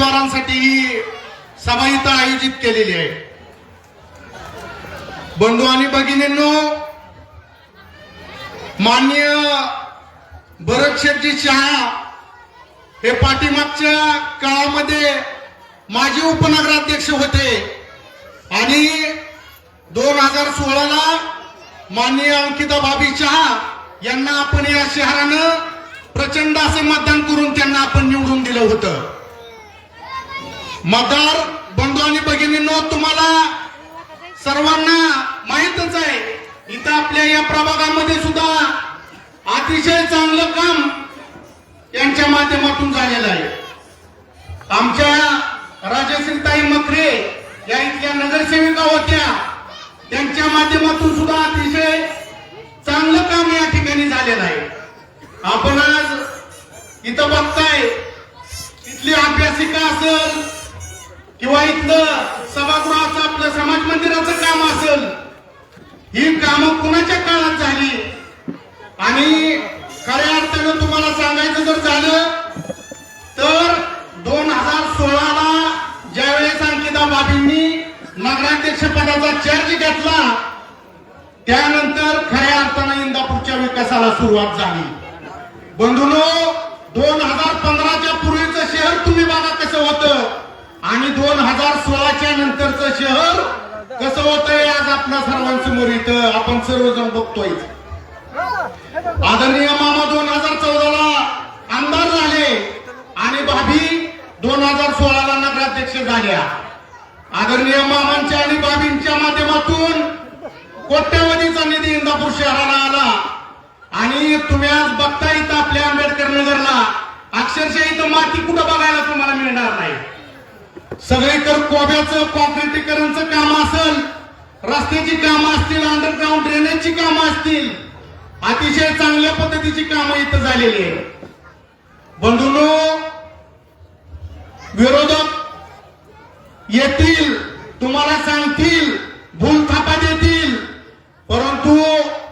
उमेदवारांसाठी ही सभा इथं आयोजित केलेली आहे। बंधू आणि भगिनींनो, माननीय भरत शेठजी शहा हे पाठीमागच्या काळामध्ये माजी उपनगराध्यक्ष होते आणि 2016 ला माननीय अंकिता भाभी शहा यांना आपण या शहरानं प्रचंड असे मतदान करून त्यांना आपण निवडून दिलं होतं। मतदार बंधू आणि भगिनींनो, तुम्हाला सर्वांना माहितच आहे, इथं आपल्या या प्रभागामध्ये सुद्धा अतिशय चांगलं काम यांच्या माध्यमातून झालेलं आहे। आमच्या राजश्रीताई मखरे या इथल्या नगरसेविका होत्या, त्यांच्या माध्यमातून सुद्धा अतिशय चांगलं काम या ठिकाणी झालेलं आहे। आपण आज इथं बघताय, इथली अभ्यासिका असेल किंवा इथलं सभागृहाचं आपलं समाज मंदिराचं काम असेल, ही कामं कुणाच्या काळात झाली आणि खऱ्या अर्थानं तुम्हाला सांगायचं जर झालं तर 2016 ला ज्यावेळेस अंकिता भाभींनी नगराध्यक्ष पदाचा चार्ज घेतला त्यानंतर खऱ्या अर्थानं इंदापूरच्या विकासाला सुरुवात झाली। बंधूंनो, 2015च्या पूर्वीचं शहर तुम्ही बघा कसं होतं आणि 2016च्या नंतरचं शहर कसं होतंय आज आपल्या सर्वांसमोर इथं आपण सर्वजण बघतोय। आदरणीय मामा 2014 ला आमदार झाले आणि भाभी 2016 ला नगराध्यक्ष झाल्या। आदरणीय मामांच्या आणि भाभींच्या माध्यमातून कोट्यवधीचा निधी इंदापूर शहराला आला आणि तुम्ही आज बघता इथं आपल्या आंबेडकर नगरला अक्षरशः इथं माती कुठं बघायला तुम्हाला मिळणार नाही। सगळीकडे कोब्याचं कॉन्क्रिटीकरणचं काम असेल, रस्त्याची कामं असतील, अंडरग्राऊंड ड्रेनेजची कामं असतील, अतिशय चांगल्या पद्धतीची कामं इथं झालेली आहेत। बंधूंनो, विरोधक येतील, तुम्हाला सांगतील, भूल थापा देतील, परंतु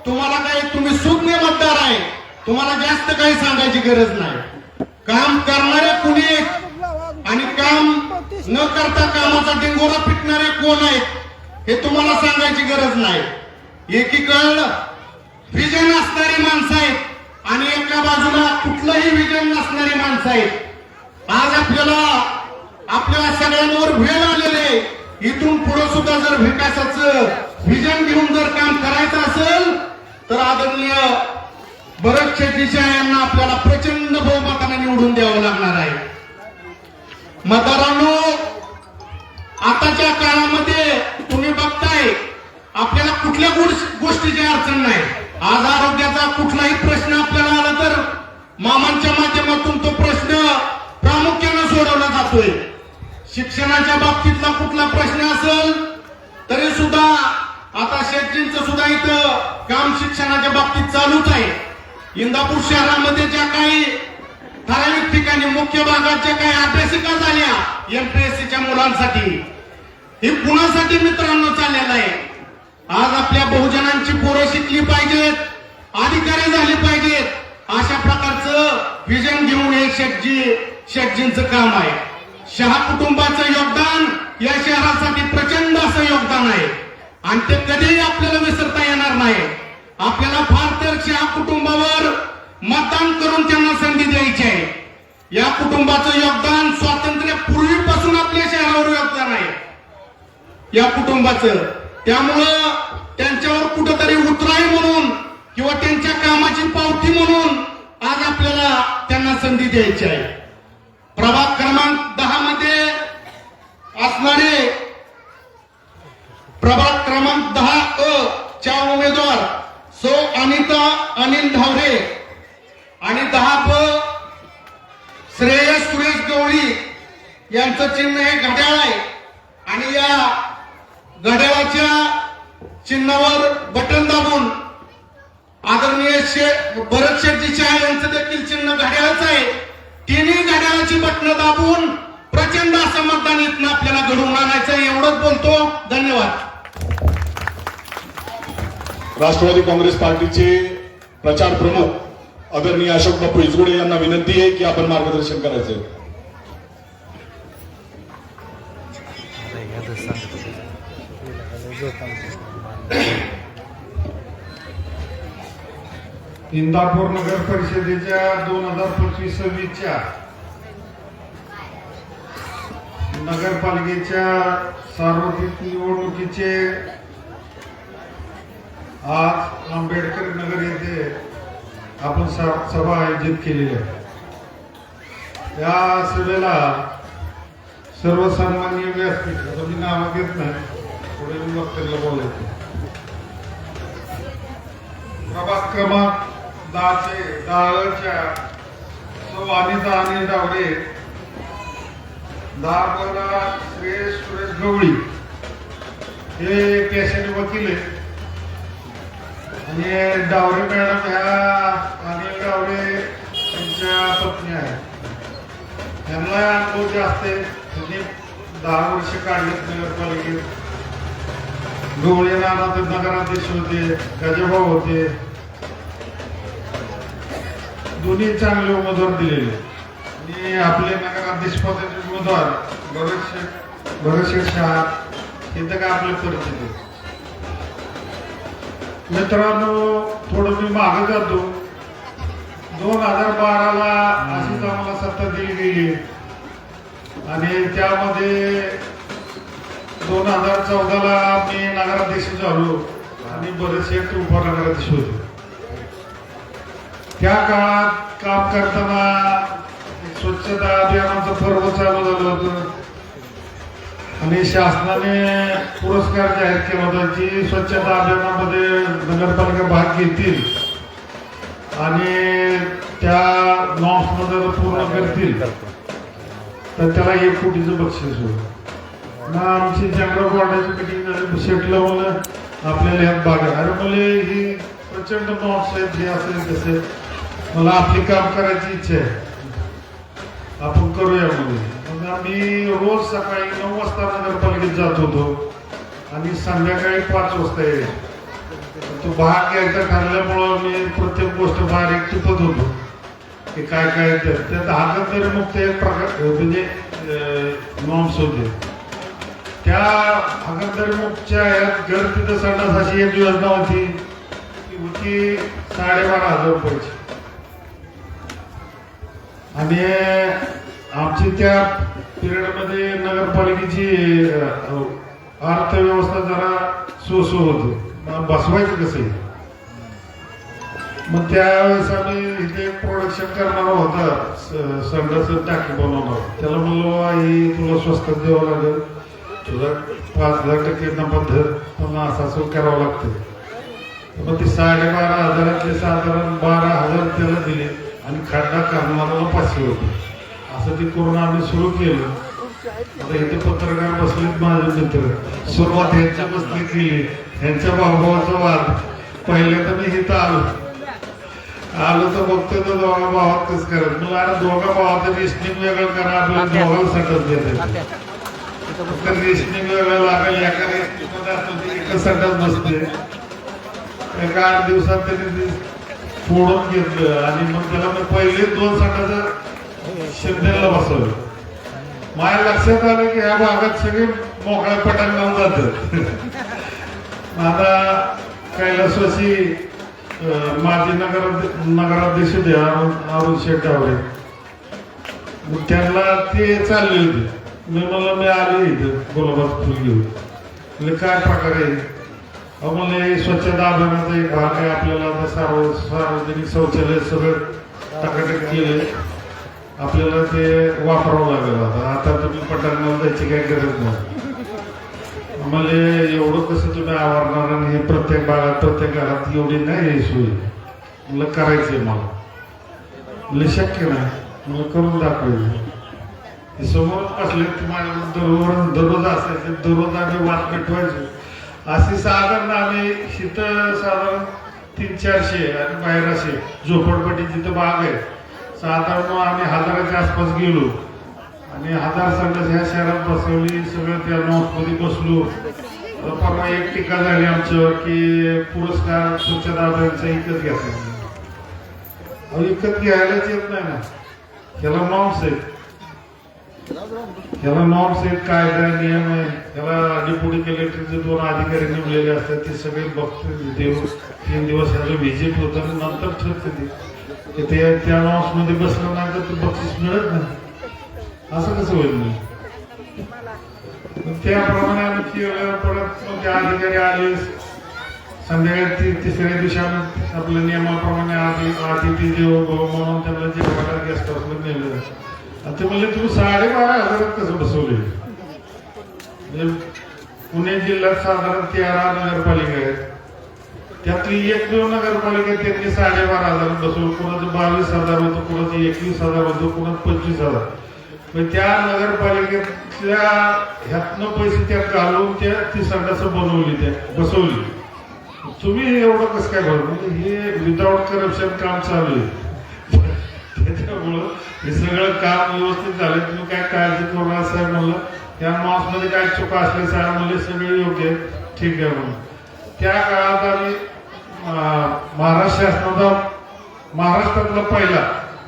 तुम्हाला काही, तुम्ही सुज्ञ मतदार आहे, तुम्हाला जास्त काही सांगायची गरज नाही। काम करणारे कुणी आणि काम न करता कामाचा डिंगोरा पिटणारे कोण आहेत हे तुम्हाला सांगायची गरज नाही। एकीकडे विजन असणारी माणसं आहेत आणि एका बाजूला कुठलंही विजन नसणारी माणसं आहेत। आज आपल्या सगळ्यांवर भेद आलेले, इथून पुढे सुद्धा जर विकासाचं विजन घेऊन जर काम करायचं असेल तर आदरणीय भरत शेठजी शहा यांना आपल्याला प्रचंड बहुमताने निवडून द्यावं लागणार आहे। मतदारांनो, आताच्या काळामध्ये तुम्ही बघताय आपल्याला कुठल्या गोष्टीची अडचण नाही। आज आरोग्याचा कुठलाही प्रश्न आपल्याला आला तर मामांच्या माध्यमातून तो प्रश्न प्रामुख्याने सोडवला जातोय। शिक्षणाच्या बाबतीतला कुठला प्रश्न असेल तरी सुद्धा आता शेठजींचं सुद्धा इथं काम शिक्षणाच्या बाबतीत चालूच आहे। इंदापूर शहरामध्ये ज्या काही ठराविक ठिकाणी मुख्य भागात ज्या काही अभ्यासिका झाल्या एमपीएससीच्या मुलांसाठी, हे कुणासाठी मित्रांनो चाललेलं आहे। आज आपल्या बहुजनांची पोरं शिकली पाहिजेत, अधिकारी झाले पाहिजेत, अशा प्रकारचं विजन घेऊन हे शेठजींचं काम आहे। शहा कुटुंबाचं योगदान या शहरासाठी प्रचंड असं योगदान आहे आणि ते कधीही आपल्याला विसरता येणार नाही। आपल्याला फार तर शहा कुटुंबावर मतदान करून त्यांना संधी द्यायची आहे। या कुटुंबाचं योगदान स्वातंत्र्यापूर्वीपासून आपल्या शहरावर योगदान आहे या कुटुंबाचं, त्यामुळं त्यांच्यावर कुठंतरी उतराई म्हणून किंवा त्यांच्या कामाची पावती म्हणून आज आपल्याला त्यांना संधी द्यायची आहे। प्रभाग क्रमांक 10 मध्ये असणारे प्रभाग क्रमांक 10 च्या उमेदवार सौ अनिता अनिल धावरे आणि 10 श्रेयस सुरेश गवळी यांचं चिन्ह हे घड्याळ आहे आणि या घड्याळाच्या चिन्हावर बटन दाबून आदरणीय भरत शेठजी शहा यांचं देखील चिन्ह घड्याळच आहे। तिन्ही घड्याळाची बटन दाबून प्रचंड असं मतदान इथनं आपल्याला घडवून आणायचं, एवढंच बोलतो। धन्यवाद। राष्ट्रवादी काँग्रेस पार्टीचे प्रचार प्रमुख आदरणीय अशोक बापू इजगुडे यांना विनंती आहे की आपण मार्गदर्शन करायचे। इंदापूर नगर परिषदेच्या 2025-26च्या नगरपालिकेच्या सार्वत्रिक निवडणुकीचे आज आंबेडकर नगर येथे आपण सभा आयोजित केलेली आहे. या सभेला सर्वसामान्य व्यासपीठ, आता मी नाव घेत नाही, पुढे मी वक्त्याला बोलायचं. प्रभाग क्रमांक 10च्या सौ अनिता अनिल डावरे, दारबला श्रेयस सुरेश गवळी हे पेशाने वकील आहेत आणि डावरे मॅडम ह्या अनिल डावरे यांच्या पत्नी आहेत. त्यांना अनुभव जास्त आहे. त्यांनी 10 वर्ष काढलेत नगरपालिकेत. गवळी नाना तर नगराध्यक्ष होते, गजभाऊ होते. दोन्ही चांगले उमेदवार दिलेले आणि आपले नगराध्यक्ष पदाचे उमेदवार भरतशेठ शहा हे तर काय आपले परिचित आहे. मित्रांनो, थोडं मी मागे जातो. 2012ला अशीच आम्हाला सत्ता दिली गेली आणि त्यामध्ये 2014ला मी नगराध्यक्ष झालो आणि बरेचसे उपनगराध्यक्ष होते. त्या काळात काम करताना स्वच्छता अभियानाचं पर्व चालू झालं होतं आणि शासनाने पुरस्कार जाहीर केला होता की स्वच्छता अभियानामध्ये नगरपालिका भाग घेतील आणि त्या नॉर्म्समध्ये पूर्ण करतील तर त्याला 1 कोटीचं बक्षीस होतं. मग आमची जनरल बॉर्डाची मिटिंग झाली. शेटलं म्हणलं आपल्याला ह्यात भाग आहे. अरे मुले ही प्रचंड नॉर्म्स आहेत, हे असेल तसे. मला आपली काम करायची इच्छा आहे, आपण करूया म्हणून. मग आम्ही रोज सकाळी 9 वाजता नगरपालिकेत जात होतो आणि संध्याकाळी 5 वाजता यायचो. तो भाग घ्यायचा ठरल्यामुळं मी प्रत्येक गोष्ट बारीक टिपत होतो की काय काय त्यात हागणदारी मुक्त एक प्रकार म्हणजे नॉर्म्स होते. त्या हागणदारी मुक्तच्या यात घर तिथं संडास अशी एक योजना होती, ती होती 12,500 रुपयाची. आणि आमची त्या पिरियडमध्ये नगरपालिकेची अर्थव्यवस्था जरा सोसो होती. बसवायचं कसं. मग त्यावेळेस आम्ही इथे प्रोडक्शन करणार होता, संडास टाकी बनवणार. त्याला म्हणलो आई तुला स्वस्तात द्यावं लागेल, तुला 5,00,000% नफा पण असं करावं लागतं. मग ते 12,500 साधारण 12,000 त्याला दिले आणि खड्डा करणाऱ्याला 500 होते. असं ते करून आम्ही सुरू केलं. आता इथे पत्रकार बसलेत माझे मित्र. सुरुवात ह्यांच्या बसली केली. ह्यांच्या भाऊभावाचा वाद. पहिल्यांदा मी इथं आलो तर बघतोय तर दोघा भावात कसं करत. मला अरे दोघा भावाचं रेशनिंग वेगळं करा, आपल्याला दोघांना संडास देते. रेशनिंग वेगळं लागेल. एका रेशनिंगमध्ये असतो एकच संडास बसते. एका 8 दिवसात त्यांनी फोडून घेतलं आणि मग त्याला मी पहिले 2 संडास शिंदेला बसवलं. माझ्या लक्षात आलं की ह्या भागात सगळे मोकळ्या पटांग लावून जातात. आता कैलासवासी माजी नगराध्यक्ष होते अरुण शेठ डावरे, त्यांना ते चालले होते. मी आले इथं गुलाबाचं फुल घेऊन. म्हणजे काय प्रकार आहे म्हणले स्वच्छता अभियानाचा एक भाग आहे. आपल्याला आता सार्वजनिक शौचालय सगळं टाकाटक केले, आपल्याला ते वापरावं लागेल. आता तुम्ही पटांगणाला जायची काही गरज नाही. म्हणजे एवढं कसं तुम्ही आवरणार आणि हे प्रत्येक भागात प्रत्येक घरात एवढी नाही सोय. मला करायचंय. मला शक्य नाही. मला करून दाखवायचं. समोर बसले माझ्या दररोज असायचे. दररोज आम्ही वाद मिटवायचो. अशी साधारण आम्ही तिथं साधारण 300-400 आणि बाहेर असे झोपडपट्टी जिथं भाग आहे साधारण आम्ही 1000च्या आसपास गेलो आणि 1000 संडास ह्या शहरात बसवली. सगळं त्या नॉर्म्समध्ये बसलो. परवा एक टीका झाली आमच्यावर की पुरस्कार स्वच्छता अभियानचा विकत घ्यायचा. विकत घ्यायलाच येत नाही ना, त्याला नॉर्म्स आहेत. याला नॉर्म्स आहेत, कायदा नियम आहे. त्याला डेप्युटी कलेक्टरचे 2 अधिकारी नेमलेले असतात, ते सगळे बघते. 3 दिवस याला व्हिजिट होतं, नंतर ठरते ते त्या नॉर्म्स मध्ये बसलं नाही तर ते बक्षीस मिळत नाही. असं कसं होईल नाही? त्याप्रमाणे आम्ही केलं. परत मग ते अधिकारी आले. संध्याकाळी तिसऱ्या दिवशी आम्ही आपल्या नियमाप्रमाणे अतिथी देवो भव म्हणून त्यांना जेवणाला गेस्ट हाऊसला नेलं. ते म्हणले तुम्ही 12,500 कसं बसवले? म्हणजे पुणे जिल्ह्यात साधारण 13 नगरपालिका आहेत. त्यातली 1-2 नगरपालिका त्यांनी 12,500 बसवलं. कोणाचं 22,000 होतं, कोणाचं 21,000 होतं, कोणाचं 25,000. पण त्या नगरपालिकेतल्या ह्यातनं पैसे त्यात घालून ती संडासं बनवली, त्या बसवली. तुम्ही एवढं कसं काय बरं? म्हणजे हे विदाउट करप्शन काम चालू आहे. त्याच्यामुळं हे सगळं काम व्यवस्थित झालं. तुम्ही काय काळजी करू नका साहेब म्हणलं. त्या मासमध्ये काय चुका असल्या साहेब म्हणले सगळे योग्य ठीक आहे म्हणून. त्या काळात आम्ही महाराष्ट्र शासनाचा महाराष्ट्रातला पहिला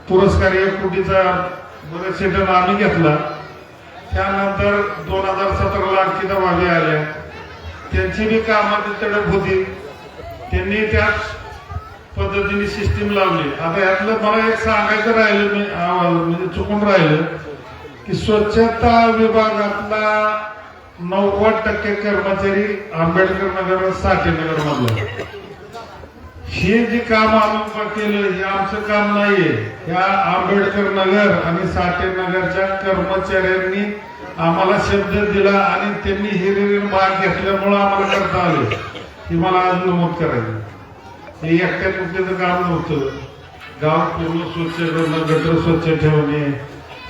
पुरस्कार 1 कोटीचा बरेचसे टन आम्ही घेतला. त्यानंतर 2017ला आणखी दबावी आल्या. त्यांची बी कामाची तडप होती. त्यांनी त्याच पद्धतीने सिस्टीम लावली. आता यातलं मला एक सांगायचं राहिलं, म्हणजे चुकून राहिलं की स्वच्छता विभागातला 90% कर्मचारी आंबेडकर नगर, साठेनगर मधला. हे जे काम आम्ही केलं हे आमचं काम नाहीये. या आंबेडकर नगर आणि साठेनगरच्या कर्मचाऱ्यांनी आम्हाला शब्द दिला आणि त्यांनी हिरिरीने भाग घेतल्यामुळं आम्हाला करता आले. हे मला आज नमूद करायचं. हे एकट्या कुठल्याचं काम नव्हतं. गाव पूर्ण स्वच्छ करणं, गटर स्वच्छ ठेवणे,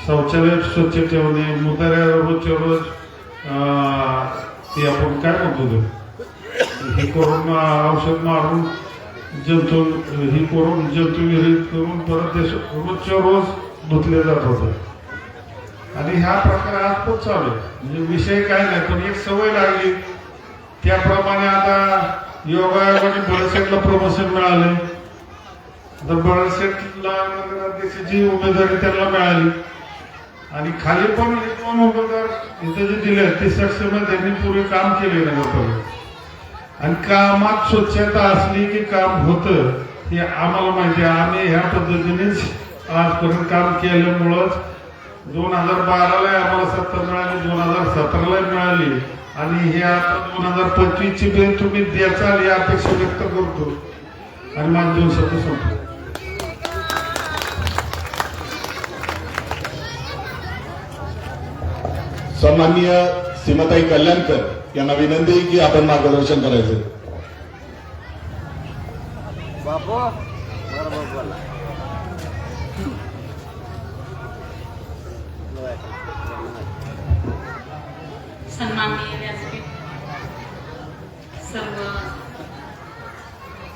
शौचालय स्वच्छ ठेवणे, मुताऱ्या रोजच्या रोज ते आपण काय म्हणतो हे करून औषध मारून जंतू ही करून जंतू विरहित करून परत ते रोजच्या रोज धुतले जात होते. आणि ह्या प्रकार आज पण चालू आहे. म्हणजे विषय काय नाही, पण एक सवय लागली. त्याप्रमाणे आता योगायोगाने बळसेटला प्रमोशन मिळाले. तर बळसेटला नगराध्यक्षाची उमेदवारी त्यांना मिळाली. आणि खाली पण 2 उमेदवार इथं जे दिले ते सक्षम त्यांनी पूर्वी काम केले नगरपालिका. आणि कामात स्वच्छता असली की काम होतं हे आम्हाला माहिती आहे. आम्ही ह्या पद्धतीनेच आजपर्यंत काम केल्यामुळंच 2012ला आम्हाला सत्ता मिळाली, 2017ला मिळाली. आणि हे आता 2025ची बिल तुम्ही द्याचाल या अपेक्षा व्यक्त करतो. आणि माझे 2 शब्द संपतो. सन्माननीय सीमाताई कल्याणकर यांना विनंती की आपण मार्गदर्शन करायचं. सन्माननीय व्यासपीठ, सर्व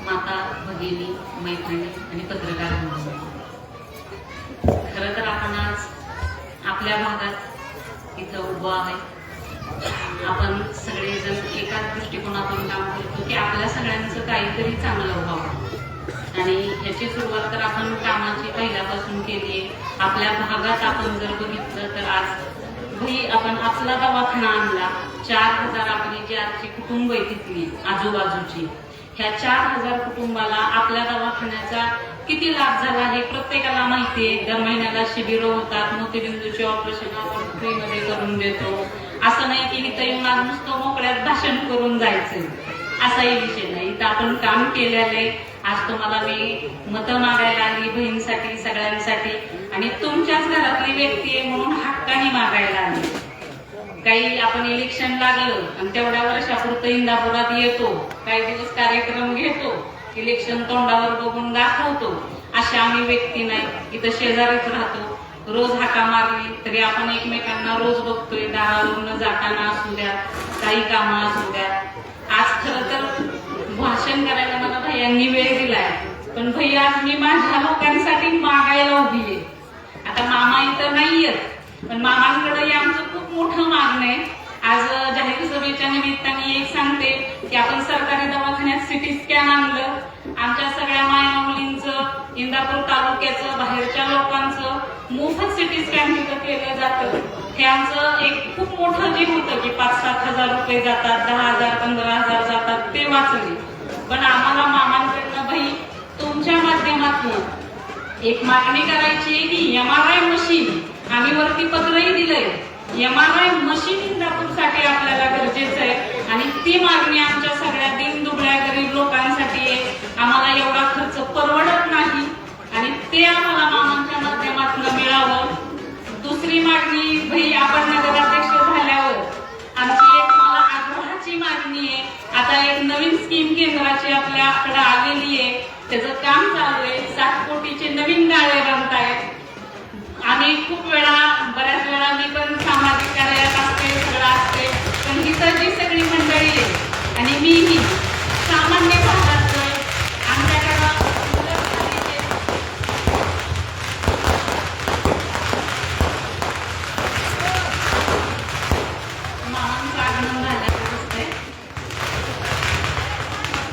माता भगिनी, मैत्रिणी आणि पत्रकार बंधू, खरं तर आपण आज आपल्या भागात इथं उभं आहे. आपण सगळेजण एकाच दृष्टिकोनातून काम करतो की आपल्या सगळ्यांचं काहीतरी चांगलं व्हावं. आणि याची सुरुवात तर आपण कामाची पहिल्यापासून केली आहे. आपल्या भागात आपण जर बघितलं तर आज आपण आपला दवाखाना आणला. 4,000 आपली जी आजची कुटुंब आहे तिथली आजूबाजूची, ह्या 4,000 कुटुंबाला आपल्या दवाखान्याचा किती लाभ झाला हे प्रत्येकाला माहिती आहे. दर महिन्याला शिबिरं होतात, मोतीबिंदूचे ऑपरेशन आपण फ्रीमध्ये करून देतो. असं नाही की इथं येऊन आज नुसतं मोकळ्यात भाषण करून जायचं असाही विषय नाही. इथं आपण काम केलेलं आहे. आज तुम्हाला मी मतं मागायला आली बहिणीसाठी, सगळ्यांसाठी, आणि तुमच्याच घरातली व्यक्ती आहे म्हणून हक्काने मागायला आली. काही आपण इलेक्शन लागलं आणि तेवढ्या वर्षापुरतं इंदापुरात येतो, काही दिवस कार्यक्रम घेतो, इलेक्शन तोंडावर बघून दाखवतो, अशा आम्ही व्यक्ती नाही. इथं शेजारीच राहतो. रोज हाका मारली तरी आपण एकमेकांना रोज बघतोय. दारावरून जाताना असू द्या, काही कामं असू द्या. आज खरं तर भाषण करायला मला भैयांनी वेळ दिलाय, पण भैया आज मी माझ्या लोकांसाठी मागायला उभी आहे. आता मामा इथं नाहीयेत, पण मामांकडे आमचं खूप मोठं मागणं आहे. आज जाहीर सभेच्या निमित्ताने एक सांगते की आपण सरकारी दवाखान्यात सिटी स्कॅन आणलं. आमच्या सगळ्या माया मुलींचं, इंदापूर तालुक्याचं, बाहेरच्या लोकांचं मोफत सिटी स्कॅन तिथं केलं जातं. हे आमचं एक खूप मोठं जे होतं की 5-7 हजार रुपये जातात, 10,000 15,000 जातात, ते वाचले. पण आम्हाला मामांकडनं भाई तुमच्या माध्यमातून एक मागणी करायची आहे की MRI मशीन, आम्ही वरती पत्रही दिलंय, MRI मशीन इंदापूरसाठी आपल्याला गरजेचं आहे आणि ती मागणी आमच्या सगळ्या दीनदुबळ्या गरीब लोकांसाठी आहे. आम्हाला एवढा खर्च परवडत नाही आणि ते आम्हाला मामांच्या माध्यमातून मिळावं. दुसरी मागणी भाई आपण नगराध्यक्ष झाल्यावर आमची एक मला आग्रहाची मागणी आहे. आता एक नवीन स्कीम केंद्राची आपल्याकडे आलेली आहे, त्याचं काम चालू आहे. 7 कोटीचे नवीन गाळे बनतायत आणि खूप वेळा बऱ्याच वेळा मी पण सामाजिक कार्यात असते, सगळं असते, पण इतर जी सगळी मंडळी आहे आणि मीही सामान्य भागात आमच्याकडं मामांचं आगमन झाल्याचं दिसतंय.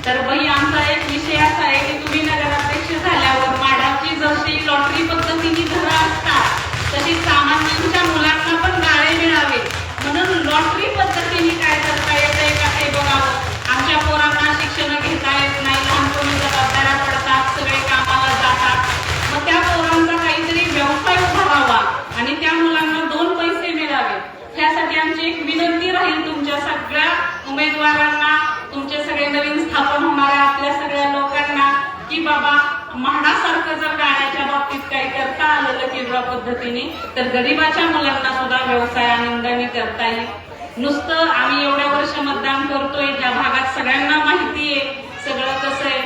तर बाई आमचा एक विषय असा आहे की तुम्ही नगराध्यक्ष झाल्यावर माडाची जशी लॉटरी पद्धतीने घरं असतात तशी सामान्यांच्या मुलांना पण गाळे मिळावे म्हणून लॉटरी पद्धतीने काय करता येते का ते बघावं. आमच्या पोरांना शिक्षण घेता येत नाही, लहानपणी जबाबदाऱ्या पडतात, सगळे कामाला जातात, मग त्या पोरांचा काहीतरी व्यवसाय उभारावा आणि त्या मुलांना 2 पैसे मिळावे. त्यासाठी आमची एक विनंती राहील तुमच्या सगळ्या उमेदवारांना, तुमचे सगळे नवीन स्थापन होणाऱ्या आपल्या सगळ्या लोकांना की बाबा म्हाडासारखं जर गाण्याच्या बाबतीत काही करता आलं लकीड्रॉ पद्धतीने तर गरीबाच्या मुलांना सुद्धा व्यवसाय आनंदाने करता येईल. नुसतं आम्ही एवढ्या वर्ष मतदान करतोय, ज्या भागात सगळ्यांना माहिती आहे सगळं कसं आहे,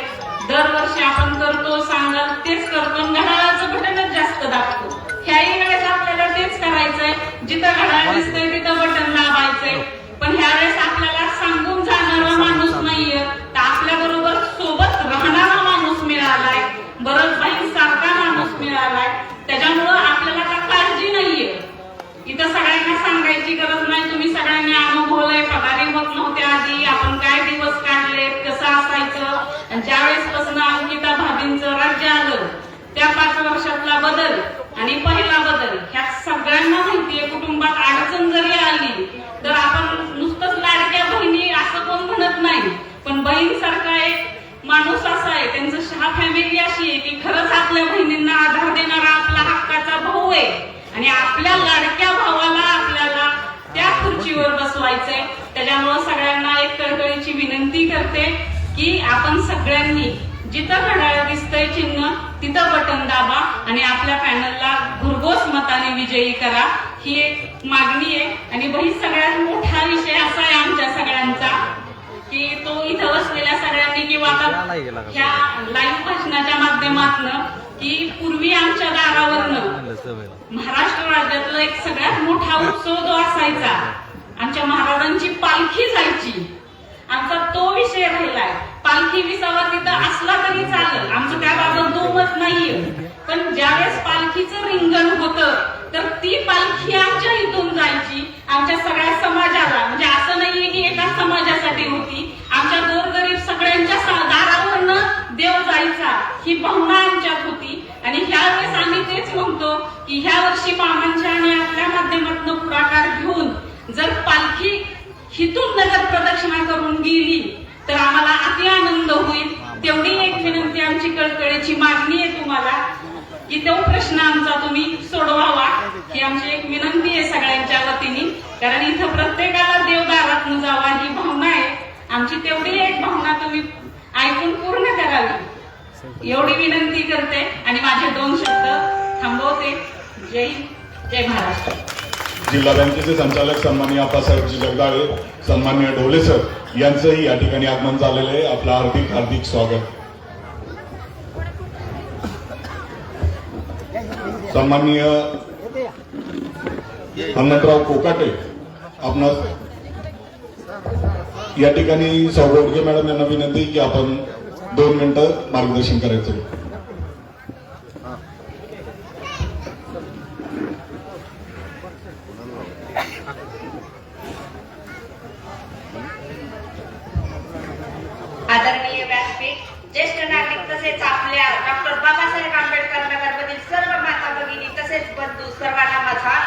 दरवर्षी आपण करतो सांगाल तेच करतो, घड्याळाचं बटनच जास्त दाबतो. ह्याही वेळेस आपल्याला तेच करायचंय, जिथं घड्याळ दिसतंय तिथं बटन दाबायचंय. पण ह्यावेळेस आपल्याला सांगून जाणारा माणूस नाहीये, तर आपल्या बरोबर सोबत राहणारा माणूस मिळालाय, बरंच बाई सारखा माणूस मिळालाय. त्याच्यामुळं आपल्याला का काळजी नाहीये. इथं सगळ्यांना सांगायची गरज नाही, तुम्ही सगळ्यांनी अनुभवलंय, पगारी होत नव्हत्या आधी, आपण काय दिवस काढले, कसं असायचं. ज्यावेळेस पासून अंकिता भाभींचं राज्य आलं त्या 5 वर्षातला बदल आणि पहिला बदल ह्या सगळ्यांना माहितीये. कुटुंबात अडचण जरी आली तर आपण नुसतंच लाडक्या बहिणी असं कोण म्हणत नाही, पण बहीण सारखा एक माणूस असा आहे, त्यांचं शहा फॅमिली अशी आहे की खरंच आपल्या बहिणींना आधार देणारा आपला हक्काचा भाऊ आहे आणि आपल्या लाडक्या भावाला आपल्याला त्या खुर्चीवर बसवायचंय. त्याच्यामुळं सगळ्यांना एक कळकळीची विनंती करते की आपण सगळ्यांनी जिथं घड्याळ दिसतंय चिन्ह तिथं बटन दाबा आणि आपल्या पॅनलला भरघोस मताने विजयी करा, ही एक मागणी आहे. आणि बाई सगळ्यात मोठा विषय असा आहे आमच्या सगळ्यांचा की तो इथं बसलेल्या सगळ्यांनी किंवा आता ह्या लाईव्ह भाषणाच्या माध्यमातून की पूर्वी आमच्या दारावरनं महाराष्ट्र राज्यातला एक सगळ्यात मोठा उत्सव जो असायचा, आमच्या महाराजांची पालखी जायची, आमचा तो विषय राहिलाय. पालखी विसावा तिथं असला तरी चालेल, आमचं त्याबाबत दुमत नाहीये, पण ज्यावेळेस पालखीचं रिंगण होतं तर ती पालखी आमच्या इथून जायची, आमच्या सगळ्या समाजाला, म्हणजे असं नाहीये की एका समाजासाठी होती, आमच्या गोरगरीब सगळ्यांच्या दारावरनं देव जायचा, ही भावना आमच्यात होती. आणि ह्यावेळेस आम्ही तेच म्हणतो की ह्या वर्षी मामांच्या आणि आपल्या माध्यमातून पुढाकार घेऊन जर पालखी हिथून नगर प्रदक्षिणा करून गेली तर आम्हाला अति आनंद होईल. तेवढी एक विनंती, आमची कळकळीची मागणी आहे तुम्हाला की तो प्रश्न आमचा तुम्ही सोडवावा, ही आमची एक विनंती आहे सगळ्यांच्या वतीने. कारण इथं प्रत्येकाला देवदारातून जावा ही भावना आहे आमची, तेवढी एक भावना तुम्ही ऐकून पूर्ण करावी एवढी विनंती करते आणि माझे 2 शब्द थांबवते. जय हिंद, जय महाराष्ट्र. जिल्हा बँकेचे संचालक सन्माननीय आप्पासाहेबजी जगदाळे, सन्माननीय ढोले सर यांचंही या ठिकाणी आगमन झालेलं आहे. आपलं हार्दिक हार्दिक स्वागत. सन्माननीय हनुमंतराव कोकाटे आपणास या ठिकाणी सौगोडके मॅडम यांना विनंती की आपण 2 मिनिटं मार्गदर्शन करायचं. आदरणीय व्यासपीठ, ज्येष्ठ नागरिक तसेच आपल्या डॉक्टर बाबासाहेब आंबेडकर नगरमधील सर्व माता भगिनी तसेच माझा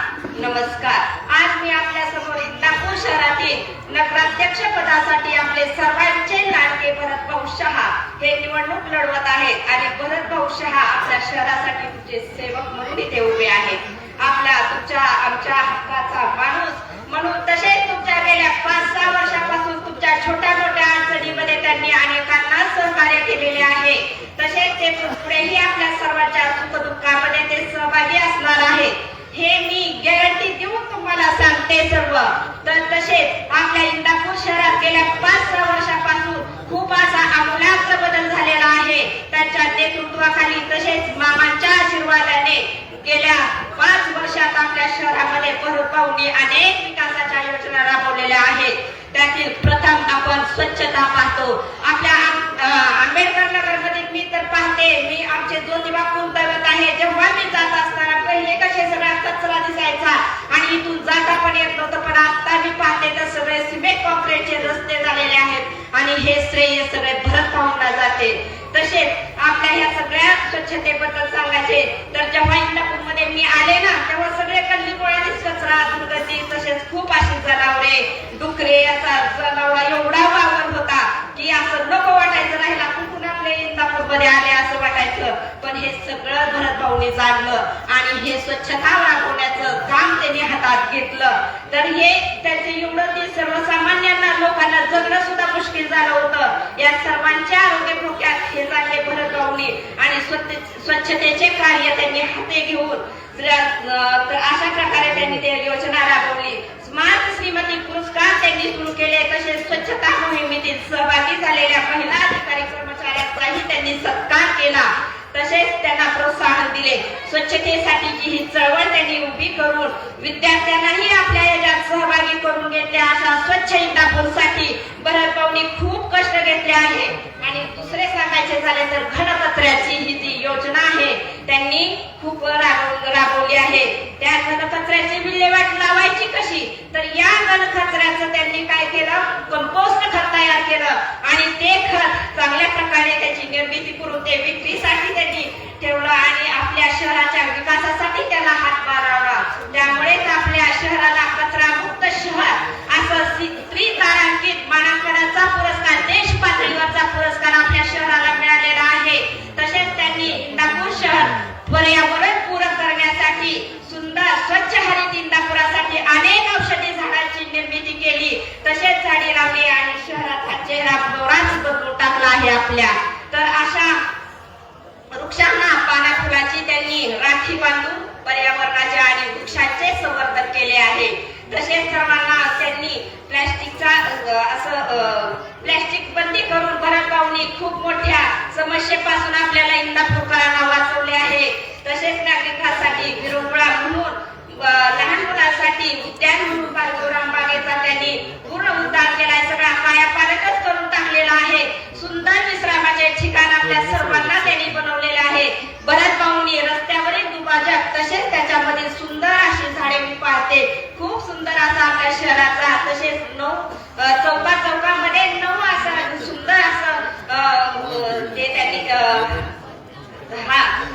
नमस्कार. आज मी आपल्या समोर इंदापूर शहरातील नगराध्यक्ष पदासाठी आपले सर्वांचे लाडके भरतभाऊ शहा हे निवडणूक लढवत आहेत आणि भरतभाऊ शहा आपल्या शहरासाठी तुमचे सेवक म्हणून इथे उभे आहेत. आमच्या हक्काचा माणूस म्हणून तसेच तुमच्या गेल्या 5-6 वर्षापासून तुमच्या छोट्या मोठ्या अडचणीमध्ये त्यांनी अनेकांना सहकार्य केलेले आहे. तसेच ते पुढेही आपल्या सर्वांच्या सुखदुःखामध्ये ते सहभागी असणार आहे हे मी गॅरंटी देऊन तुम्हाला सांगते सर्व. तर तसेच आपल्या इंदापूर शहरात गेल्या 5-6 वर्षापासून खूप असा आमूलाग्र बदल झालेला आहे त्यांच्या नेतृत्वाखाली. तसेच मामांच्या आशीर्वादाने गेल्या 5 वर्षात आपल्या शहरामध्ये भरतभाऊंनी अनेक विकासाच्या योजना राबवलेल्या आहेत. त्यातील प्रथम आपण स्वच्छता पाहतो. आपल्या आंबेडकर नगरमध्ये मी तर पाहते, मी आमचे ज्योतिबा कुलदैवत आहे. जेव्हा मी जात असताना पहिले कसे सगळा कचरा दिसायचा आणि इथून जाता पण येत नव्हतं, पण आता मी पाहते तर सगळे सिमेंट कॉन्क्रीटचे रस्ते झालेले आहेत आणि हे श्रेय सगळे भरतभाऊंना जाते. तसेच आपल्या ह्या सगळ्या स्वच्छतेबद्दल सांगायचे तर जेव्हा इंदापूरमध्ये मी आले ना तेव्हा सगळे गल्लीबोळातच कचरा, दुर्गंधी, तसेच खूप अशी जनावरे, डुकरे, असा जनावरा एवढा वावर होता की असं नको वाटायचं, राहिला कुठून आपल्या इंदापूरमध्ये आले असं वाटायचं. पण हे सगळं भरतभाऊंनी जाणलं आणि हे स्वच्छता राबवण्याचं काम त्यांनी हातात घेतलं. तर हे त्यांचे एवढं ते सर्वसामान्यांना लोकांना जगणं सुद्धा मुश्किल झालं होतं. या सर्वांच्या आरोग्य धोक्यात हे जाणले भरतभाऊंनी आणि स्वच्छतेचे कार्य त्यांनी हाती घेऊन तर अशा प्रकारे त्यांनी ते योजना राबवली. स्मार्ट श्रीमती पुरस्कार त्यांनी सुरू केले. तसेच स्वच्छता मोहिमेतील सहभागी झालेल्या महिला अधिकारी कर्मचाऱ्यांचाही त्यांनी सत्कार केला. तसेच त्यांना प्रोत्साहन दिले. स्वच्छतेसाठीची ही चळवळ त्यांनी उभी करून विद्यार्थ्यांनाही आपल्या याच्यात सहभागी करून घेतले. अशा स्वच्छ इंदापूरसाठी भरतभाऊंनी खूप कष्ट घेतले आहे. आणि दुसरे सांगायचे झाले तर घनकचऱ्याची ही जी योजना आहे त्यांनी खूप राबवली आहे. त्या घनकचऱ्याची विल्हेवाट लावायची कशी, तर या घनकचऱ्याचं त्यांनी काय केलं, कंपोस्ट खत तयार केलं आणि ते खत चांगल्या प्रकारे त्याची निर्मिती करून ते विक्रीसाठी त्यांनी ठेवलं आणि आपल्या शहराच्या विकासासाठी त्याला हातभार लावला. त्यामुळेच आपल्या शहराला कचरामुक्त शहर असं त्रितारांकित मानांकनाचा पुरस्कार, देश पातळीवरचा पुरस्कार आपल्या शहराला मिळालेला आहे. तसेच त्यांनी इंदापूर शहर पर्यावरण पूरक करण्यासाठी सुंदर स्वच्छ हरित इंदापुरासाठी अनेक औषधी झाडांची निर्मिती केली. तसेच झाडे लावली आणि शहराचा चेहरा मोराच बदलून टाकला आहे आपल्या. तर अशा वृक्षांना पाना फुलाची त्यांनी राखी बांधून पर्यावरणाचे आणि वृक्षांचे संवर्धन केले आहे. तसेच सर्वांना त्यांनी प्लॅस्टिक बंदी करून भरतभाऊंनी खूप मोठ्या समस्येपासून आपल्याला इंदापूरकरांना वाचवले आहे. तसेच नागरिकांसाठी विरंगुळा म्हणून, लहान मुलांसाठी उद्यान म्हणून बागेचा त्यांनी पूर्ण उद्धार केलाय. सगळा कायापालटच करून टाकलेला आहे. सुंदर विश्रामाचे ठिकाण आपल्या सर्वांना त्यांनी बनवलेले आहे. भरतभाऊंनी रस्त्यावरील दुभाजक तसेच त्याच्यामध्ये सुंदर अशी झाडे मी पाहते, खूप सुंदर असा आपल्या शहराचा. तसेच 9 चौकामध्ये 9 असं सुंदर असं ते त्यांनी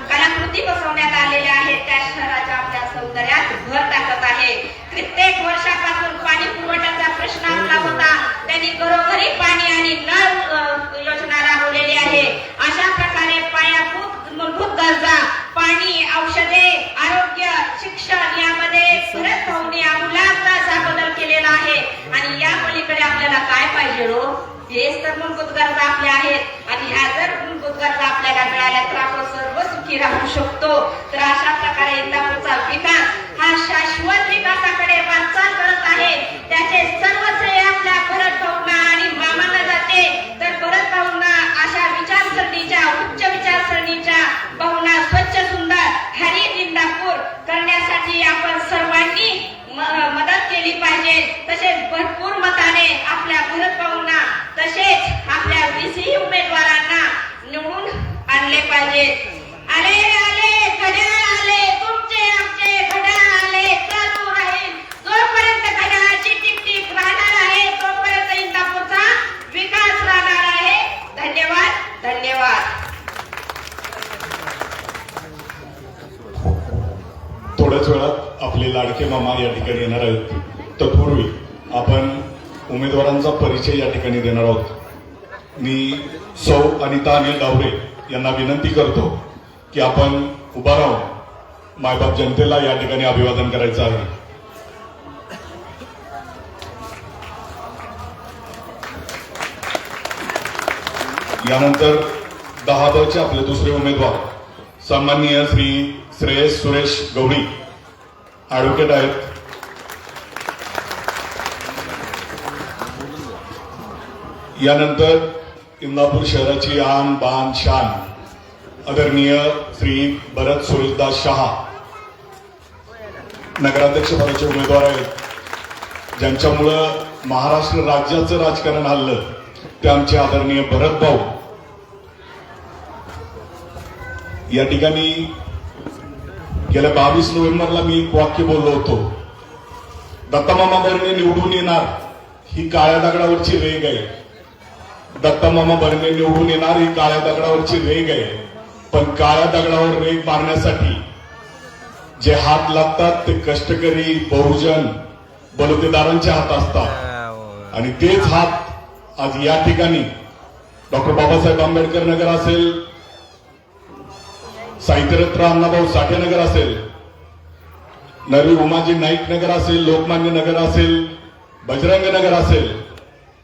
कलाकृती बसवण्यात आलेल्या आहेत. त्या शहराच्या आपल्या सौंदर्यात भर टाकत आहे. कित्येक वर्षापासून पाणी पुरवठ्याचा प्रश्न आपला होता, त्यांनी घरोघरी पाणी आणि नळ योजना राबवलेली आहे. अशा प्रकारे पायाभूत मूलभूत गरजा, पाणी, औषधे, आरोग्य, शिक्षण यामध्ये भरतभाऊंनी आमूलाग्र असा बदल केलेला आहे. आणि या पलीकडे आपल्याला काय पाहिजे हो, हेच तर मूलभूत गरजा आपल्या आहेत. आणि ह्या जर मूलभूत गरजा आपल्याला मिळाल्या तर आपण सर्व सुखी राहू शकतो. तर अशा प्रकारे इंदापूरचा विकास हा शाश्वत विकासाकडे वाटचाल करत आहे. त्याचे सर्व श्रेय आपल्या भरतभाऊंना आणि मामांना जाते. तर भरतभाऊंना अशा विचारसरणीच्या, उच्च विचारसरणीच्या भावना स्वच्छ सुंदर हरित इंदापूर करण्यासाठी आपण सर्वांनी मदत केली पाहिजे. तसेच भरपूर मताने आपल्या भरतभाऊंना तसेच आपल्या VC उमेदवारांना निवडून आणले पाहिजे. आले आले घड्याळ आले, तुमचे आमचे घड्याळ आले, चालू राहील जोपर्यंत घड्याळाची टिक राहणार आहे तोपर्यंत इंदापूरचा विकास राहणार आहे. धन्यवाद, धन्यवाद. थोड्याच वेळात आपले लाडके मामा या ठिकाणी येणार आहेत. तत्पूर्वी आपण उमेदवारांचा परिचय या ठिकाणी देणार आहोत. मी सौ अनिता अनिल डावरे यांना विनंती करतो की आपण उभा राहून मायबाप जनतेला या ठिकाणी अभिवादन करायचं आहे. यानंतर 10 चे आपले दुसरे उमेदवार सन्माननीय श्री श्रेयस सुरेश गवळी ऍडव्होकेट आहेत. यानंतर इंदापूर शहराची आन बान शान आदरणीय श्री भरत सुरेशदास शहा नगराध्यक्ष पदाचे उमेदवार आहेत. ज्यांच्यामुळं महाराष्ट्र राज्याचं राजकारण हललं ते आमचे आदरणीय भरत भाऊ. या ठिकाणी गेल्या 22 नोव्हेंबरला मी एक वाक्य बोललो होतो, दत्तामामा भरणे निवडून येणार ही काळ्या दगडावरची रेग आहे. दत्तामामा भरणे निवडून येणार ही काळ्या दगडावरची रेग आहे. पण काळ्या दगडावर रेग मारण्यासाठी जे हात लागतात ते कष्टकरी बहुजन बलुतेदारांचे हात असतात. आणि तेच हात आज या ठिकाणी डॉक्टर बाबासाहेब आंबेडकर नगर असेल, साहित्यरत्न अण्णाभाऊ साठे नगर असेल, नरवी उमाजी नाईक नगर असेल, लोकमान्य नगर असेल, बजरंग नगर असेल,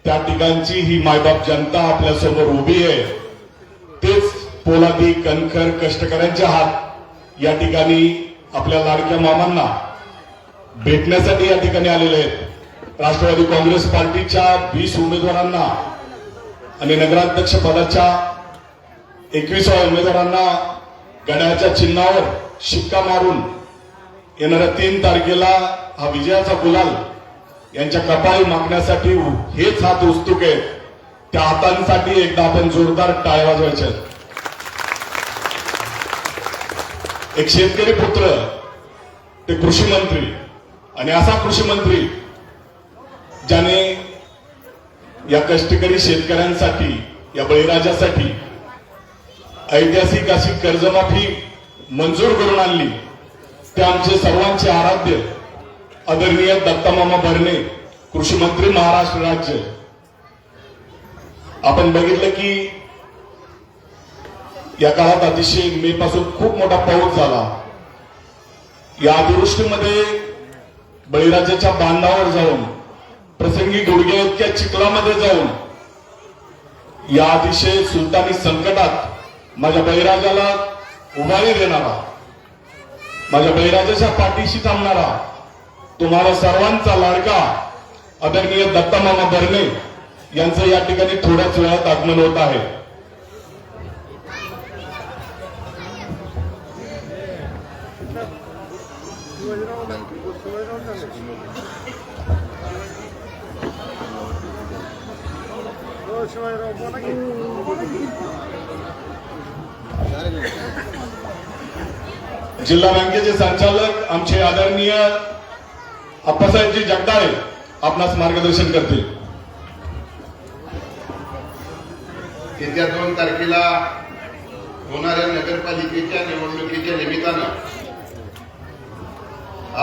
त्या ठिकाणची ही मायबाप जनता आपल्या समोर उभी आहे. तेच पोलादी कणखर कष्टकऱ्यांचे हात या ठिकाणी आपल्या लाडक्या मामांना भेटण्यासाठी या ठिकाणी आलेले आहेत. राष्ट्रवादी काँग्रेस पार्टीच्या 20 उमेदवारांना आणि नगराध्यक्ष पदाच्या 21व्या उमेदवारांना घड्याळाच्या चिन्हावर शिक्का मारून येणाऱ्या 3 तारखेला हा विजयाचा गुलाल यांच्या कपाळी मागण्यासाठी हेच हात उत्सुक आहेत. त्या हातांसाठी एकदा आपण जोरदार टाळ्या वाजवायच्या. एक शेतकरी पुत्र ते कृषी मंत्री, आणि असा कृषी मंत्री ज्याने या कष्टकरी शेतकऱ्यांसाठी, या बळीराजासाठी ऐतिहासिक अशी कर्जमाफी मंजूर करून आणली. ते आमचे सर्वांचे आराध्य आदरणीय दत्तामामा भरणे, कृषी मंत्री महाराष्ट्र राज्य. आपण बघितलं की या काळात अतिशय मे पासून खूप मोठा पाऊस झाला. या अतिवृष्टीमध्ये बळीराजाच्या बांधावर जाऊन, प्रसंगी गुडघ्या इतक्या चिखलामध्ये जाऊन, या अतिशय सुलतानी संकटात माझ्या बळीराजाला उभारी देणारा, माझ्या बळीराजाच्या पाठीशी थांबणारा तुम्हाला सर्वांचा लाडका आदरणीय दत्तामामा भरणे यांचं या ठिकाणी थोड्याच वेळात आगमन होत आहे. जिल्हा बँकेचे संचालक आमचे आदरणीय अप्पासाहेबजी जगदाळे आपणास मार्गदर्शन करतील. येत्या 2 तारखेला होणाऱ्या नगरपालिकेच्या निवडणुकीच्या निमित्तानं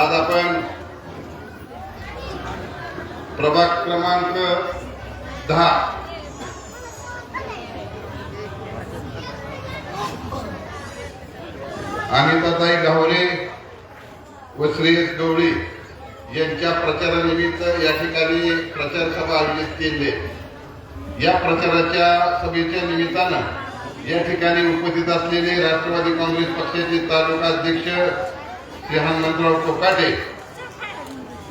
आज आपण प्रभाग क्रमांक 10 अनिताताई डावरे व श्रेयस गवळी यांच्या प्रचारानिमित्त या ठिकाणी प्रचार सभा आयोजित केली. या प्रचाराच्या सभेच्या निमित्तानं या ठिकाणी उपस्थित असलेले राष्ट्रवादी काँग्रेस पक्षाचे तालुका अध्यक्ष श्री हनुमंतराव कोकाटे,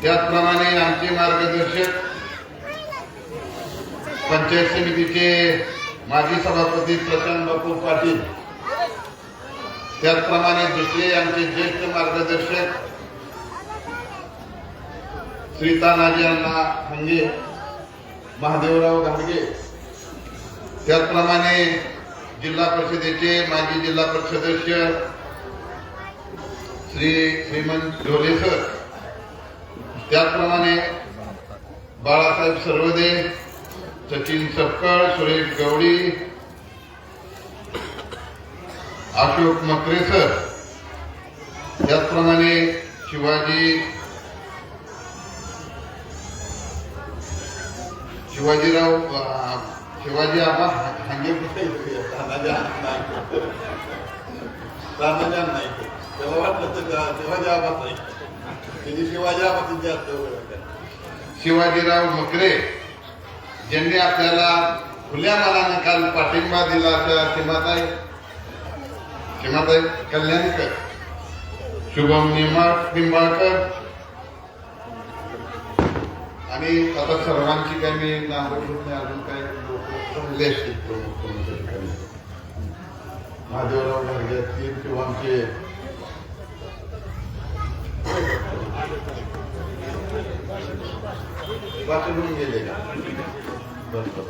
त्याचप्रमाणे आमचे मार्गदर्शक पंचायत समितीचे माजी सभापती प्रशांत बापू पाटील, त्याचप्रमाणे दुसरे आमचे ज्येष्ठ मार्गदर्शक श्री तानाजी अण्णा हंगे, महादेवराव घाडगे, त्याचप्रमाणे जिल्हा परिषदेचे माजी जिल्हा परिषद सदस्य श्री श्रीमंत ढोले सर, त्याचप्रमाणे बाळासाहेब सर्वदे, सचिन सपकळ, सुरेश गवळी, अशोक मकरे सर, त्याचप्रमाणे शिवाजी शिवाजी आबा हांगे तानाजी नाही त्याला वाटलं तर शिवाजी आबा नाही त्यांनी शिवाजी आबा शिवाजीराव मकरे ज्यांनी आपल्याला खुल्या मनाने काल पाठिंबा दिला अशा सीमाताई कल्याणकर, शुभम निंबाळकर आणि आता सर्वांची काही मी नावं घेत नाही, अजून काही लोक चांगले असतील प्रमुख महादेवराव घरगे असतील किंवा आमचे वाचून गेले का बरोबर.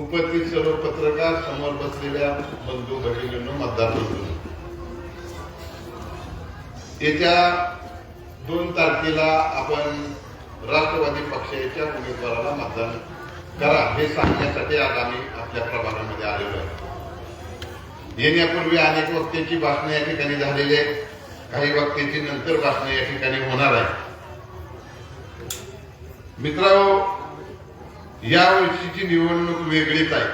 उपस्थित सर्व पत्रकार, समोर बसलेल्या बंधू भगिनींनो, मतदार बंधू, येत्या 2 तारखेला आपण राष्ट्रवादी पक्षाच्या उमेदवाराला मतदान करा हे सांगण्यासाठी आज आम्ही आपल्या प्रभागामध्ये आलेलो आहे. येण्यापूर्वी अनेक वक्त्यांची भाषणे या ठिकाणी झालेली आहेत, काही वक्त्यांची नंतर भाषणे या ठिकाणी होणार आहे. मित्रांनो, या वर्षीची निवडणूक वेगळीच आहे.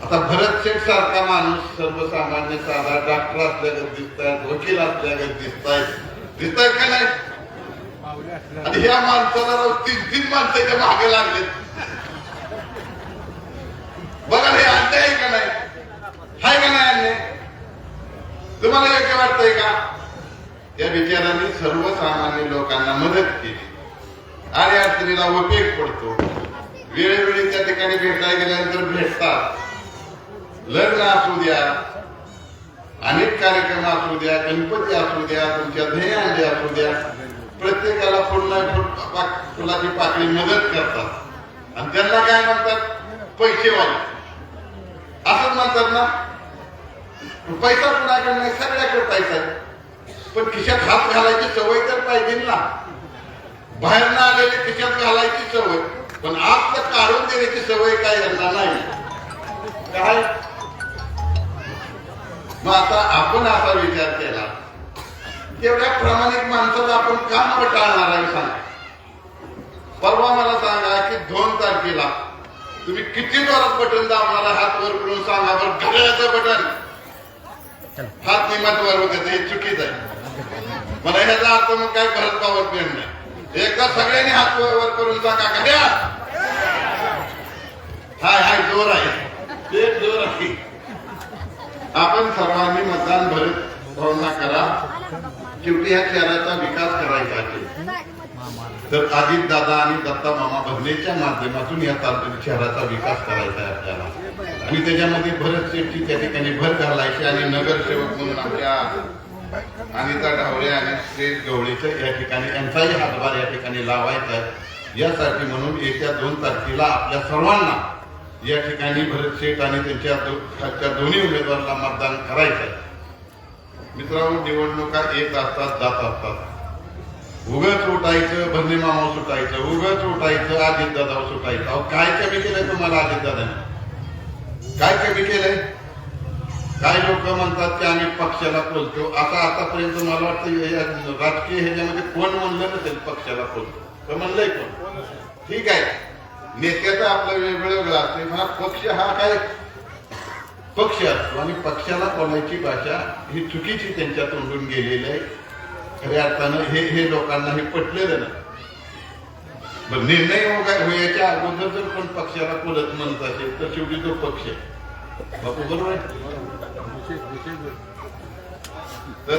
आता भरत शेठ सारखा माणूस सर्वसामान्य साधा डॉक्टर असल्यागत दिसतायत, वकील असल्यागत दिसतायत का नाही? आणि ह्या माणसाला 3 माणसाच्या मागे लागलेत. बघा हे अन्याय आहे का नाही? हाय का नाही अन्याय? तुम्हाला योग्य वाटतंय का? या बिचारांनी सर्वसामान्य लोकांना मदत केली आणि अडचणीला उपयोग पडतो. वेळोवेळी त्या ठिकाणी भेटायला गेल्यानंतर भेटतात. लग्न असू द्या, अनेक कार्यक्रम असू द्या, गणपती असू द्या, तुमच्या दहीहंडी असू द्या, प्रत्येकाला फुलाची पाकळी मदत करतात आणि त्यांना काय म्हणतात? पैसेवाले असंच म्हणतात ना. पैसा कुणाकडे नाही, सगळ्याकडे पैसा आहे, पण खिशात हात घालायची सवय तर पाहिजे ना. बाहेर ना आलेले खिशात घालायची सवय, पण आत काढून देण्याची सवय काय यांना नाही. काय मग आता आपण असा विचार केला, तेवढ्या प्रामाणिक माणसाला आपण का नाव टाळणार आहे? सांगा. परवा मला सांगा की 2 तारखेला तुम्ही किती जोरात बटन दाबणार? हात वर करून सांगा बरं. घड्याळाचं बटन हात निमात वर होते, हे चुकीचं आहे. मला ह्याचा अर्थ मग काय भरत पावत नाही. एकदा सगळ्यांनी हात वर करून सांगा घड्याळ. हाय जोर आहे, ते जोर आहे. आपण सर्वांनी मतदान भरत भावना करा. शेवटी ह्या शहराचा विकास करायचा असेल तर अजितदादा आणि दत्ता मामा भरणेच्या माध्यमातून या शहराचा विकास करायचा आहे आपल्याला. आणि त्याच्यामध्ये भरत शेठची त्या ठिकाणी भर घालायची आणि नगरसेवक म्हणून आमच्या अनिता ढावरे आणि श्री गवळीचे या ठिकाणी यांचाही हातभार या ठिकाणी लावायचा आहे. यासाठी म्हणून येत्या 2 तारखेला आपल्या सर्वांना या ठिकाणी भरत शेठ आणि त्यांच्या दोन्ही उमेदवाराला मतदान करायचं आहे. मित्रांनो, निवडणुका येत असतात, जात असतात. उगाच उठायचं, भरणे मामा सुटायचं, उगाच उठायचं, अजितदादा सुटायचं. अहो, काय कमी केलंय तुम्हाला अजितदादाने? काय कमी केलंय? काही लोक म्हणतात की आम्ही पक्षाला बोलतो. आतापर्यंत मला वाटतं राजकीय ह्याच्यामध्ये कोण म्हणलं नसेल पक्षाला बोलतो, तर म्हणलंय कोण? ठीक आहे, नेत्याचं आपलं वेगवेगळं असते. हा पक्ष हा काय पक्ष असतो आणि पक्षाला बोलायची भाषा ही चुकीची त्यांच्या तोंडून गेलेली आहे. खऱ्या अर्थानं हे लोकांना हे पटलेलं नाही. निर्णय होण्याच्या अगोदर जर पण पक्षाला बोलत म्हणत असेल तर शेवटी तो पक्ष बापू बरोबर आहे. तर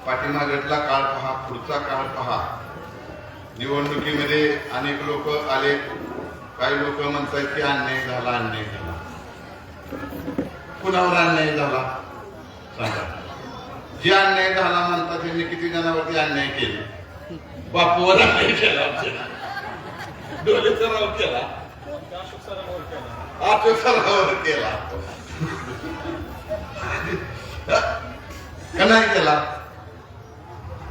पाठीमागचा काळ पहा, पुढचा काळ पहा. निवडणुकीमध्ये अनेक लोक आले. काही लोक म्हणतात की अन्याय झाला. कुणावर अन्याय झाला सांगा? जे अन्याय झाला म्हणतात त्यांनी किती जणांवरती अन्याय केले? बापूवर अन्याय केला, डोले सराव केला, अशोक सरावर केला का नाही केला?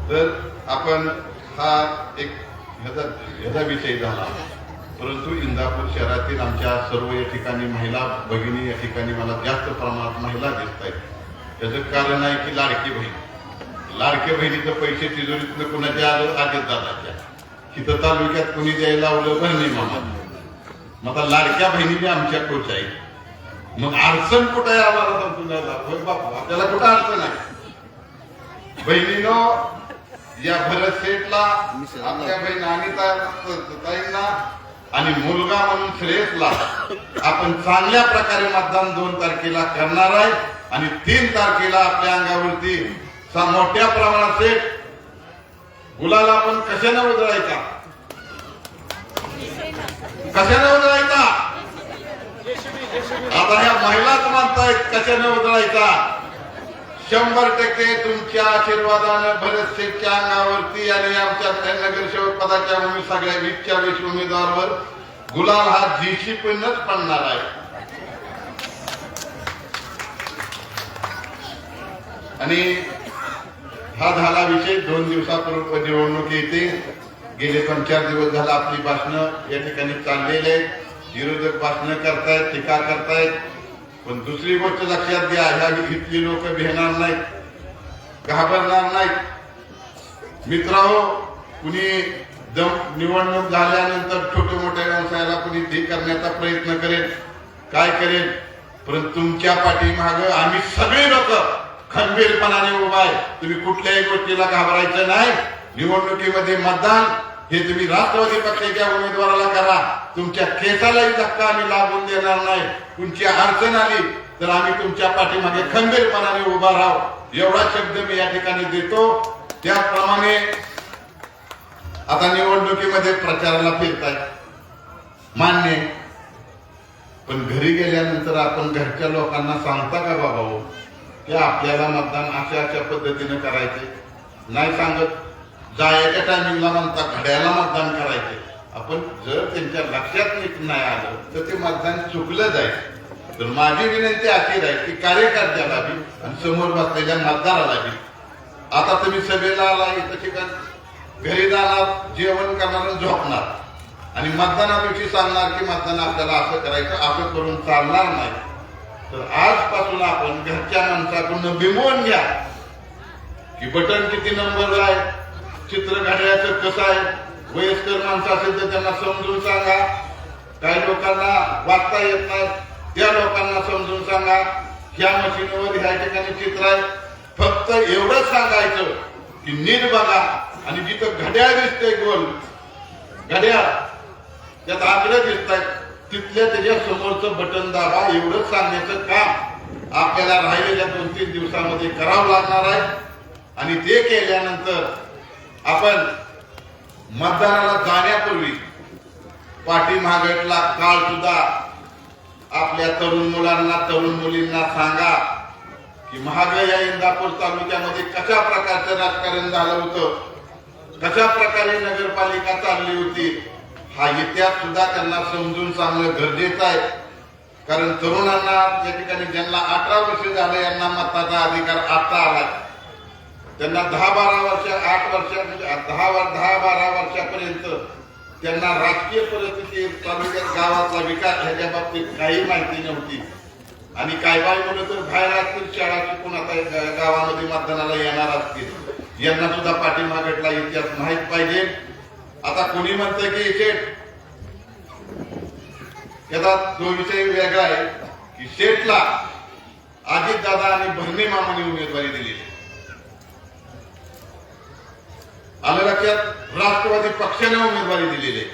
तर आपण हा एक ह्याचा विषय झाला. परंतु इंदापूर शहरातील आमच्या सर्व या ठिकाणी महिला भगिनी या ठिकाणी मला जास्त प्रमाणात महिला दिसत आहेत. त्याचं कारण आहे की लाडकी बहीण लाडक्या बहिणीचं पैसे तिजोरीतनं कुणाच्या आधीच दादाच्या तिथं तालुक्यात कुणी द्यायला लावलं पण नाही मामा. मग आता लाडक्या बहिणी बी आमच्या कोच आहे. मग अडचण कुठं आहे आम्हाला सांगतो दादा? होय बापू, आपल्याला कुठं अडचण आहे? बहिणीनो, या भरत शेठला, आपल्या बहीण अनिताईंना आणि मुलगा म्हणून श्रेयसला आपण चांगल्या प्रकारे मतदान 2 तारखेला करणार आहे. आणि 3 तारखेला आपल्या अंगावरती मोठ्या प्रमाणात सेठ गुलाला आपण कशाने उधळायचा? कशाने उधळायचा? आता ह्या महिलाच म्हणतायत कशाने उधळायचा? 100% तुमच्या आशीर्वादानं भरत शेठच्या अंगावरती आणि आमच्या नगरसेवक पदाच्या सगळ्या 20 उमेदवारावर गुलाल हा जीशीपीनच पडणार आहे. आणि हा झाला विषय 2 दिवसापूर्वी निवडणूक येते. गेले 3-4 दिवस झाला आपली भाषणं या ठिकाणी चाललेली आहेत. विरोधक भाषणं करतायत, टीका करतायत. पण दुसरी गोष्ट लक्षात घ्या, ह्या इथली लोक भिणार नाहीत, घाबरणार नाहीत. मित्रांनो, कुणी निवडणूक झाल्यानंतर छोट्या मोठ्या व्यवसायाला कुणी ते करण्याचा प्रयत्न करेल, काय करेल, परंतु तुमच्या पाठीमाग आम्ही सगळे लोक खंबीरपणाने उभा आहे. तुम्ही कुठल्याही गोष्टीला घाबरायचं नाही. निवडणुकीमध्ये मतदान हे तुम्ही राष्ट्रवादी पक्षाच्या उमेदवाराला करा. तुमच्या केसालाही धक्का आम्ही लागून देणार नाही. तुमची अडचण आली तर आम्ही तुमच्या पाठीमागे खंबीरपणाने उभा राहू, एवढा शब्द मी या ठिकाणी देतो. त्याप्रमाणे आता निवडणुकीमध्ये प्रचाराला फिरताय, मान्य, पण घरी गेल्यानंतर आपण घरच्या लोकांना सांगता का बाबा हो की आपल्याला मतदान अशा पद्धतीने करायचे? नाही सांगत. जायच्या टायमिंगला म्हणता घड्याला मतदान करायचे. आपण जर त्यांच्या लक्षात नाही आलं तर ते मतदान चुकलं जाईल. तर माझी विनंती अशी राहील की कार्यकर्त्याला बी आणि समोर बसलेल्या मतदाराला बी, आता तुम्ही सभेला आला, इथं ठिकाण घरी जाणार, जेवण करणार आणि झोपणार आणि मतदानाविषयी सांगणार की मतदान आपल्याला असं करायचं, असं करून चालणार नाही. तर आजपासून आपण घरच्या माणसाकडून बिमवून घ्या की बटन किती नंबर आहे, चित्र घड्याळाचं कसं आहे. वयस्कर माणसं असेल तर त्यांना समजून सांगा. काही लोकांना वाचता येत नाही, त्या लोकांना समजून सांगा. ह्या मशीनवर ह्या ठिकाणी चित्र आहे, फक्त एवढंच सांगायचं की नीट बघा आणि जिथं घड्याळ दिसतंय गोल घड्याळ, त्यात आकडे दिसत आहेत, तिथल्या त्याच्या समोरचं बटन दाबा. एवढंच सांगण्याचं काम आपल्याला राहिलेल्या 2-3 दिवसामध्ये करावं लागणार आहे. आणि ते केल्यानंतर आपण मतदानाला जाण्यापूर्वी पाठीमागटला काळ सुद्धा आपल्या तरुण मुलांना, तरुण मुलींना सांगा की महागाई या इंदापूर तालुक्यामध्ये कशा प्रकारचं राजकारण झालं होतं, कशा प्रकारे नगरपालिका चालली होती, हा इतिहास सुद्धा त्यांना समजून सांगणं गरजेचं आहे. कारण तरुणांना या ठिकाणी ज्यांना 18 वर्ष झाले यांना मताचा अधिकार आता आला. त्यांना 10-12 वर्ष, 8 वर्ष म्हणजे 10-12 वर्षापर्यंत त्यांना राजकीय परिस्थिती, तालुक्यात गावातला विकास ह्याच्या बाबतीत काही माहिती नव्हती. आणि काय मुलं तर बाहेर असतील, शाळा शिकून आता गावामध्ये मतदानाला येणार असतील, यांना सुद्धा पाठीमागटला इतिहास माहित पाहिजे. आता कोणी म्हणतंय की शेठ, याचा तो विषय वेगळा आहे की शेठला अजितदादा आणि भरणे मामांनी उमेदवारी दिलेली. आलं लक्षात? राष्ट्रवादी पक्षाने उमेदवारी दिलेली आहे.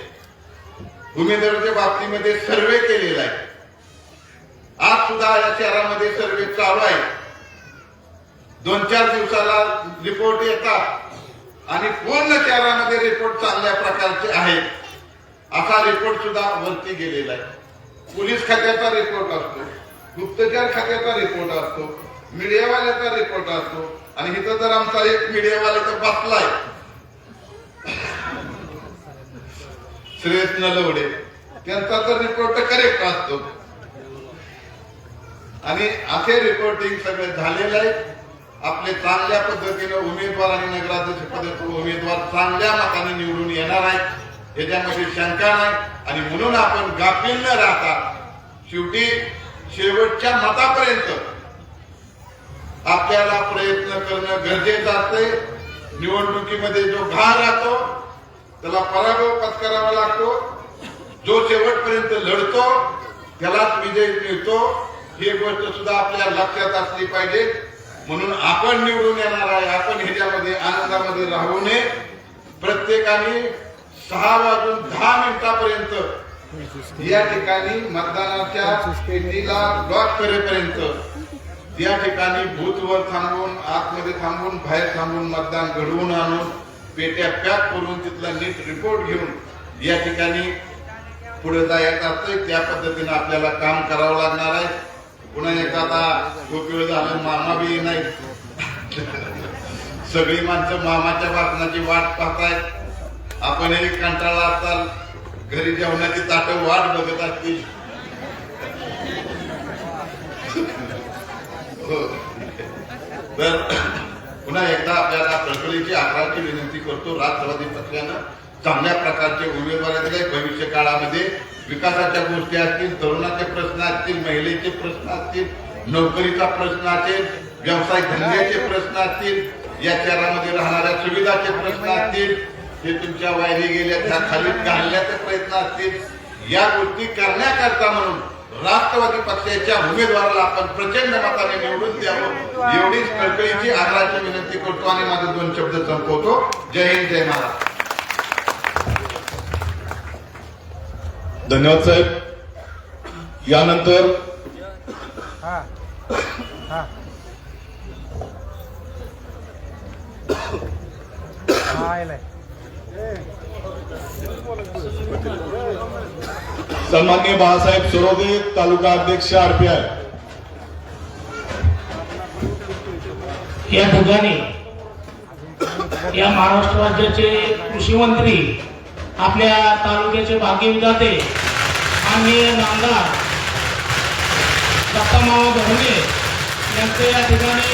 उमेदवाराच्या बाबतीमध्ये सर्वे केलेला आहे. आज सुद्धा या शहरामध्ये सर्वे चालू आहे. 2-4 दिवसाला रिपोर्ट येतात आणि पूर्ण शहरामध्ये रिपोर्ट चांगल्या प्रकारचे आहेत. असा रिपोर्ट सुद्धा वरती गेलेला आहे. पोलीस खात्याचा रिपोर्ट असतो, गुप्तचर खात्याचा रिपोर्ट असतो, मीडियावाल्याचा रिपोर्ट असतो. आणि इथं तर आमचा एक मीडियावाला तर बसलाय, श्रेयस नलवडे, त्यांचा तर रिपोर्ट करेक्ट असतो. आणि असे रिपोर्टिंग सगळे झालेलं आहे. आपले चांगल्या पद्धतीने उमेदवार आणि नगराध्यक्ष पदाचे उमेदवार चांगल्या मताने निवडून येणार आहेत, याच्यामध्ये शंका नाही. आणि म्हणून आपण गाफील न राहता शेवटी शेवटच्या मतापर्यंत आपल्याला प्रयत्न करणं गरजेचं असते. निवडणुकीमध्ये जो घाण राहतो त्याला पराभव पत्करावा लागतो. जो शेवटपर्यंत लढतो त्यालाच विजय मिळतो. ही गोष्ट सुद्धा आपल्या लक्षात असली पाहिजे. म्हणून आपण निवडून येणार आहे, आपण ह्याच्यामध्ये आनंदामध्ये राहू नये. प्रत्येकाने 6:10 या ठिकाणी मतदानाच्या पेटीला लॉक करेपर्यंत त्या ठिकाणी बूथवर थांबून, आतमध्ये थांबून, बाहेर थांबून मतदान घडवून आणून पेट्या पॅक करून तिथला नीट रिपोर्ट घेऊन या ठिकाणी पुढे जायचं असतंय. त्या पद्धतीने आपल्याला काम करावं लागणार आहे. पुन्हा एकदा आता खूप वेळ झालं, मामा बी नाही. सगळी माणसं मामाच्या भाषणाची वाट पाहतायत. आपणही कंटाळा असताल, घरी जेवणाची ताटं वाट बघत असतील. तर पुन्हा एकदा आपल्याला कळकळीची आग्रहाची विनंती करतो. राष्ट्रवादी पक्षानं चांगल्या प्रकारचे उमेदवार दिले. भविष्य काळामध्ये विकासाच्या गोष्टी असतील, तरुणाचे प्रश्न असतील, महिलेचे प्रश्न असतील, नोकरीचा प्रश्न असेल, व्यवसाय धंद्याचे प्रश्न असतील, या शहरामध्ये राहणाऱ्या सुविधाचे प्रश्न असतील, हे तुमच्या वायरी गेल्या त्या खाली घालण्याचे प्रयत्न असतील, या गोष्टी करण्याकरता म्हणून राष्ट्रवादी पक्षाच्या उमेदवाराला आपण प्रचंड मताने निवडून द्यावं, एवढीच कळकळीची आग्रहाची विनंती करतो आणि माझे 2 शब्द संपवतो. जय हिंद, जय महाराष्ट्र. धन्यवाद साहेब. यानंतर सन्माननीय बाळासाहेब सरोदे, तालुका अध्यक्ष RPI. या ठिकाणी या महाराष्ट्र राज्याचे कृषी मंत्री, आपल्या तालुक्याचे भाग्यविधाते माननीय नामदार दत्तामामा भोंगे यांचे या ठिकाणी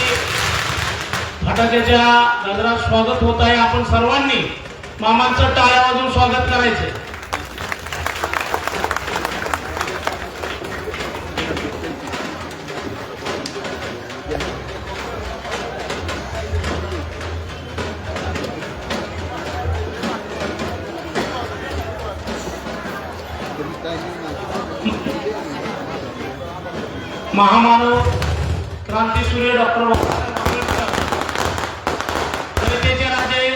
फटाक्याच्या गजरात स्वागत होत आहे. आपण सर्वांनी मामांचं टाळ्या वाजवून स्वागत करायचे. महामानव क्रांतीसूर्य डॉक्टर बाबासाहेब आंबेडकर, जनतेचे राजे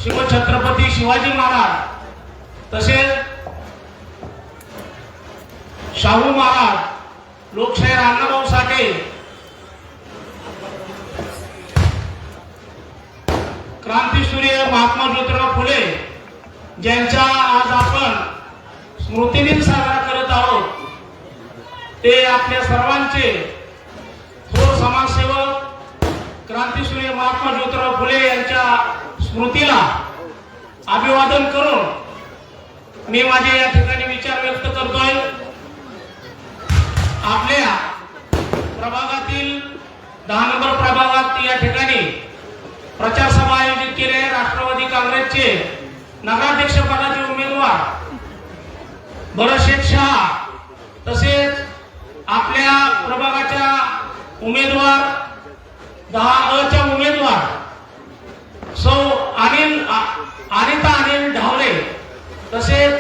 शिवछत्रपती शिवाजी महाराज, तसेच शाहू महाराज, लोकशाहीर अण्णाभाऊ साठे, क्रांतीसूर्य महात्मा ज्योतिराव फुले ज्यांचा आज आपण स्मृतिदिन साजरा करत आहोत, ते आपल्या सर्वांचे थोर समाजसेवक क्रांतीसूर्य महात्मा ज्योतिराव फुले यांच्या स्मृतीला अभिवादन करून मी माझे या ठिकाणी विचार व्यक्त करतोय. आपल्या प्रभागातील 10 नंबर प्रभागात या ठिकाणी प्रचार सभा आयोजित केली आहे. राष्ट्रवादी काँग्रेसचे नगराध्यक्ष पदाचे उमेदवार भरतशेठ शहा, तसेच आपल्या प्रभागाच्या उमेदवार 10अ उमेदवार सौ अनिता अनिल ढावरे, तसेच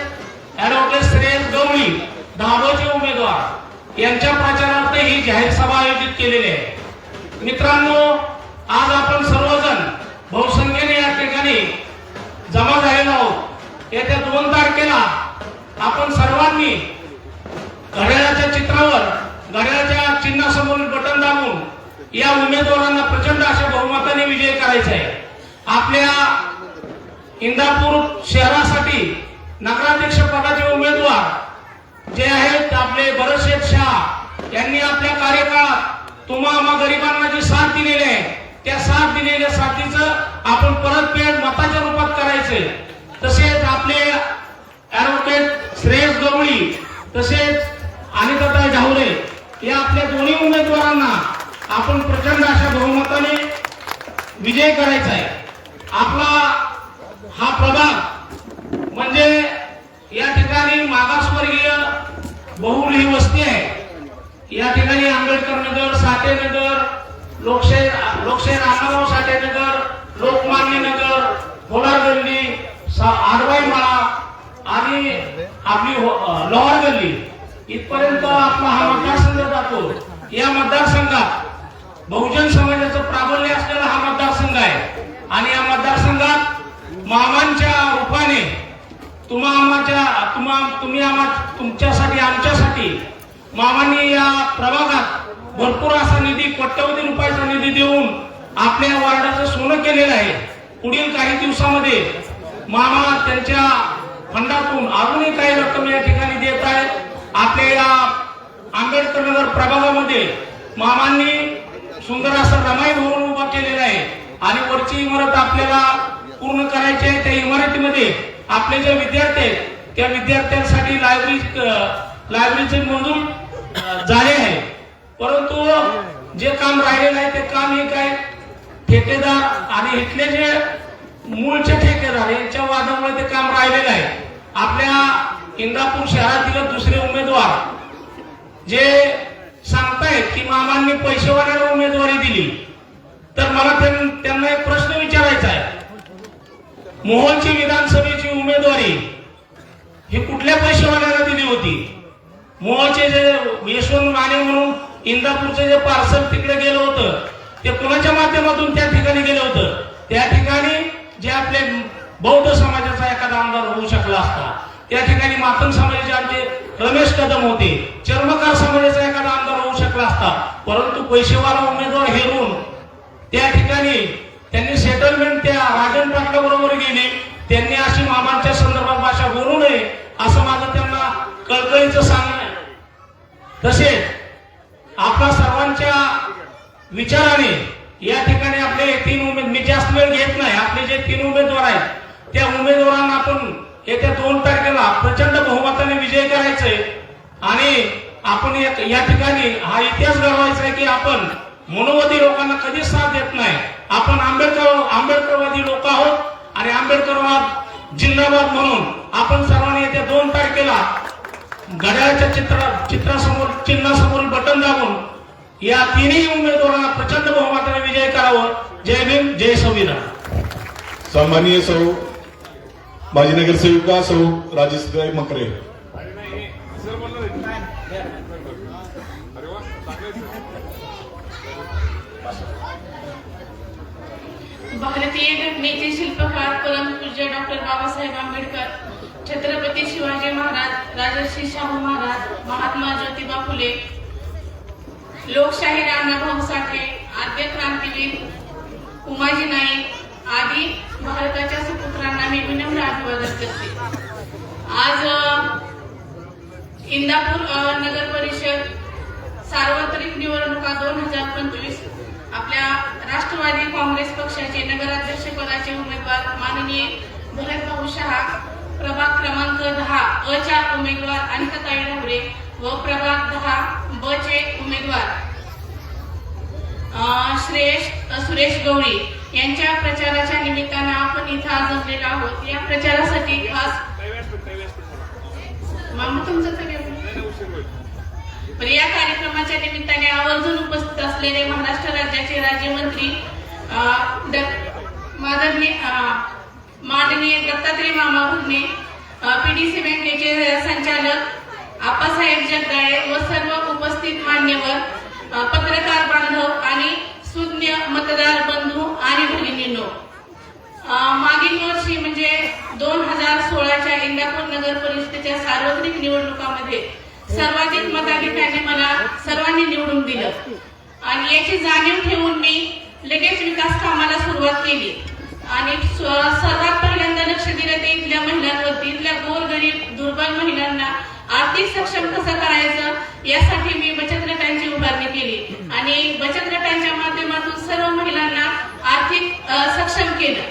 ऍडव्होकेट श्रेयस गवळी 10ब उमेदवार यांच्या प्रचारार्थ ही जाहीर सभा आयोजित केलेली आहे. मित्रांनो, आज आपण सर्वजण बहुसंख्येने या ठिकाणी जमा झालेलो आहोत. येत्या 2 तारखेला आपण सर्वांनी घड्याळाच्या चित्रावर, घड्याळाच्या चिन्हासमोरील बटन दाबून या उमेदवारांना प्रचंड अशा बहुमताने विजय करायचा आहे. आपल्या इंदापूर शहरासाठी नगराध्यक्ष पदाचे उमेदवार जे आहेत आपले भरतशेठ शहा यांनी आपल्या कार्यकाळात तुम्हा गरिबांना जी साथ दिलेली आहे, त्या साथ दिलेल्या साथीचं आपण परतफेड मताच्या रूपात करायचे. तसेच आपले ऍडव्होकेट श्रेयस गवळी, तसेच अनिताताई ढावरे या आपल्या दोन्ही उमेदवारांना आपण प्रचंड अशा बहुमताने विजय करायचा आहे. आपला हा प्रभाग म्हणजे या ठिकाणी मागासवर्गीय बहुल ही वस्ती आहे. या ठिकाणी आंबेडकर नगर, साठे नगर, लोकशाहीर कोलार गल्ली, आडवाई माळा आणि आपली लोहार गल्ली इथपर्यंत आपला हा मतदारसंघ जातो. या मतदारसंघात बहुजन समाजाचं प्राबल्य असलेला हा मतदारसंघ आहे आणि या मतदारसंघात मामांच्या रूपाने तुमच्यासाठी आमच्यासाठी मामांनी या प्रभागात भरपूर असा निधी, कोट्यवधी रुपयाचा निधी देऊन आपल्या वार्डाचं सोनं केलेलं आहे. पुढील काही दिवसामध्ये मामा त्यांच्या फंडातून अजूनही काही रक्कम या ठिकाणी देत आहेत. आपल्या या आंबेडकर नगर प्रभागामध्ये मामांनी सुंदर असा रमाई भवन उभा केलेला आहे आणि वरची इमारत आपल्याला पूर्ण करायची आहे. त्या इमारतीमध्ये आपले जे विद्यार्थी आहेत त्या विद्यार्थ्यांसाठी लायब्ररीचे मंजूर झाले आहे. परंतु जे काम राहिलेलं आहे ते काम हे काय ठेकेदार आणि इथले जे मूळचे ठेकेदार यांच्या वादामुळे ते काम राहिलेलं आहे. आपल्या इंदापूर शहरातील दुसरे उमेदवार जे सांगतायत की मामांनी पैसेवाल्याला उमेदवारी दिली, तर मला त्यांना एक प्रश्न विचारायचा आहे. मोहोळची विधानसभेची उमेदवारी ही कुठल्या पैसेवाल्याला दिली होती? मोहोळचे जे यशवंत माने म्हणून इंदापूरचे जे पार्सल तिकडे गेलं होतं ते कुणाच्या माध्यमातून त्या ठिकाणी गेलं होतं? त्या ठिकाणी जे आपले बौद्ध समाजाचा एखादा आमदार होऊ शकला असता, त्या ठिकाणी मातंग समाजाचे आमचे रमेश कदम होते, चर्मकार समाजाचा एखादा आमदार होऊ शकला असता. परंतु पैसेवाला उमेदवार हेरून त्या ठिकाणी त्यांनी सेटलमेंट त्या राजन पाटला बरोबर गेली. त्यांनी अशी मामांच्या संदर्भात भाषा बोलू नये असं माझं त्यांना कळकळीचं सांगणं आहे. तसेच आपल्या सर्वांच्या विचाराने या ठिकाणी आपले 3 उमेदवार, मी जास्त वेळ घेत नाही, आपले जे 3 उमेदवार आहेत त्या उमेदवारांना आपण येत्या 2 तारखेला प्रचंड बहुमताने विजय करायचंय आणि आपण या ठिकाणी हा इतिहास घडवायचा आहे की आपण मनोवादी लोकांना कधीच साथ देत नाही. आपण आंबेडकरवादी लोक आहोत आणि आंबेडकरवाद जिंदाबाद म्हणून आपण सर्वांनी येत्या 2 तारखेला घड्याळाच्या चित्रासमोर चिन्हासमोर बटन दाबून या 3ही उमेदवारांना प्रचंड बहुमताने विजय करावं. जय भीम, जय संविधान. सन्माननीय सौ माजी नगरसेविका सौ राजेश्री मकरे. भारतीय घटनेचे शिल्पकार परमपूज्य डॉक्टर बाबासाहेब आंबेडकर, छत्रपती शिवाजी महाराज, राजर्षी शाहू महाराज, महात्मा ज्योतिबा फुले, लोकशाहीर अण्णाभाऊ साठे, आद्य क्रांतीवीर उमाजी नाईक आदी भारताच्या सुपुत्रांना मी विनम्र अभिवादन करते. आज इंदापूर नगर परिषद सार्वत्रिक निवडणुका 2025 आपल्या राष्ट्रवादी काँग्रेस पक्षाचे नगराध्यक्ष पदाचे उमेदवार माननीय भरतभाऊ शहा, प्रभाग क्रमांक 10 अ च्या उमेदवार अनिताताई ढाबरे व प्रभाग 10 ब चे उमेदवार सुरेश गवळी यांच्या प्रचाराच्या निमित्तानं आपण इथं आज जमलेलो आहोत. या प्रचारासाठी खास या कार्यक्रमाच्या निमित्ताने आवर्जून उपस्थित असलेले महाराष्ट्र राज्याचे राज्यमंत्री माननीय दत्तात्रय मामा भरणे, पीडीसी बँकेचे संचालक आप्पासाहेब जगदाळे व सर्व उपस्थित मान्यवर, पत्रकार बांधव आणि सुज्ञ मतदार बंधू आणि भगिनींनो, मागील वर्षी म्हणजे 2016च्या इंदापूर नगर परिषदेच्या सार्वत्रिक निवडणुकामध्ये सर्वाधिक मताधिक्याने मला सर्वांनी निवडून दिलं आणि याची जाणीव ठेवून मी लगेच विकास कामाला सुरुवात केली आणि सर्वात पहिल्यांदा लक्ष दिलं ते इथल्या महिलांवरती. इथल्या गोरगरीब दुर्बल महिलांना आर्थिक सक्षम कसं करायचं यासाठी मी बचत गटांची उभारणी केली आणि बचत गटांच्या माध्यमातून सर्व महिलांना आर्थिक सक्षम केलं.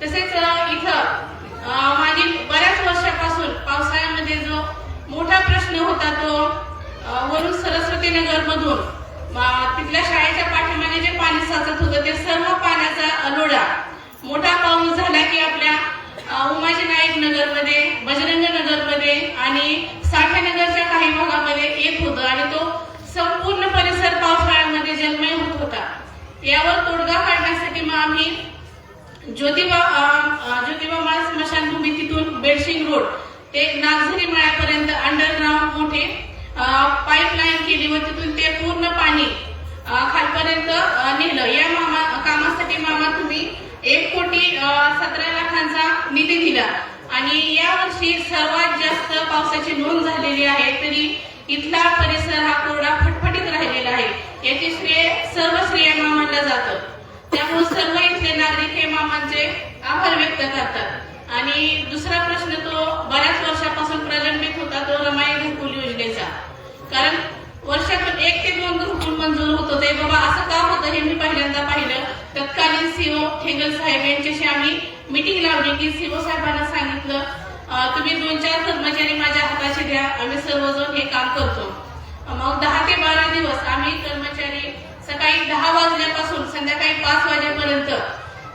तसेच इथं मागील बऱ्याच वर्षापासून पावसाळ्यामध्ये जो मोठा प्रश्न होता तो वरून सरस्वती नगर मधून तिथल्या शाळेच्या पाठीमागे जे पाणी साचत होतं ते सर्व पाण्याचा अलोडा मोठा पाऊस झाला की आपल्या उमाजी नाईक नगरमध्ये, बजरंग नगरमध्ये आणि साठे नगरच्या काही भागामध्ये येत होतं आणि तो संपूर्ण परिसर पावसाळ्यामध्ये जलमय होत होता. यावर तोडगा काढण्यासाठी मग आम्ही ज्योतिबा माळ स्मशानभूमी तिथून बेडशिंग रोड ते नागझरी माळ्यापर्यंत अंडरग्राऊंड मोठे पाईपलाईन केली व तिथून ते पूर्ण पाणी खालपर्यंत नेलं. या कामासाठी मामा तुम्ही 1,17,00,000चा निधी दिला आणि यावर्षी सर्वात जास्त पावसाची नोंद झालेली आहे, तरी इथला परिसर हा कोरडा फटफटीत राहिलेला आहे. याचे सर्व श्रेय मामांना जातं. त्यामुळे सर्व इथले नागरिक हे मामांचे आभार व्यक्त करतात. आणि दुसरा प्रश्न तो बऱ्याच वर्षापासून प्रलंबित होता, तो रमाई घरकुल योजनेचा. कारण वर्षातून 1 ते 2 घरकुल मंजूर होत होते. बाबा असं का होतं हे मी पहिल्यांदा पाहिलं. तत्कालीन सीओ ठेंगल साहेब यांच्याशी आम्ही मीटिंग लावली की सीओ साहेबांना सांगितलं तुम्ही 2-4 कर्मचारी माझ्या हाताशी द्या, आम्ही सर्वजण हे काम करतो. मग 10 ते 12 दिवस आम्ही कर्मचारी सकाळी 10 वाजल्यापासून संध्याकाळी 5 वाजेपर्यंत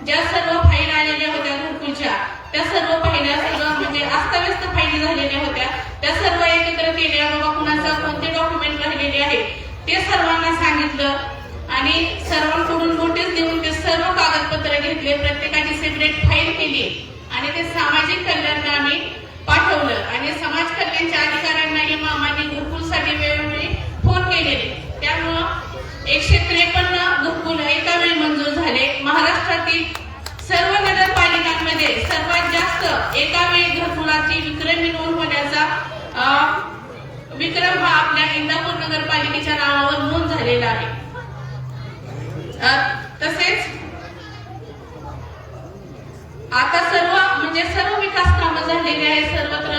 ज्या सर्व फाईल आलेल्या होत्या घरकुलच्या, त्या सर्व फाईल्या सगळं म्हणजे अस्ताव्यस्त फाईली झालेल्या होत्या, त्या सर्व एकत्र केल्या. बाबा कुणाचा कोणते डॉक्युमेंट राहिलेले आहे ते सर्वांना सांगितलं आणि सर्वांकडून नोटीस देऊन ते सर्व कागदपत्र घेतले. प्रत्येकाची सेपरेट फाईल केली आणि ते सामाजिक कल्याणला आम्ही पाठवलं. आणि समाज कल्याणच्या अधिकाऱ्यांनाही मामांनी घरकुलसाठी वेळोवेळी फोन केलेले. त्यामुळं 153 घरकुल एका वेळी मंजूर झाले. महाराष्ट्रातील सर्व नगरपालिकांमध्ये सर्वात जास्त एका वेळी घरकुलाची विक्रमी नोंद होण्याचा विक्रम हा आपल्या इंदापूर नगरपालिकेच्या नावावर नोंद झालेला आहे. तसेच आता सर्व विकास कामं झालेली आहे. सर्वत्र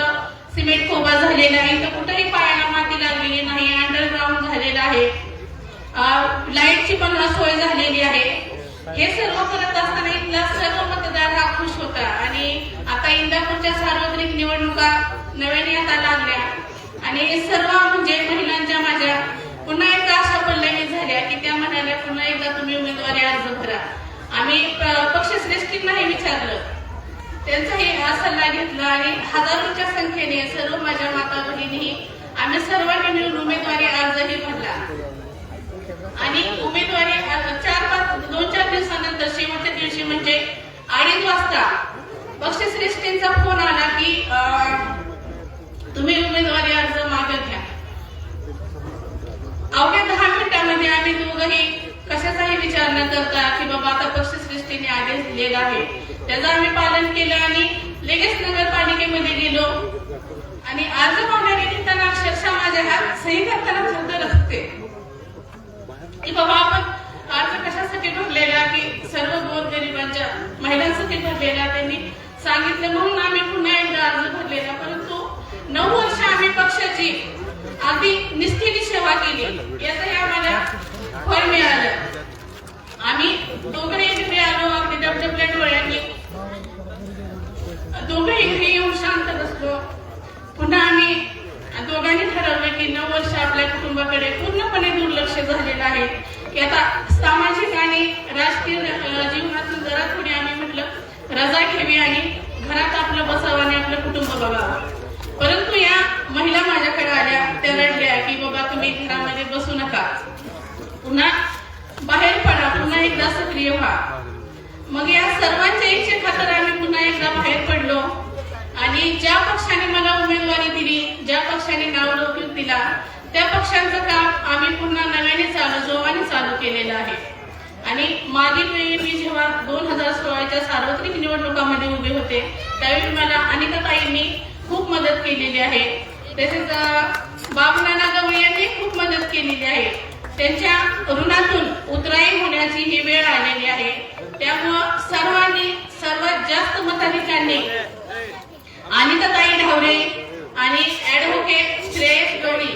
सिमेंट खोबा झालेला आहे, तर कुठेही पायाला माती लागलेली नाही. अंडरग्राऊंड झालेलं आहे, लाईटची पण सोय झालेली आहे. हे सर्व करत असताना इथला सर्व मतदार हा खुश होता. आणि आता इंदापूरच्या सार्वत्रिक निवडणुका नव्याने आता लागल्या आणि सर्व म्हणजे महिलांच्या माझ्या पुन्हा एकदा अशा पल्लवी झाल्या की त्या म्हणाल्या पुन्हा एकदा तुम्ही उमेदवारी अर्ज भरा. आम्ही पक्षश्रेष्ठींनाही विचारलं, त्यांचाही सल्ला घेतला आणि हजारोच्या संख्येने सर्व माझ्या माता भगिनी आम्ही सर्वांनी मिळून उमेदवारी अर्जही भरला. आणि उमेदवारी 2-4 दिवसानंतर शेवटच्या दिवशी म्हणजे 2:30 वाजता पक्षश्रेष्ठींचा फोन आला की तुम्ही उमेदवारी अर्ज मागत घ्या. अवघ्या 10 मिनिटांमध्ये आम्ही दोघंही कशाचाही विचार न करता की बाबा आता पक्षश्रेष्ठीने आदेश दिलेला आहे त्याचं आम्ही पालन केलं आणि लगेच नगरपालिकेमध्ये गेलो. आणि अर्ज मागण्याने घेताना अक्षरशः माझ्या हात सही करताना थरथरत होते की बाबा आपण अर्ज कशासाठी भरलेला की सर्व गोरगरिबांच्या महिलांसाठी भरलेला त्यांनी सांगितलं. म्हणून आम्ही पुन्हा एकदा अर्ज भरलेला. परंतु 9 वर्ष आम्ही पक्षाची अगदी निष्ठेने सेवा केली, याचंही आम्हाला फळ मिळालं. आम्ही दोघंही घरी आलो अगदी डबडबल्या डोळ्यांनी. दोघंही घरी येऊन शांत बसलो. पुन्हा आम्ही दोघांनी ठरवलं की 9 वर्ष आपल्या कुटुंबाकडे पूर्णपणे दुर्लक्ष झालेलं आहे की आता सामाजिक आणि राजकीय जीवनातून जरा थोडी आम्ही म्हटलं रजा घ्यावी आणि घरात आपलं बसावं आणि आपलं कुटुंब बघावं. परंतु या महिला माझ्याकडे आल्या, त्या रडल्या की बाबा तुम्ही घरामध्ये बसू नका, पुन्हा बाहेर पडा, पुन्हा एकदा सक्रिय व्हा. मग या सर्वांच्या इच्छे खातर आम्ही पुन्हा एकदा बाहेर पडलो आणि ज्या पक्षाने मला उमेदवारी दिली, ज्या पक्षाने नावलौकिक दिला, त्या पक्षांचं काम आम्ही पुन्हा नव्याने जोमाने चालू केलेलं आहे. आणि मागील वेळी मी जेव्हा 2016च्या सार्वत्रिक निवडणुकामध्ये उभे होते त्यावेळी मला अनिताताईंनी खूप मदत केलेली आहे. तसेच बाबूनाना गवळी यांनी खूप मदत केलेली आहे. त्यांच्या ऋणातून उतराई होण्याची ही वेळ आलेली आहे. त्यामुळं सर्वांनी सर्वात जास्त मताधिकांनी अनिताताई ढावरे आणि ऍडव्होकेट श्रेयस गवळी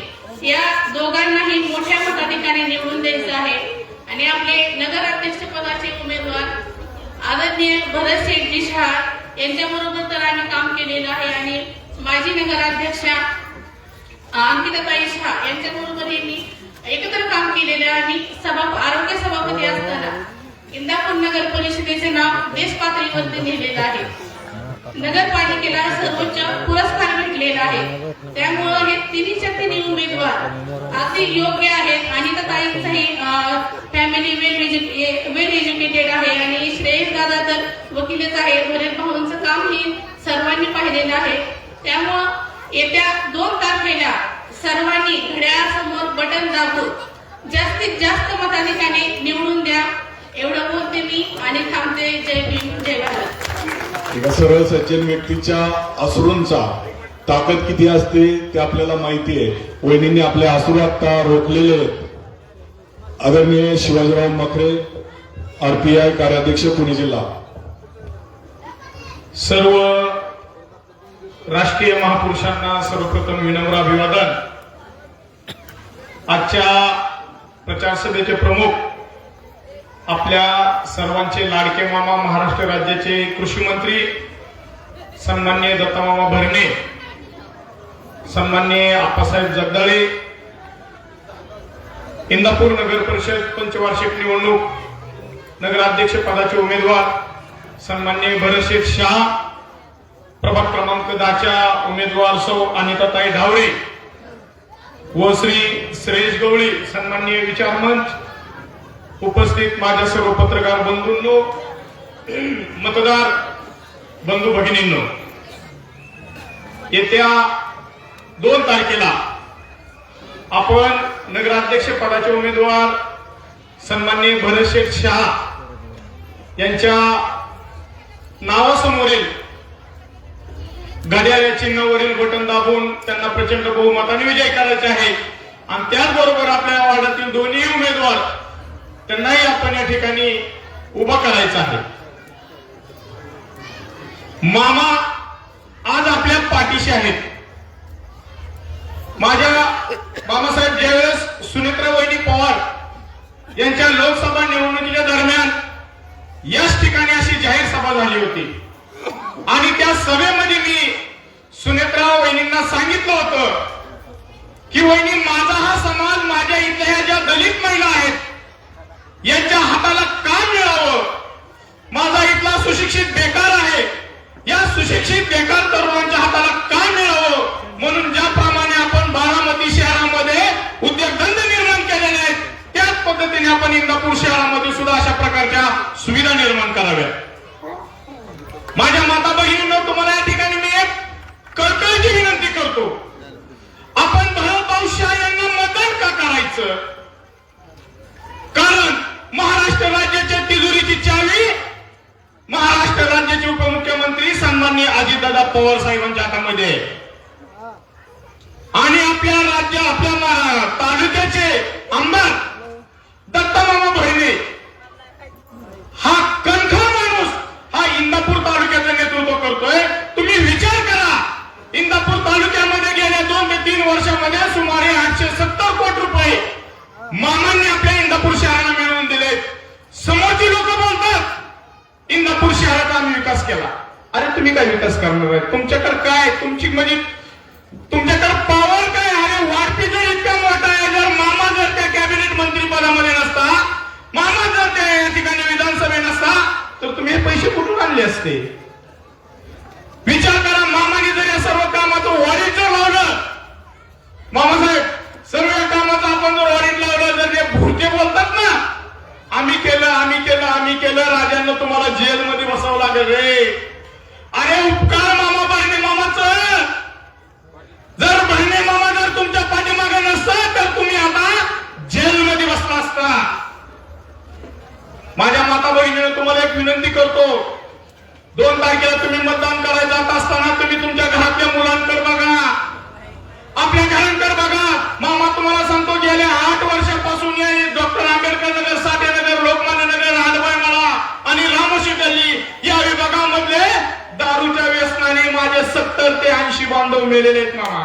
या दोघांनाही मोठ्या मताधिकाने निवडून द्यायचं आहे. आणि आपले नगराध्यक्ष पदाचे उमेदवार आदरणीय भरतशेठजी शहा यांच्याबरोबर तर आम्ही काम केलेलं आहे आणि माजी नगराध्यक्षा अंकिताताई शहा यांच्याबरोबरही मी एकत्र काम केलेलं आहे. आणि आरोग्य सभापती असताना इंदापूर नगर परिषदेचे नाव देश पातळीवरती नेलेलं आहे. नगरपालिकेला सर्वोच्च पुरस्कार भेटलेला आहे. त्यामुळं हे तिन्हीच्या तिन्ही उमेदवार अगदी योग्य आहेत. आणि ताईंचाही फॅमिली वेल एज्युकेटेड आहे आणि श्रेयस दादा तर वकीलच आहे. भरत भाऊंचं काम ही सर्वांनी पाहिलेलं आहे. त्यामुळं येत्या 2 तारखेला सर्वांनी घड्याळासमोर बटन दाबून जास्तीत जास्त मताधिकाने निवडून द्या. एवढं बोलते मी आणि थांबते. जय भीम, जय भारत. एका सरळ सज्जन व्यक्तीच्या अश्रूंचा ताकद किती असते ते आपल्याला माहिती आहे. वहिनींनी आपले अश्रू आता रोखलेले आहेत. आदरणीय शिवाजीराव मखरे, आरपीआय कार्याध्यक्ष पुणे जिल्हा. सर्व राष्ट्रीय महापुरुषांना सर्वप्रथम विनम्र अभिवादन. आजच्या प्रचार सभेचे प्रमुख आपल्या सर्वांचे लाडके मामा, महाराष्ट्र राज्याचे कृषी मंत्री सन्माननीय दत्तामामा भरणे, सन्माननीय आप्पासाहेब जगदाळे, इंदापूर नगर परिषद पंचवार्षिक निवडणूक नगराध्यक्ष पदाचे उमेदवार सन्माननीय भरतशेठ शाह, प्रभाग क्रमांक 10च्या उमेदवार सौ अनिताताई ढावळे व श्री श्रेयस गवळी, सन्माननीय विचार मंच, उपस्थित माझ्या सर्व पत्रकार बंधूंनो, मतदार बंधू भगिनींनो, येत्या 2 तारखेला आपण नगराध्यक्ष पदाचे उमेदवार सन्माननीय भरतशेठ शाह यांच्या नावासमोरील घड्याळ या चिन्हावरील बटन दाबून त्यांना प्रचंड बहुमताने विजय करायचा आहे. आणि त्याचबरोबर आपल्या वार्डातील दोन्ही उमेदवार त्यांनाही आपण या ठिकाणी उभा करायचा आहे. मामा आज आपल्या पाठीशी आहेत. माझ्या बाबासाहेब ज्यावेळेस सुनेत्रा वहिनी पवार यांच्या लोकसभा निवडणुकीच्या दरम्यान याच ठिकाणी अशी जाहीर सभा झाली होती आणि त्या सभेमध्ये मी सुनेत्रा वहिनींना सांगितलं होतं की वहिनी, माझा हा समाज, माझ्या इथल्या ह्या ज्या दलित महिला आहेत यांच्या हाताला काम मिळावं. माझा इथला सुशिक्षित बेकार आहे, या सुशिक्षित बेकार तरुणांच्या हाताला काम मिळावं म्हणून ज्याप्रमाणे आपण बारामती शहरामध्ये उद्योगधंदे निर्माण केलेले आहेत त्याच पद्धतीने आपण इंदापूर शहरामध्ये सुद्धा अशा प्रकारच्या सुविधा निर्माण कराव्यात. माझ्या माता भगिनींनो, तुम्हाला या ठिकाणी मी एक कळकळीची विनंती करतो. आपण भरतभाऊ शाह यांना मतदान का करायचं? कारण महाराष्ट्र राज्याच्या तिजोरीची चावी महाराष्ट्र राज्याचे उपमुख्यमंत्री सन्माननीय अजितदादा पवार साहेबांच्या हातामध्ये आहे. आणि आपल्या तालुक्याचे आमदार दत्तामामा भरणे हा कणखर माणूस हा इंदापूर तालुक्याचं नेतृत्व करतोय. तुम्ही विचार करा, इंदापूर तालुक्यामध्ये गेल्या 2 ते 3 वर्षामध्ये सुमारे 870 कोटी रुपये मामांनी आपल्या इंदापूर शहराला मिळवून दिले. समोरची लोक बोलतात इंदापूर शहराचा आम्ही विकास केला. अरे तुम्ही काय विकास करणार आहे? तुमच्याकडे काय, तुमच्याकडे पॉवर काय? अरे वाटपी जर इतका मोठा आहे, जर मामा जर त्या कॅबिनेट मंत्री पदामध्ये नसता, मामा जर त्या या ठिकाणी विधानसभेत नसता तर तुम्ही हे पैसे कुठून आणले असते? विचार करा, मामाने जर या सर्व कामाचं ऑडिट जर लावलं, मामासाहेब सर्व या कामाचं आपण जर ऑडिट लावलं, जर ते भुरटे बोलतात ना, आम्ही केलं, राजांना तुम्हाला जेलमध्ये बसावं लागेल रे. अरे उपकार मामा भरणे मामाचं, जर भरणे मामा जर तुमच्या पाठीमागे नसता तर तुम्ही आता जेलमध्ये बसला असता. माझ्या माता बहिणीने तुम्हाला एक विनंती करतो, 2 तारखेला तुम्ही मतदान करायला जात असताना तुम्ही तुमच्या घरातल्या मुलांकडे बघा, आपल्या घरांकडे बघा. मामा तुम्हाला सांगतो, गेल्या 8 वर्षापासून या डॉक्टर आंबेडकर नगर, साठे नगर, लोकमान्य नगर, राजबाई मला आणि रामोशी गल्ली या विभागामधले दारूच्या व्यसनाने माझे 70 ते 80 बांधव मेलेले आहेत मामा.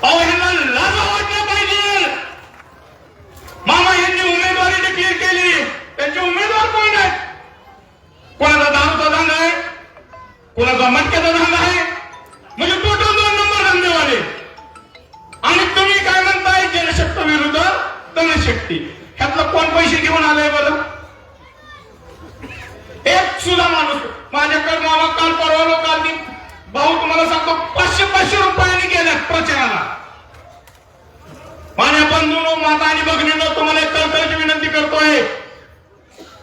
अहो, ह्यांना लाज वाटलं पाहिजे. मामा यांनी उमेदवारी डिक्लेअर केली, त्यांचे उमेदवार कोण आहेत? कोणाचा दारूचा धंदा आहे, कोणाचा मटक्याचा धंदा आहे, म्हणजे टोटल 2 नंबर धंदेवाले. आणि तुम्ही काय म्हणताय, जनशक्ती विरुद्ध धनशक्ती. ह्यातलं कोण पैसे घेऊन आलंय बरं? एक सुद्धा माणूस माझ्याकडे मामा काल परवा लोकांनी भाऊ तुम्हाला सांगतो 500 रुपयांनी गेल्यात प्रचाराला. माझ्या बंधूंनो, माता आणि भगिनींनो, तुम्हाला एक कळकळीची विनंती करतोय.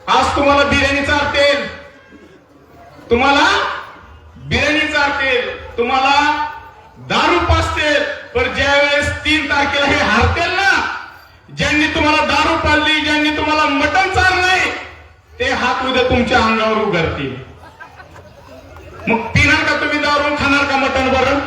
आज तुम्हाला बिर्याणी चारतील, तुम्हाला बिर्याणी चारतील, तुम्हाला दारू पाजतील, पण ज्या वेळेस 3 तारखेला हे हारतील ना, ज्यांनी तुम्हाला दारू पाजली, ज्यांनी तुम्हाला मटण चारलंय, ते हात उद्या तुमच्या अंगावर उघडतील. मग पिणार का तुम्ही दारू, खाणार का मटण? बरं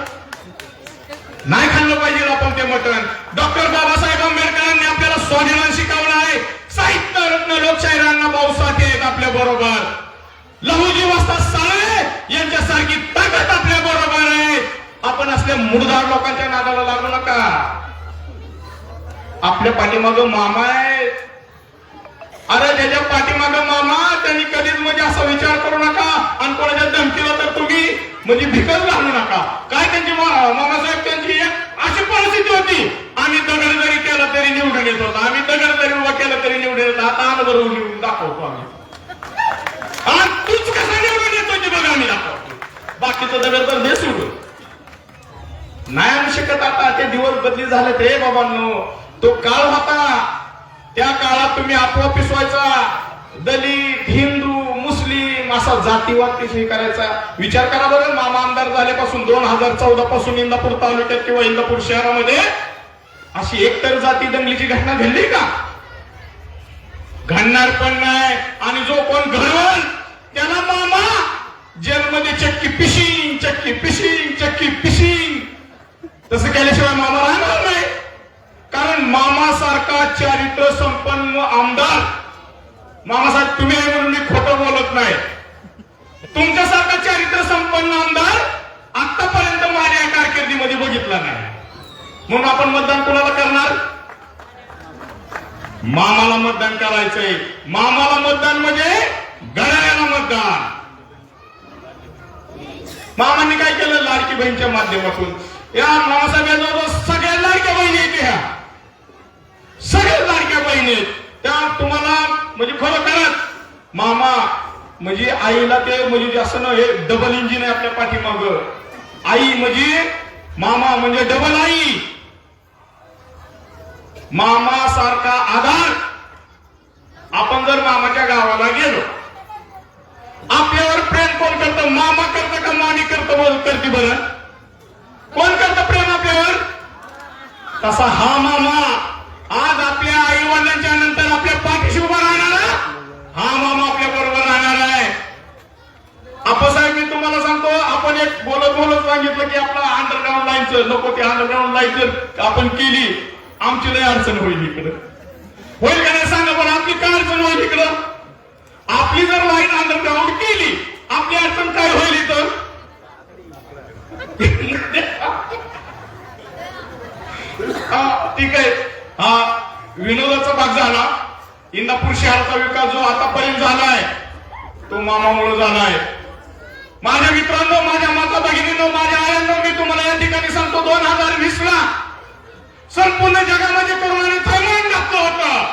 नाही खाल्लं पाहिजे आपण ते मटण. डॉक्टर बाबासाहेब आंबेडकरांनी आपल्याला स्वाभिमान शिकवलं आहे. साहित्य रत्न लोकशाहीर अण्णाभाऊ साठे आहेत आपल्या बरोबर. लहुजी वस्ताद साळवे यांच्यासारखी ताकद आपल्या बरोबर आहे. आपण असल्या मुडदार लोकांच्या नादाला लागू नका. आपल्या पाठीमागं मामा आहे. अरे ज्याच्या पाठीमागं मामा, त्यांनी कधीच म्हणजे असा विचार करू नका आणि कोणाच्या धमकीला तर तुम्ही म्हणजे भिकच घालू नका. काय त्यांची मामासाहेब, त्यांची अशी परिस्थिती होती, आम्ही दगड जरी केला तरी निवडून येत होता, आम्ही दगड जरी उभा केला तरी निवडून येत. आता अनुभव निवडून दाखवतो आम्ही. तूच कसा निवडून येतो ते बघा, आम्ही दाखवतो. बाकीचं दगड तर दे सोडून. नाही आणू शकत. आता ते दिवस बदली झाले ते बाबांनो. तो काळ होता, त्या काळात तुम्ही आपोआप पिसवायचा. दलित, हिंदू, मुस्लिम असा जातीवाद ते स्वीकारायचा. विचार करा बरं, मामा आमदार झाल्यापासून 2014 पासून इंदापूर तालुक्यात किंवा इंदापूर शहरामध्ये अशी एकतर जाती दंगलीची घटना घडली का? घडणार पण नाही. आणि जो कोण घडवल त्याला मामा जेलमध्ये चक्की पिशिंग, चक्की पिशिंग, चक्की पिशिंग. तसं केल्याशिवाय मामा राहणार नाही. कारण मामासारखा चारित्र्य संपन्न आमदार, मामासाहेब तुम्ही आहे म्हणून मी खोटं बोलत नाही, तुमच्यासारखा चारित्र्य संपन्न आमदार आतापर्यंत माझ्या कारकिर्दीमध्ये बघितला नाही. म्हणून आपण मतदान कोणाला करणार? मामाला मतदान करायचंय. मामाला मतदान म्हणजे घड्याळाला मतदान. मामांनी काय केलं? लाडकी बहीणच्या माध्यमातून या मामासाहेबांजवळ सगळ्या लाडक्या बहिणी आहेत. ह्या सगळ्या लाडक्या बहिणी आहेत. त्या तुम्हाला म्हणजे खरं करत मामा म्हणजे आईला ते म्हणजे जास्त न हे डबल इंजिन आहे आपल्या पाठीमाग. आई म्हणजे मामा म्हणजे डबल आई. मामा सारखा आधार. आपण जर मामाच्या गावाला गेलो, आपल्यावर प्रेम कोण करतं? मामा करतं का मामी करते? बरं कोण करतं प्रेम आपल्यावर? तसा हा मामा आज आपल्या आई वडिलांच्या नंतर आपल्या पाठीशी उभा राहणारा हा मामा आपल्या बरोबर राहणार आहे. आप्पासाहेब मी तुम्हाला सांगतो, आपण एक बोलत सांगितलं की आपला अंडरग्राऊंड लाईनचं नको, ते अंडरग्राऊंड लाईन आपण केली, आमची लय अडचण होईल इकडं. होईल का नाही सांगा बरं? आपली काय अडचण होईल इकडं? आपली जर लाईन अंडरग्राऊंड केली, आपली अडचण काय होईल इथं? ठीक आहे. हा विनोदाचा भाग झाला. इंदापूर शहराचा विकास जो आतापर्यंत झालाय तो मामामुळे झालाय. माझ्या मित्रांनो, माझ्या माता भगिनींनो, माझ्या आयांनो, मी तुम्हाला या ठिकाणी सांगतो 2020 ला संपूर्ण जगामध्ये कोरोनाने थैमान घातलं होतं.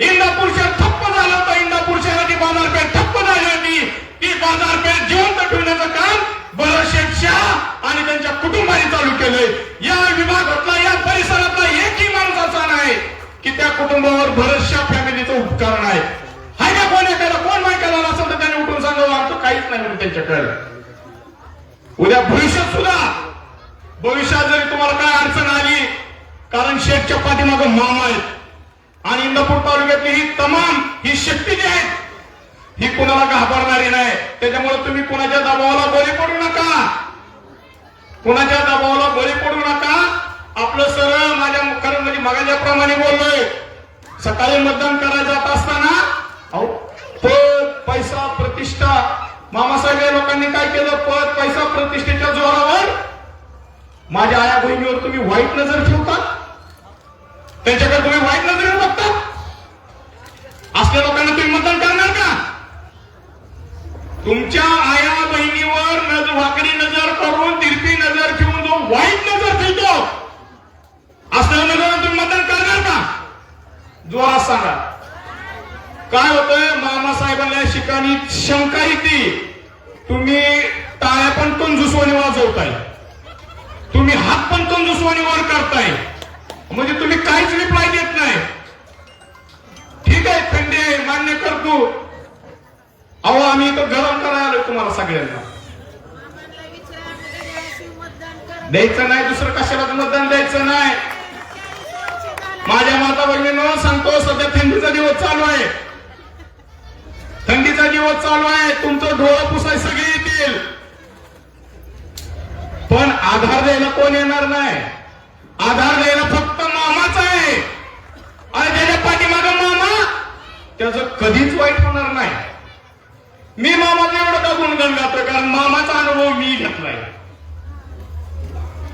इंदापूर शहर ठप्प झालं होतं. इंदापूर शहराची बाजारपेठ ठप्प झाली होती. ती बाजारपेठ जिवंत ठेवण्याचं काम भरतशेठ शाह आणि त्यांच्या कुटुंबाने चालू केलंय. या विभागातला, या परिसरातला एकही माणूस असा नाही की त्या कुटुंबावर भरत शाह फॅमिलीचं उपकरण आहे. हाय का कोण एखादा? कोण माहिती असेल तर त्याने उठून सांगावं आमचं काहीच नाही म्हणून त्यांच्याकडे. उद्या भविष्यात सुद्धा, भविष्यात जरी तुम्हाला काय अडचण आली, कारण शेठच्या पाठीमागं मामा आहेत आणि इंदापूर तालुक्यातली ही तमाम ही शक्ती जी आहे ही कुणाला घाबरणारी नाही. त्याच्यामुळे तुम्ही कुणाच्या दबावाला बळी पडू नका. कुणाच्या दबावाला बळी पडू नका. आपलं सरळ माझ्या खरं म्हणजे मगाच्याप्रमाणे बोललोय. सकाळी मतदान करायला जात असताना पद, पैसा, प्रतिष्ठा, मामासाहेब या लोकांनी काय केलं? पद, पैसा, प्रतिष्ठेच्या जोरावर माझ्या आया बहिणीवर तुम्ही वाईट नजर ठेवता. त्यांच्याकडे तुम्ही वाईट नजरेने बघता. असल्या लोकांना तुम्ही मतदान करणार का? तुमच्या आया बहिणीवर वाकडी नजर करून, तिरपी नजर ठेवून जो वाईट नजर ठेवतो असल्या नजर तुम्ही मतदान करणार का? जोरात सांगा. काय होतंय? मामासाहेबांना शिकाणी शंका येते. तुम्ही टाळ्या पण कंजूस दर्शवताय, तुम्ही हात पण कंजूसवाणी वर करताय, म्हणजे तुम्ही काहीच रिप्लाय देत नाही. ठीक आहे, थंडी आहे, मान्य करतो. अहो आम्ही इथं गरम करायला आलोय तुम्हाला सगळ्यांना. द्यायचं नाही, दुसरं कशालाच मतदान द्यायचं नाही. माझ्या माता बहिणींनो सांगतो, सध्या थंडीचा दिवस चालू आहे, थंडीचा दिवस चालू आहे. तुमचं डोळं पुसाय सगळे येतील, पण आधार द्यायला कोण येणार नाही. आधार द्यायला फक्त मामाच आहे, आणि त्याच्या पाठीमागं मामा, त्याचं कधीच वाईट होणार नाही. मी मामाचं एवढं का गुणगान गातोय, कारण मामाचा अनुभव मी घेतलाय.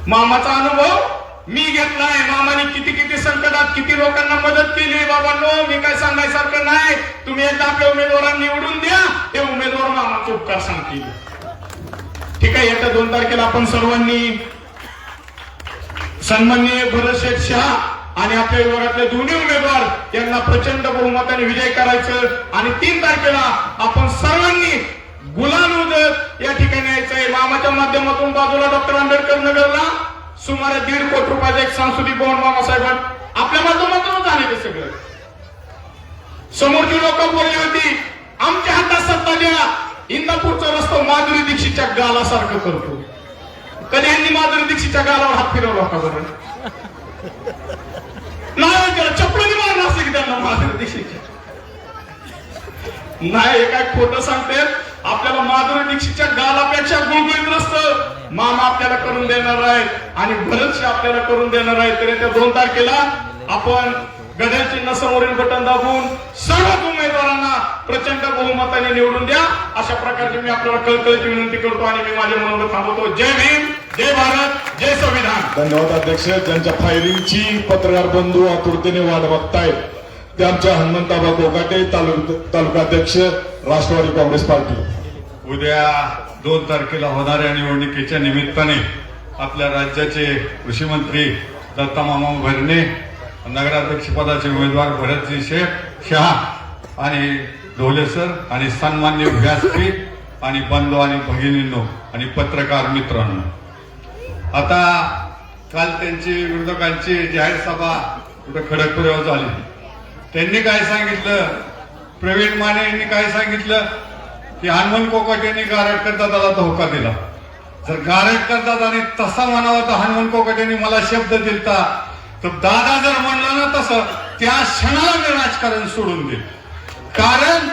मामाचा अनुभव मी घेतलाय. मामाने किती किती संकटात किती लोकांना मदत केली. बाबांनो, मी काय सांगायसारखं नाही. तुम्ही एकदा आपल्या उमेदवारांना निवडून द्या, ते उमेदवार मामाचे उपकार सांगतील. ठीक आहे, येत्या 2 तारखेला आपण सर्वांनी सन्माननीय भरतशेठ शाह आणि आपल्या विभागातले दोन्ही उमेदवार यांना प्रचंड बहुमताने विजय करायचं, आणि 3 तारखेला आपण सर्वांनी गुलाल उधळत या ठिकाणी यायचंय. मामाच्या माध्यमातून बाजूला डॉक्टर आंबेडकर नगरला सुमारे 1.5 कोटी रुपयाचं एक सांस्कृतिक भवन मामासाहेब आपल्या माध्यमातूनच आले. ते सगळं समोरची लोक बोलली होती, आमच्या हातात सत्ता द्या, इंदापूरचा रस्ता माधुरी दीक्षितच्या गालासारखं करतो. कधी यांनी माधुरी दीक्षितच्या गालावर हात फिरवला होता बरं? नाही, त्याला चपलाने मारलं असं की त्यांना माधुरी दीक्षितच्या. नाही, हे काय खोटं सांगते. आपल्याला माधुरी दीक्षितच्या गालापेक्षा गुळगुळीत रस्तं मामा आपल्याला करून देणार आहेत, आणि बरेचसे आपल्याला करून देणार आहेत. तरी त्या 2 तारखेला आपण घड्याळ चिन्ह समोरील बटन दाबून सर्व उमेदवारांना प्रचंड बहुमताने निवडून द्या, अशा प्रकारची मी आपल्याला कळकळीची विनंती करतो, आणि मी माझे मनोगत थांबवतो. जय भीम, जय भारत, जय संविधान. धन्यवाद अध्यक्ष. ज्यांच्या फायरिंगची पत्रकार बंधू आतुरतेने वाट बघतायत ते आमच्या हनुमंताबा कोकाटे, तालुकाध्यक्ष राष्ट्रवादी काँग्रेस पार्टी. उद्या 2 तारखेला होणाऱ्या निवडणुकीच्या निमित्ताने आपल्या राज्याचे कृषी मंत्री दत्तामामा भरणे, नगराध्यक्ष पदाचे उमेदवार भरतजी शाह आणि ढोले सर, आणि सन्मान्य व्यासपीठ आणि बंधू आणि भगिनींनो आणि पत्रकार मित्रांनो, आता काल त्यांची विरोधकांची जाहीर सभा कुठे खडकपुऱ्यावर झाली. त्यांनी काय सांगितलं, प्रवीण माने यांनी काय सांगितलं की हनुमंत कोकाटे यांनी गारटकर दादाला धोका दिला. जर गारटकर दादाने तसा म्हणावा तर हनुमंत कोकाटेंनी मला शब्द दिलता, तर दादा जर म्हणलं ना तसं, त्या क्षणाला मी राजकारण सोडून देईल. कारण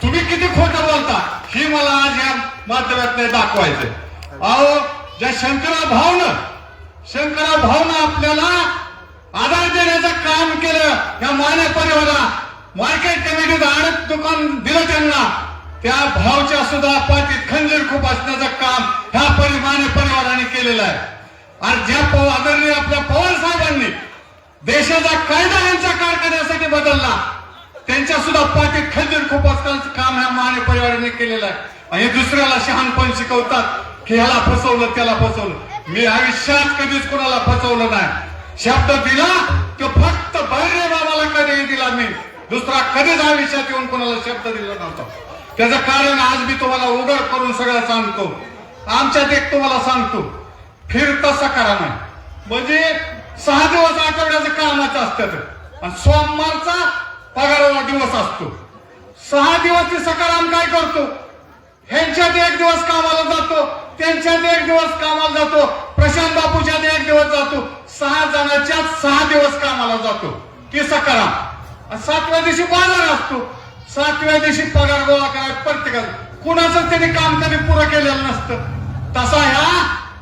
तुम्ही किती खोटं बोलता ही मला आज या माध्यमात दाखवायचंय. अहो, ज्या शंकरराव भाऊनं आपल्याला आधार देण्याचं काम केलं, या माने परिवाराला मार्केट कमिटीत आणत दुकान दिलं त्यांना, त्या भावच्या सुद्धा पाठीत खंजीर खूप असण्याचं काम ह्या माने परिवाराने केलेलं आहे. आणि ज्या आदरणीय आपल्या पवार साहेबांनी देशाचा कायदा यांच्या कारखान्यासाठी बदलला, त्यांच्या सुद्धा पाठीत खंजीर खूप असण्याचं काम ह्या माने परिवाराने केलेलं आहे. आणि दुसऱ्याला शहाणपण शिकवतात की ह्याला फसवलं त्याला फसवलं. मी आयुष्यात कधीच कोणाला फसवलं नाही. शब्द दिला तो फक्त भैरव बाबाला कधीही दिला. मी दुसरा कधीच आयुष्यात येऊन कोणाला शब्द दिला नव्हता. त्याचं कारण आज मी तुम्हाला उघड करून सगळं सांगतो. आमच्यात एक तुम्हाला सांगतो, फिरता सकारा नाही, म्हणजे 6 दिवस आठवड्याचं कामाचं असतात, आणि सोमवारचा पगारावा दिवस असतो. 6 दिवस ते सकाराम काय करतो, ह्यांच्यात 1 दिवस कामाला जातो, त्यांच्यात 1 दिवस कामाला जातो, प्रशांत बापूच्यात 1 दिवस जातो, 6 जणांच्यात 6 दिवस कामाला जातो ती सकाराम. 7व्या दिवशी बाजार असतो, 7व्या दिवशी पगार गोळा करायला प्रत्येकाला. कुणाचं त्यांनी काम कधी पुरं केलेलं नसतं. तसा ह्या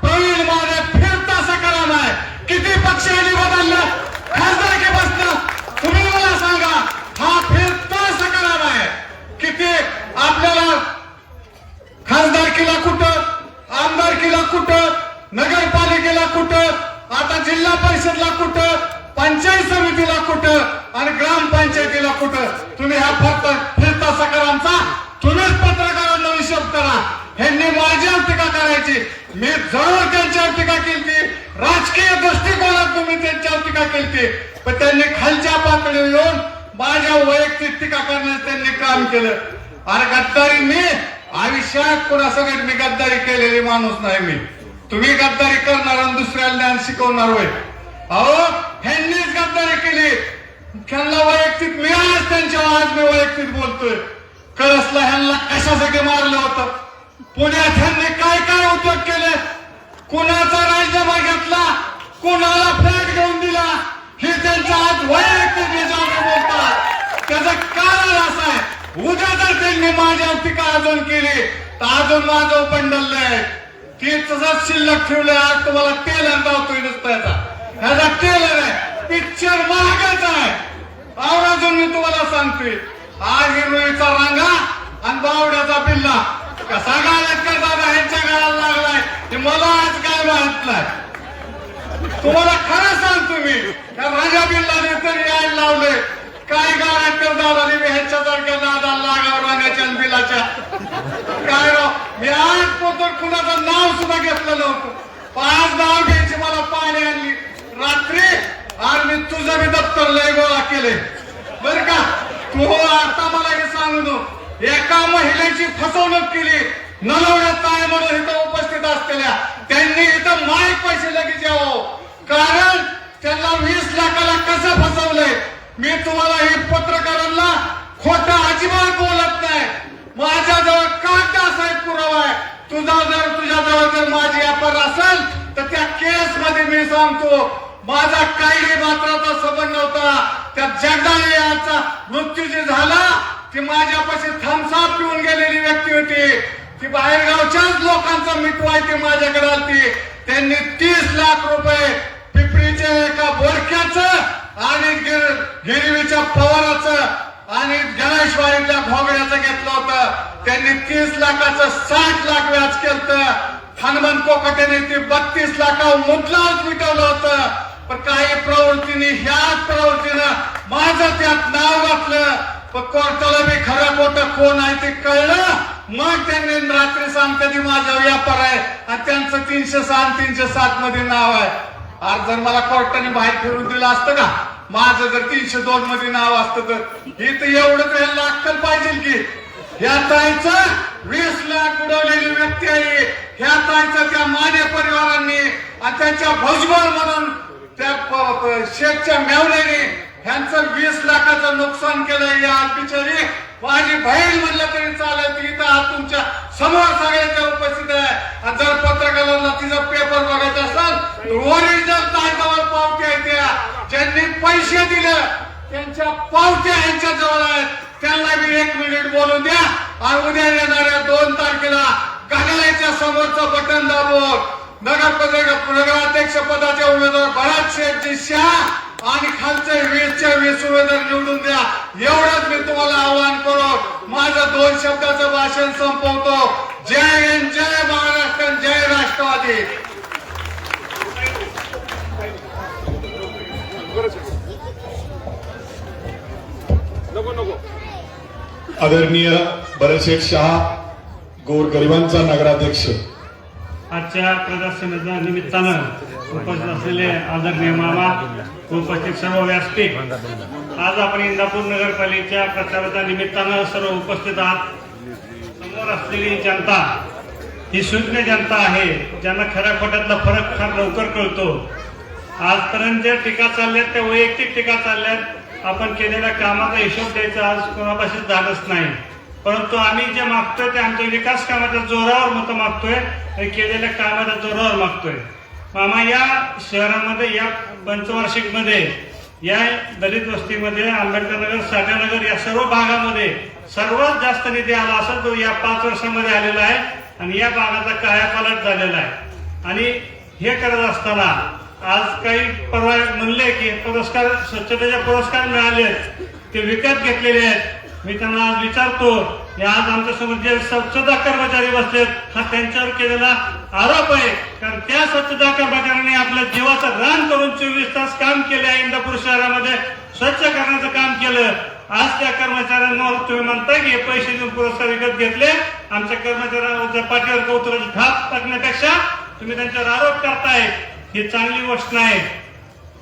प्रवीण माने फिरता सकाराम आहे. किती पक्षांनी बदललं, खासदारकी बसलं, तुम्ही मला सांगा, हा फिरता सकाराम आहे. किती आपल्याला खासदारकीला कुठं, आमदारकीला कुठं, नगरपालिकेला कुठं, आता जिल्हा परिषदला कुठं, पंचायत समितीला कुठं, आणि ग्रामपंचायतीला कुठं. तुम्ही हा फक्त फिरता सकारामचा तुम्हीच पत्रकारांना हिशोब करा. ह्यांनी माझ्यावर टीका करायची, मी जरूर त्यांच्यावर टीका केली, राजकीय दृष्टिकोनात तुम्ही त्यांच्यावर टीका केली, पण त्यांनी खालच्या पातळीवर येऊन माझ्या वैयक्तिक टीका करण्याचं त्यांनी काम केलं. अरे गद्दारी मी आयुष्यात कोणासोबत मी गद्दारी केलेली माणूस नाही. मी तुम्ही गद्दारी करणार आणि दुसऱ्याला ज्ञान शिकवणार होय? अहो ह्यांनीच गद्दारी केली. त्यांना वैयक्तिक मी आज मी वैयक्तिक बोलतोय. कळसला ह्यांना कशासाठी मारलं होतं? पुण्यात ह्यांनी काय काय उद्योग केले? कुणाचा राजीनामा घेतला, कुणाला फ्लॅट घेऊन दिला, हे त्यांचा आज वैयक्तिक बोलतात. त्याचं कारण असं आहे, उद्या जर त्यांनी माझ्या टीका अजून केली तर अजून माझं बंडललंय ती तसंच शिल्लक ठेवलंय. आज तुम्हाला टेलर लावतोय नुसत्याचा. ह्याचा टेलर आहे, पिक्चर महागाचा आहे. और अजून मी तुम्हाला सांगतोय, आज हिरोईचा रांगा आणि बावड्याचा बिल्ला कसा गाळ्यात दादा ह्यांच्या गाळाला लागलाय ते मला आज काय माहित नाही. तुम्हाला खरं सांगतो मी, त्या राजा बिल्लाने तरी यायला लावले. काय गाळ्यात दादाने मी ह्यांच्यासारख्या नादाला लागावर रांगाच्या आणि बिलाच्या. काय राव मी आज पोतर कुणाचं नाव सुद्धा घेतलं नव्हतं. 5 नाव घ्यायची मला पाणी आणली रात्री. आज मी तुझं मी दप्तर लय गोळा केले बर का. तू आता मला हे सांगू नको. एका महिलेची फसवणूक केली नलवड्यात ताय म्हणून इथं उपस्थित असलेल्या त्यांनी इथं माय पैसे लगेच यावं, कारण त्यांना 20 लाखाला कसं फसवलंय. मी तुम्हाला हे पत्रकारांना खोटं अजिबात बोलत नाही. माझ्याजवळ कागदासहित पुरावा आहे. तुझ्याजवळ जर माझी व्यापार असेल तर त्या केस मध्ये मी सांगतो माझा काही मात्राचा संबंध नव्हता. त्या जगदाळे यांचा मृत्यू जे झाला ती माझ्यापाशी थम्सअप पिऊन गेलेली व्यक्ती होती. ती बाहेरगावच्याच लोकांचा मिठवाय ती माझ्याकडे आलती. त्यांनी 30 लाख रुपये पिपरीच्या एका बोरख्याचं आणि गिरवीच्या पवाराचं आणि गणेशवाडीतल्या भोगड्याचं घेतलं होतं. त्यांनी 30 लाखाचं 60 लाख व्याज केलं. हनुमंत कोकटेने ते 32 लाखावर मुद्दलाच मिटवलं होतं. पण काही प्रवृत्तीने ह्याच प्रवृत्तीनं माझं त्यात नाव घातलं. पण कोर्टाला मी खरं खोटं कोण आहे ते कळलं. मग त्यांनी रात्री सांगते माझा व्यापार आहे आणि त्यांचं 306 307 मध्ये नाव आहे. आज जर मला कोर्टाने बाहेर फिरून दिलं असतं का, माझं जर 302 मध्ये नाव असतं तर इथं एवढं ह्याला अक्कल पाहिजे की ह्या ताईचं 20 लाख उडवलेली व्यक्ती आहे. ह्या ताईचं त्या माने परिवारांनी आणि त्यांच्या भुजबळ म्हणून त्या शेखच्या मेवण्याने ह्यांचं 20 लाखाचं नुकसान केलंय. या बिचारी माझी बहीण म्हणलं तरी चालेल. इथं आज तुमच्या समोर सगळ्यांच्या उपस्थित आहे. आणि जर पत्रकारांना तिचा पेपर बघायचा असेल तर ओरिजिनल ताईजवळ पावत्या आहेत. त्या ज्यांनी पैसे दिले त्यांच्या पावत्या ह्यांच्या जवळ आहेत. त्यांना मी 1 मिनिट बोलून द्या. आणि उद्या येणाऱ्या 2 तारखेला घड्याळाच्या समोरचं बटन दाबून नगराध्यक्ष पदाचे उमेदवार भरत शेठजी शाह आणि खालचे 20 उमेदवार निवडून द्या. एवढंच मी तुम्हाला आवाहन करू माझं 2 शब्दाचं भाषण संपवतो. जय हिंद, जय महाराष्ट्र, जय राष्ट्रवादी. आदरणीय भरत शेठ शाह गोरगरिबांचा नगराध्यक्ष. आजच्या प्रदर्शनाच्या निमित्तानं उपस्थित असलेले आदरणीय मामा, उपस्थित सर्व व्यासपीठ, आज आपण इंदापूर नगरपालिकेच्या प्रचाराच्या निमित्तानं सर्व उपस्थित आहात. समोर असलेली जनता ही शून्य जनता आहे, ज्यांना खऱ्या खोट्यातला फरक फार लवकर कळतो. आजपर्यंत ज्या टीका चालल्यात त्या वैयक्तिक टीका चालल्यात. आपण केलेल्या कामाचा हिशोब द्यायचा आज कोणापाशीच झालंच नाही. परंतु आम्ही जे मागतोय ते आमच्या विकास कामाच्या जोरावर मतं मागतोय आणि केलेल्या कामाच्या जोरावर मागतोय. मामा, या शहरामध्ये, या पंचवार्षिक मध्ये, या दलित वस्तीमध्ये, आंबेडकर नगर, साठेनगर या सर्व भागामध्ये सर्वात जास्त निधी आला असेल तो या 5 वर्षामध्ये आलेला आहे. आणि या भागाचा कायापालट झालेला आहे. आणि हे करत असताना आज काही परवा म्हणले की पुरस्कार, स्वच्छतेचे पुरस्कार मिळाले, ते विकत घेतलेले आहेत. मी त्यांना आज विचारतो, आज आमच्या समोर जे स्वच्छता कर्मचारी बसलेत हा त्यांच्यावर केलेला आरोप आहे. कारण त्या स्वच्छता कर्मचाऱ्यांनी आपल्या जीवाचं रान करून 24 तास काम केले आहे. इंदापूर शहरामध्ये स्वच्छ करण्याचं काम केलं. आज त्या कर्मचाऱ्यांवर तुम्ही म्हणताय की पैसे देऊन पुरस्कार विकत घेतले. आमच्या कर्मचाऱ्यांच्या पाठीवर कौतुकाची थाप टाकण्यापेक्षा तुम्ही त्यांच्यावर आरोप करताय, ही चांगली गोष्ट नाही.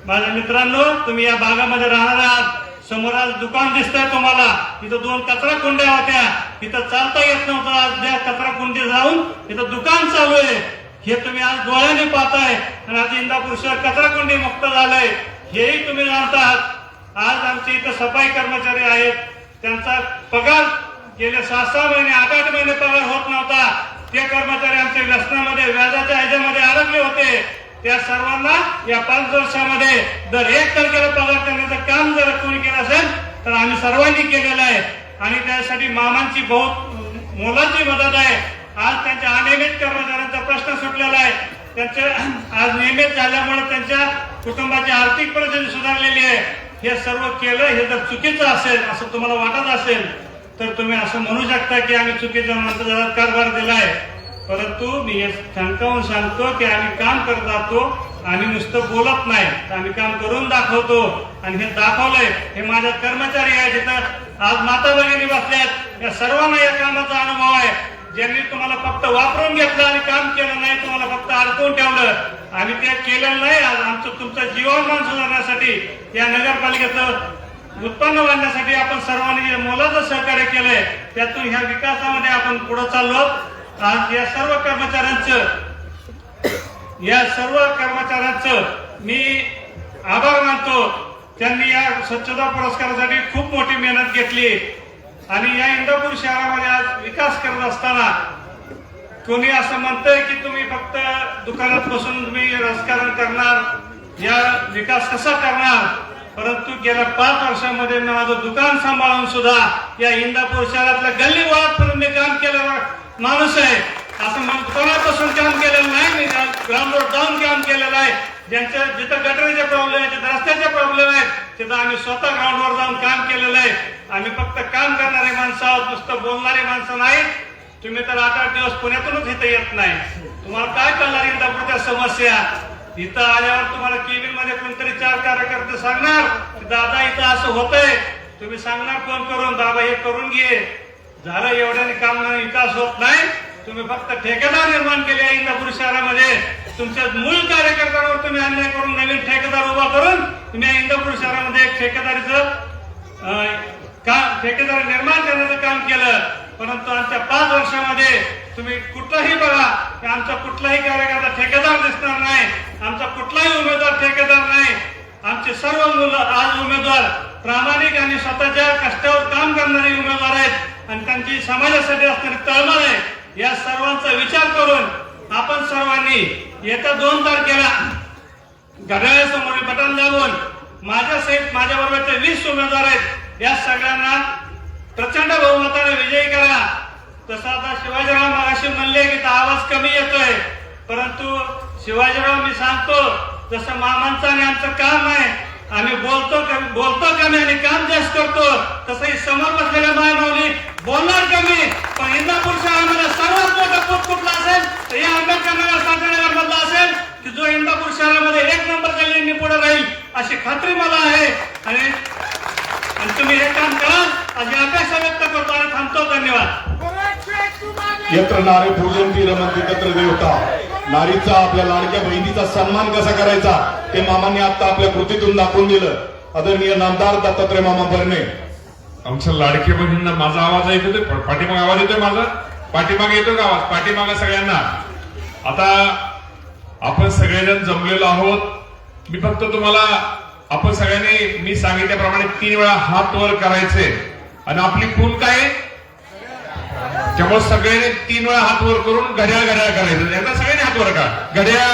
माझ्या मित्रांनो, तुम्ही या भागामध्ये राहणार आहात. समोर आज दुकान दिसतंय तुम्हाला. इथं 2 कचरा कुंड्या होत्या, इथं चालता येत नव्हतं. आज त्या कचरा कुंडी जाऊन इथं दुकान चालू आहे. हे तुम्ही आज डोळ्याने पाहताय आणि आज इंदापूर शहर कचराकुंडी मुक्त झालंय हेही तुम्ही जाणतात। आज आमचे इथं सफाई कर्मचारी आहेत, त्यांचा पगार गेले 6-6 महिने 8-8 महिने पगार होत नव्हता। ते कर्मचारी आमच्या व्यसनामध्ये व्याजाच्या ह्याच्यामध्ये अडकले होते। त्या सर्वांना या 5 वर्षामध्ये दर 1 तारखेला पगार करण्याचं काम जर कोणी केलं असेल तर आम्ही सर्वांनी केलेलं आहे आणि त्यासाठी मामांची बहुत मोलाची मदत आहे। आज त्यांच्या अनियमित कर्मचाऱ्यांचा प्रश्न सुटलेला आहे। त्यांचे आज नियमित झाल्यामुळे त्यांच्या कुटुंबाची आर्थिक परिस्थिती सुधारलेली आहे। हे सर्व केलं हे जर चुकीचं असेल असं तुम्हाला वाटत असेल तर तुम्ही असं म्हणू शकता की आम्ही चुकीच्या मंत्रिमंडळात कारभार दिलाय, परंतु मी हे ठणकावून सांगतो की आम्ही काम करत जातो आणि नुसतं बोलत नाही, आम्ही काम करून दाखवतो आणि हे दाखवलंय। हे माझे कर्मचारी आहे जिथं आज माता भगिनी बसल्यात, या सर्वांना या कामाचा अनुभव आहे। ज्यांनी तुम्हाला फक्त वापरून घेतलं आणि काम केलं नाही, तुम्हाला फक्त अडकवून ठेवलं आणि ते केलेलं नाही। आज आमचं तुमचं जीवनमान सुधारण्यासाठी या नगरपालिकेचं उत्पन्न वाढण्यासाठी आपण सर्वांनी मोलाचं सहकार्य केलंय, त्यातून ह्या विकासामध्ये आपण पुढे चाललो। आज या सर्व कर्मचाऱ्यांचं मी आभार मानतो। त्यांनी या स्वच्छता पुरस्कारासाठी खूप मोठी मेहनत घेतली आणि या इंदापूर शहरामध्ये आज विकास करत असताना कोणी असं म्हणतंय की तुम्ही फक्त दुकानात बसून तुम्ही राजकारण करणार, या विकास कसा करणार, परंतु गेल्या 5 वर्षामध्ये मी माझं दुकान सांभाळून सुद्धा या इंदापूर शहरातल्या गल्ली बोळात मी काम केलेला माणूस आहे। असं दुकानापासून काम केलेलं नाही, मी ग्राउंडवर जाऊन काम केलेलं आहे। ज्यांच्या जिथं गटरीचे प्रॉब्लेम आहेत, जिथं रस्त्याचे प्रॉब्लेम आहेत, तिथं आम्ही स्वतः ग्राउंडवर जाऊन काम केलेलं आहे। आम्ही फक्त काम करणारे माणसं आहोत, नुसतं बोलणारे माणसं नाही। तुम्ही तर 8-8 दिवस पुण्यातूनच इथं येत नाही, तुम्हाला काय कळणार इंदापूरच्या समस्या? इथं आल्यावर तुम्हाला केबिन मध्ये कोणतरी 4 कार्यकर्ते सांगणार दादा इथं असं होतंय, तुम्ही सांगणार फोन करून बाबा हे करून घे, झालं एवढ्याने काम विकास होत नाही। तुम्ही फक्त ठेकेदार निर्माण केले आहे इंदापूर शहरामध्ये, तुमच्या मूळ कार्यकर्त्यांवर तुम्ही अन्याय करून नवीन ठेकेदार उभा करून तुम्ही इंदापूर शहरामध्ये एक ठेकेदार निर्माण करण्याचं काम केलं। परंतु आमच्या 5 वर्षामध्ये तुम्ही कुठलाही बघा की आमचा कुठलाही कार्यकर्ता ठेकेदार दिसणार नाही, आमचा कुठलाही उमेदवार ठेकेदार नाही। आमचे सर्व मुलं आज उमेदवार प्रामाणिक आणि स्वतःच्या कष्टावर काम करणारे उमेदवार आहेत आणि त्यांची समाजासाठी असणारी तळमळ आहे। या सर्वांचा विचार करून आपण सर्वांनी येत्या 2 तारखेला घड्याळासमोर बटन दाबून माझ्या बरोबरचे 20 उमेदवार आहेत, या सगळ्यांना प्रचंड बहुमताने विजयी करा। तसं आता शिवाजीराव मगाशी म्हणले की आवाज कमी येतोय, परंतु शिवाजीराव मी सांगतो जसं मामांचं आणि आमचं काम आहे, आम्ही बोलतो कमी आणि काम जास्त करतो, तसंही समोर बसलेल्या मायमाऊली बोलणार कमी, पण इंदापूर शहरामध्ये सर्वात मोठं पोट कुठला असेल तर या आंबेडकर नगर साठेनगर मधला असेल की जो इंदापूर शहरामध्ये 1 नंबरच्या लिंनी पुढे राहील अशी खात्री मला आहे आणि तुम्ही हे काम करा अशी अपेक्षा व्यक्त करतो आणि थांबतो। धन्यवाद। यत्र नारी पूजंती रमंती तत्र देवता, नारीचा आपल्या लाडक्या बहिणीचा सन्मान कसा करायचा ते मामांनी आता आपल्या कृतीतून दाखवून दिलं। आदरणीय नामदार दत्तात्रय मामा भरणे। आमच्या लाडक्या बहिणींना माझा आवाज ऐकू येतोय, पाठीमागे आवाज येतोय माझा, पाठीमागे येतो का आवाज? पाठीमागे सगळ्यांना। आता आपण सगळेजण जमलेलो आहोत। मी फक्त तुम्हाला आपण सगळ्यांनी मी सांगितल्याप्रमाणे 3 वेळा हात वर करायचे आणि आपली खून काय त्यामुळे सगळ्यांनी 3 वेळा हात वर करून घड्याळ करायचं। एकदा सगळ्यांनी हात वर करा, घड्याळ।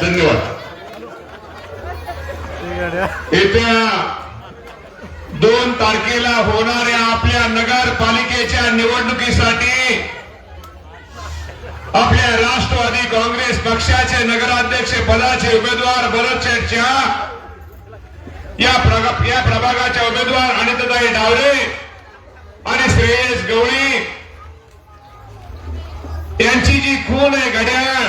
धन्यवाद। येत्या 2 तारखेला होणाऱ्या आपल्या नगरपालिकेच्या निवडणुकीसाठी आपल्या राष्ट्रवादी काँग्रेस पक्षाचे नगराध्यक्ष पदाचे उमेदवार भरत शेठच्या या प्रभागाच्या उमेदवार अनिताताई डावरे आणि श्रेयस गवळी यांची जी खून आहे घड्याळ,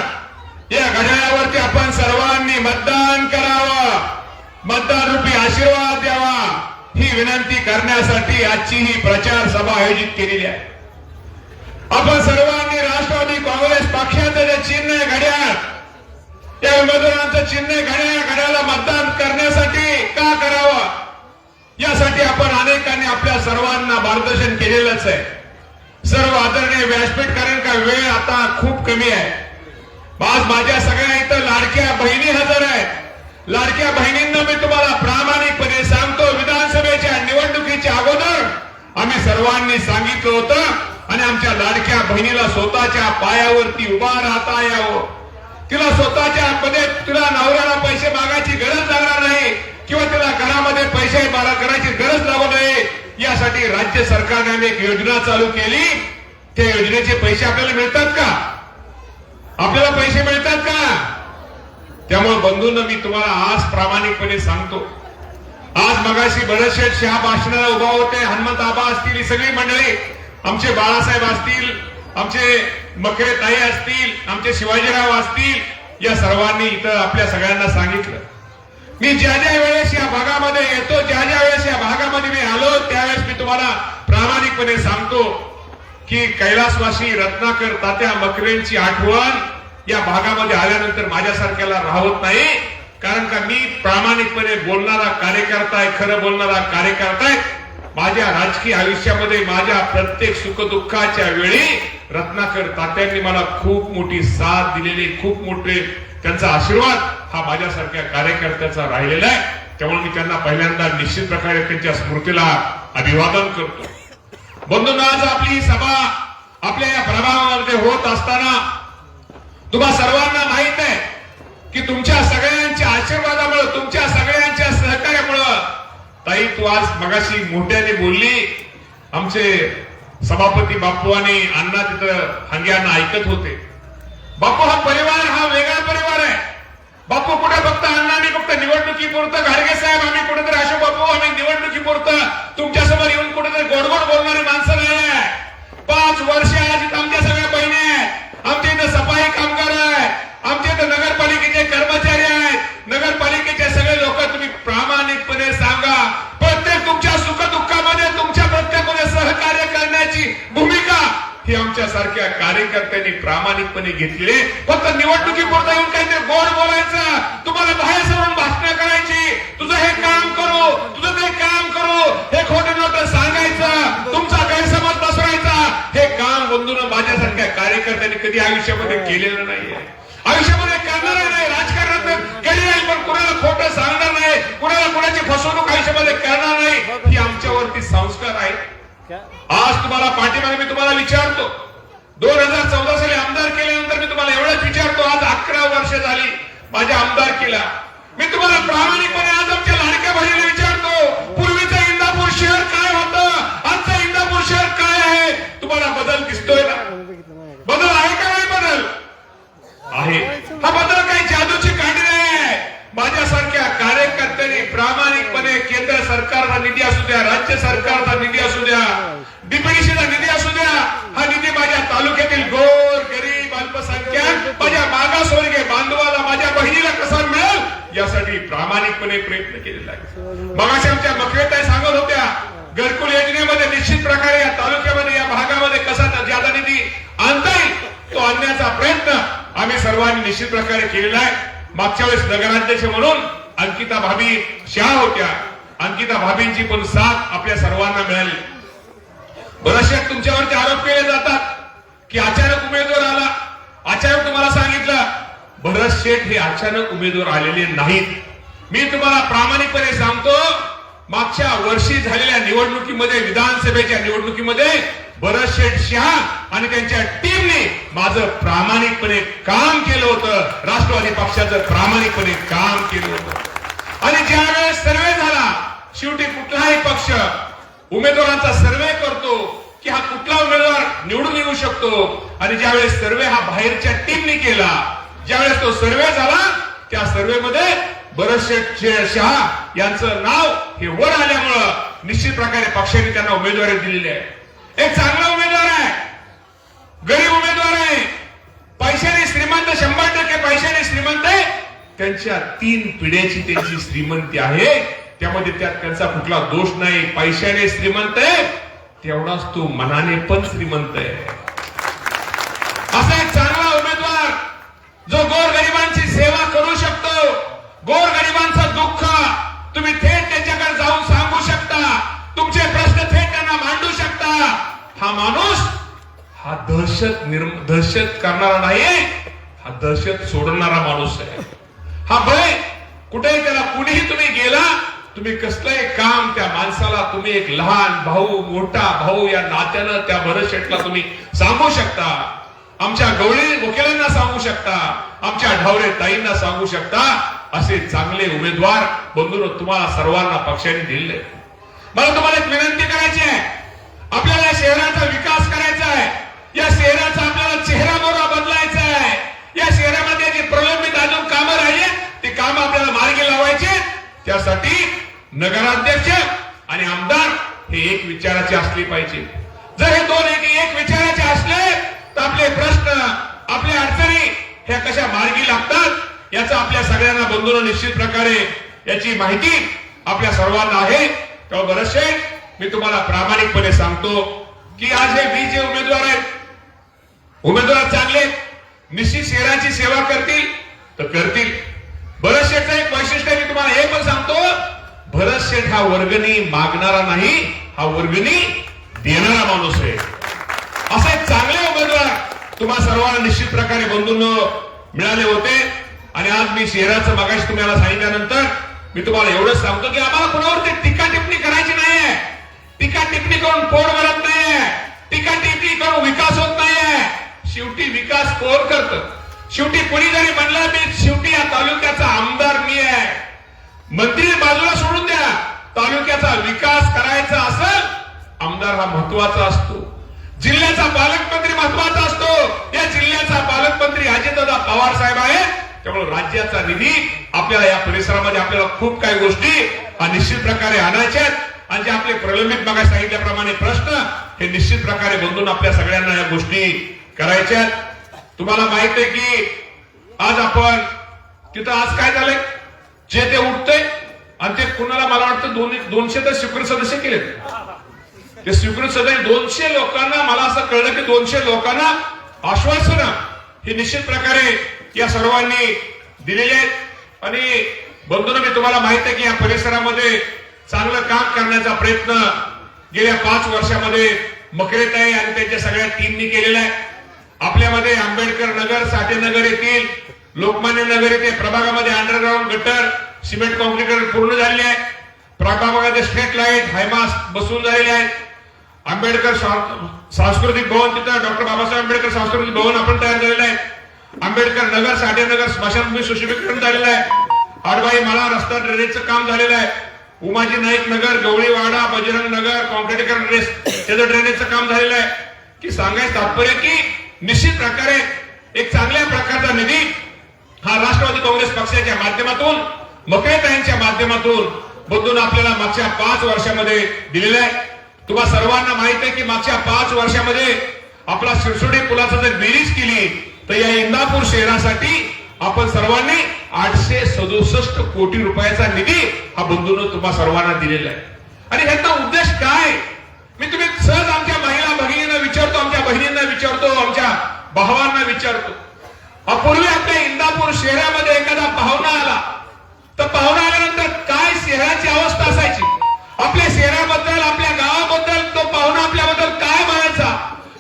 या घड्याळावरती आपण सर्वांनी मतदान करावं, मतदान रूपी आशीर्वाद द्यावा ही विनंती करण्यासाठी आजची ही प्रचार सभा आयोजित केलेली आहे। आपण सर्वांनी राष्ट्रवादी काँग्रेस पक्षाचं जे चिन्ह आहे घड्याळ, त्या उमेदवारांचं चिन्ह घड्याळ, घड्याळाला मतदान करण्यासाठी का करावं यासाठी आपण अनेकांनी आपल्या आपल्या सर्वांना मार्गदर्शन केलेलंच आहे. सर्व आदरणीय व्यासपीठ, कारण का वेळ आता खूप कमी आहे. आज माझ्या सगळ्या इथं लाडक्या बहिणी हजर आहेत. लाडक्या बहिणींना मी तुम्हाला प्रामाणिकपणे सांगतो, विधानसभेच्या निवडणुकीच्या अगोदर आम्ही सर्वांनी सांगितलं होतं आणि आमच्या लाडक्या बहिणीला स्वतःच्या पायावरती उभा राहता यावं, तिला स्वतःच्या मध्ये तुला नवऱ्याला पैसे मागायची गरज लागणार नाही किंवा तिला घरामध्ये पैसे करायची गरज लागू नये, यासाठी राज्य सरकारने एक योजना चालू केली. त्या योजनेचे पैसे आपल्याला मिळतात का? आपल्याला पैसे मिळतात का? त्यामुळे बंधूंनो, मी तुम्हाला आज प्रामाणिकपणे सांगतो, आज मगाशी भरतशेठ शहा भाषणाला उभा होते, हनुमंत आबा असतील, ही सगळी मंडळी, आमचे बाळासाहेब असतील, आमचे मकरे ताई असतील, आमचे शिवाजीराव असतील, या सर्वांनी इथं आपल्या सगळ्यांना सांगितलं. मी ज्या ज्या वेळेस या भागामध्ये येतो, ज्या ज्या वेळेस या भागामध्ये मी आलो, त्यावेळेस मी तुम्हाला प्रामाणिकपणे सांगतो की कैलासवासी रत्नाकर तात्या मकरेंची आठवण या भागामध्ये आल्यानंतर माझ्यासारख्याला राहत नाही. कारण का मी प्रामाणिकपणे बोलणारा कार्यकर्ता आहे, खरं बोलणारा कार्यकर्ता आहे. माझ्या राजकीय आयुष्यामध्ये माझ्या प्रत्येक सुखदुःखाच्या वेळी रत्नाकर तात्यांनी मला खूप मोठी साथ दिलेली, खूप मोठे त्यांचा आशीर्वाद हा माझ्यासारख्या कार्यकर्त्याचा राहिलेला आहे. त्यामुळे मी त्यांना पहिल्यांदा निश्चित प्रकारे त्यांच्या स्मृतीला अभिवादन करतो. बंधूंनो, आज आपली सभा आपल्या या प्रभागामध्ये होत असताना तुम्हा सर्वांना माहित आहे की तुमच्या सगळ्यांच्या आशीर्वादामुळे, तुमच्या सगळ्यांच्या सहकार्यामुळे, ताई तू आज मगाशी मोठ्याने बोलली, आमचे सभापती बापू आणि अण्णा तिथं हंग्यांना ऐकत होते. बापू हा परिवार हा वेगळा परिवार आहे. बापू कुठे फक्त अण्णा आणि फक्त निवडणुकीपुरतं, घाडगे साहेब आम्ही कुठेतरी अशोक बापू आम्ही निवडणुकीपुरतं तुमच्या समोर येऊन कुठेतरी गोडगोड बोलणारी माणसं नाही आहे. 5 वर्ष आज इथं आमच्या सगळ्या बहिणी आहेत, आमच्या इथं सफाई कामगार आहे, आमच्या इथं नगरपालिकेचे कर्मचारी आहेत, नगरपालिकेचे सगळे लोक. तुम्ही प्रामाणिकपणे सांगा, प्रत्येक तुमच्या सुखदुःखामध्ये तुमच्या प्रत्येकाने सहकार्य करण्याची भूमिका ही आमच्या सारख्या कार्यकर्त्यांनी प्रामाणिकपणे घेतलेली. फक्त निवडणुकीपुरता येऊन काहीतरी गोड बोलायचं, तुम्हाला बाहेर समोरून भाषणं करायची, तुझं हे काम करू, तुझं ते काम करू, हे खोटे नोट सांगायचं, तुमचा गैरसमज पसरायचा, हे काम बंधूंनो माझ्यासारख्या कार्यकर्त्यांनी कधी आयुष्यामध्ये केलेलं नाहीये, आयुष्यामध्ये करणार नाही. राजकारणात केली नाही, पण कुणाला खोटं सांगणार नाही, कुणाला कुणाची फसवणूक आयुष्यामध्ये करणार नाही, ही आमच्यावरती संस्कार आहे. आज तुम्हाला पाठीमागे मी तुम्हाला विचारतो, 2014 साली आमदार केल्यानंतर मी तुम्हाला एवढंच विचारतो, आज 11 वर्ष झाली माझ्या आमदारकीला. मी तुम्हाला प्रामाणिकपणे आज आमच्या लाडक्या बहिणीला विचारतो, पूर्वीचं इंदापूर शहर काय होतं, आजचं इंदापूर शहर काय आहे? तुम्हाला बदल दिसतोय ना? बदल आहे का नाही? बदल आहे. हा बदल काही जादूची काढी नाही. माझ्यासारख्या कार्यकर्त्यांनी प्रामाणिकपणे केंद्र सरकारचा निधी असू द्या, राज्य सरकारचा निधी असू द्या, डीपीडीसीचा निधी असू द्या, हा निधी माझ्या तालुक्यातील गोर गरीब अल्पसंख्याक माझ्या मागासवर्गीय बांधवाला, माझ्या बहिणीला कसा मिळेल यासाठी प्रामाणिकपणे प्रयत्न केलेला आहे. मगाशी आमच्या मकरेताई सांगत होत्या, घरकुल योजनेमध्ये निश्चित प्रकारे या तालुक्यामध्ये या भागामध्ये कसा ज्यादा निधी आणता येईल तो आणण्याचा प्रयत्न आम्ही सर्वांनी निश्चित प्रकारे केलेला आहे. मागच्या वेळेस नगराध्यक्ष म्हणून अंकिता भाभी शहा होत्या. अंकिता भाभींची पण साथ आपल्या सर्वांना मिळाली. बरेचसे तुमच्यावरती आरोप केले जातात की अचानक उमेदवार आला. अचानक तुम्हाला सांगितलं, भरत शेठ हे अचानक उमेदवार आलेले नाहीत. मी तुम्हाला प्रामाणिकपणे सांगतो, मागच्या वर्षी झालेल्या निवडणुकीमध्ये, विधानसभेच्या निवडणुकीमध्ये भरत शेठ शहा आणि त्यांच्या टीमने माझं प्रामाणिकपणे काम केलं होतं, राष्ट्रवादी पक्षाचं प्रामाणिकपणे काम केलं होतं. आणि ज्यावेळेस सर्वे झाला, शेवटी कुठलाही पक्ष उमेदवारांचा सर्वे करतो की हा कुठला उमेदवार निवडून येऊ शकतो, आणि ज्यावेळेस सर्वे हा बाहेरच्या टीमने केला, ज्यावेळेस तो सर्वे झाला, त्या सर्वेमध्ये भरत शेठ शहा यांचं नाव हे वर आल्यामुळं निश्चित प्रकारे पक्षाने त्यांना उमेदवारी दिलेली आहे. एक चांगला उमेदवार आहे, गरीब उमेदवार आहे, पैशाने श्रीमंत, 100% पैशाने श्रीमंत आहे. त्यांच्या 3 पिढ्याची त्यांची श्रीमंती आहे, त्यामध्ये त्यात त्यांचा कुठला दोष नाही. पैशाने श्रीमंत आहे, तेवढाच तो मनाने पण श्रीमंत आहे. असा एक चांगला उमेदवार जो गोरगरिबांची सेवा करू शकतो, गोरगरिबांचं दुःख तुम्ही थेट त्याच्याकडे जाऊन सांगू शकता, तुमचे प्रश्न थेट माणूस हा दहशत करणारा नाही, हा दहशत सोडणारा माणूस आहे. हा भय कुठे त्याला कुणीही तुम्ही गेला, तुम्ही कसलंही काम त्या माणसाला तुम्ही एक लहान भाऊ मोठा भाऊ या नात्यानं त्या भरत शेठला तुम्ही सांगू शकता, आमच्या गवळी वकिलांना सांगू शकता, आमच्या ढवळे ताईंना सांगू शकता. असे चांगले उमेदवार बंधूंनो तुम्हाला सर्वांना पक्षाने दिले. मला तुम्हाला एक विनंती करायची आहे, आपल्याला या शहराचा विकास करायचा आहे, या शहराचा आपल्याला चेहरा मोहरा बदलायचा आहे. या शहरामध्ये जे प्रलंबित अजून कामं राहिले ते काम आपल्याला मार्गी लावायचे. त्यासाठी नगराध्यक्ष आणि आमदार हे एक विचाराचे असले पाहिजे. जर हे दोन एक विचाराचे असले तर आपले प्रश्न आपल्या अडचणी ह्या कशा मार्गी लागतात याचा आपल्या सगळ्यांना बंधूंनो निश्चित प्रकारे याची माहिती आपल्या सर्वांना आहे. तेव्हा भरत शेठ, मी तुम्हाला प्रामाणिकपणे सांगतो की आज हे 20 जे उमेदवार आहेत, उमेदवार चांगले निश्चित शहराची सेवा करतील तर करतील. भरत शेठचं एक वैशिष्ट्य मी तुम्हाला हे पण सांगतो, भरत शेठ हा वर्गणी मागणारा नाही, हा वर्गणी देणारा माणूस आहे. असे चांगले उमेदवार तुम्हा सर्वांना निश्चित प्रकारे बंधूंनो मिळाले होते. आणि आज मी शहराचं मगाशी तुम्हाला सांगितल्यानंतर मी तुम्हाला एवढंच सांगतो की आम्हाला कोणावरती टीका टिप्पणी करायची नाहीये. टीका टिप्पणी करून पोट भरत नाहीये, टीका टिप्पणी करून विकास होत नाहीये. शेवटी विकास कोण करतं? शेवटी कोणी जरी म्हणलं मी शेवटी या तालुक्याचा आमदार मी आहे, मंत्री बाजूला सोडून द्या, तालुक्याचा विकास करायचा असेल आमदार हा महत्वाचा असतो, जिल्ह्याचा पालकमंत्री महत्वाचा असतो. या जिल्ह्याचा पालकमंत्री अजितदादा पवार साहेब आहेत. त्यामुळे राज्याचा निधी आपल्याला या परिसरामध्ये आपल्याला खूप काही गोष्टी निश्चित प्रकारे आणायच्या आहेत. आणि जे आपले प्रलंबित मागे सांगितल्याप्रमाणे प्रश्न हे निश्चित प्रकारे बंधून आपल्या सगळ्यांना या गोष्टी करायच्या आहेत. तुम्हाला माहित आहे की आज आपण तिथं आज काय झालंय, जे ते उठतंय आणि ते कुणाला मला वाटतं 200 तर स्वीकृत सदस्य केलेत. ते स्वीकृत सदस्य 200 लोकांना, मला असं कळलं की 200 लोकांना आश्वासन हे निश्चित प्रकारे या सर्वांनी दिलेले आहेत. आणि बंधूंनो, मी तुम्हाला माहित आहे की या परिसरामध्ये चांगलं काम करण्याचा प्रयत्न गेल्या 5 वर्षामध्ये मकरेताई आणि त्यांच्या सगळ्या टीमनी केलेला आहे. आपल्यामध्ये आंबेडकर नगर, साठेनगर येथील लोकमान्य नगर येथे प्रभागामध्ये अंडरग्राऊंड गटर सिमेंट कॉन्क्रीट पूर्ण झालेले आहे. प्रभागामध्ये स्ट्रीट लाईट हायमास बसून झालेले आहेत. आंबेडकर सांस्कृतिक भवन, तिथं डॉक्टर बाबासाहेब आंबेडकर सांस्कृतिक भवन आपण तयार झालेलं आहे. आंबेडकर नगर, साठेनगर स्मशानभूमी सुशोभीकरण झालेलं आहे. आडबाई माळा रस्ता ड्रेनेजचं काम झालेलं आहे. उमाजी नाईक नगर, गवळीवाडा, बजरंग नगर कॉन्क्रीटीकरण त्याचं ड्रेनेजचं काम झालेलं आहे. की सांगायचं तात्पर्य की निश्चित प्रकारे एक चांगल्या प्रकारचा निधी हा राष्ट्रवादी काँग्रेस पक्षाच्या माध्यमातून, मकरेताईंच्या माध्यमातून बंधून आपल्याला मागच्या 5 वर्षामध्ये दिलेला आहे. तुम्हा सर्वांना माहित आहे की मागच्या 5 वर्षामध्ये आपला शिरसोडी पुलाचा जर बेरीज केली तर या इंदापूर शहरासाठी आपण सर्वांनी 867 कोटी रुपयाचा निधी हा बंधूंनो तुम्हा सर्वांना दिलेला आहे. आणि ह्याचा उद्देश काय? मी तुम्ही सहज आमच्या महिला भगिनींना विचारतो, आमच्या बहिणींना विचारतो, आमच्या भावांना विचारतो. पूर्वी आपल्या इंदापूर शहरामध्ये एखादा पाहुणा आला तर पाहुणा आल्यानंतर काय शहराची अवस्था असायची? आपल्या शहराबद्दल, आपल्या गावाबद्दल तो पाहुणा आपल्याबद्दल काय म्हणायचा?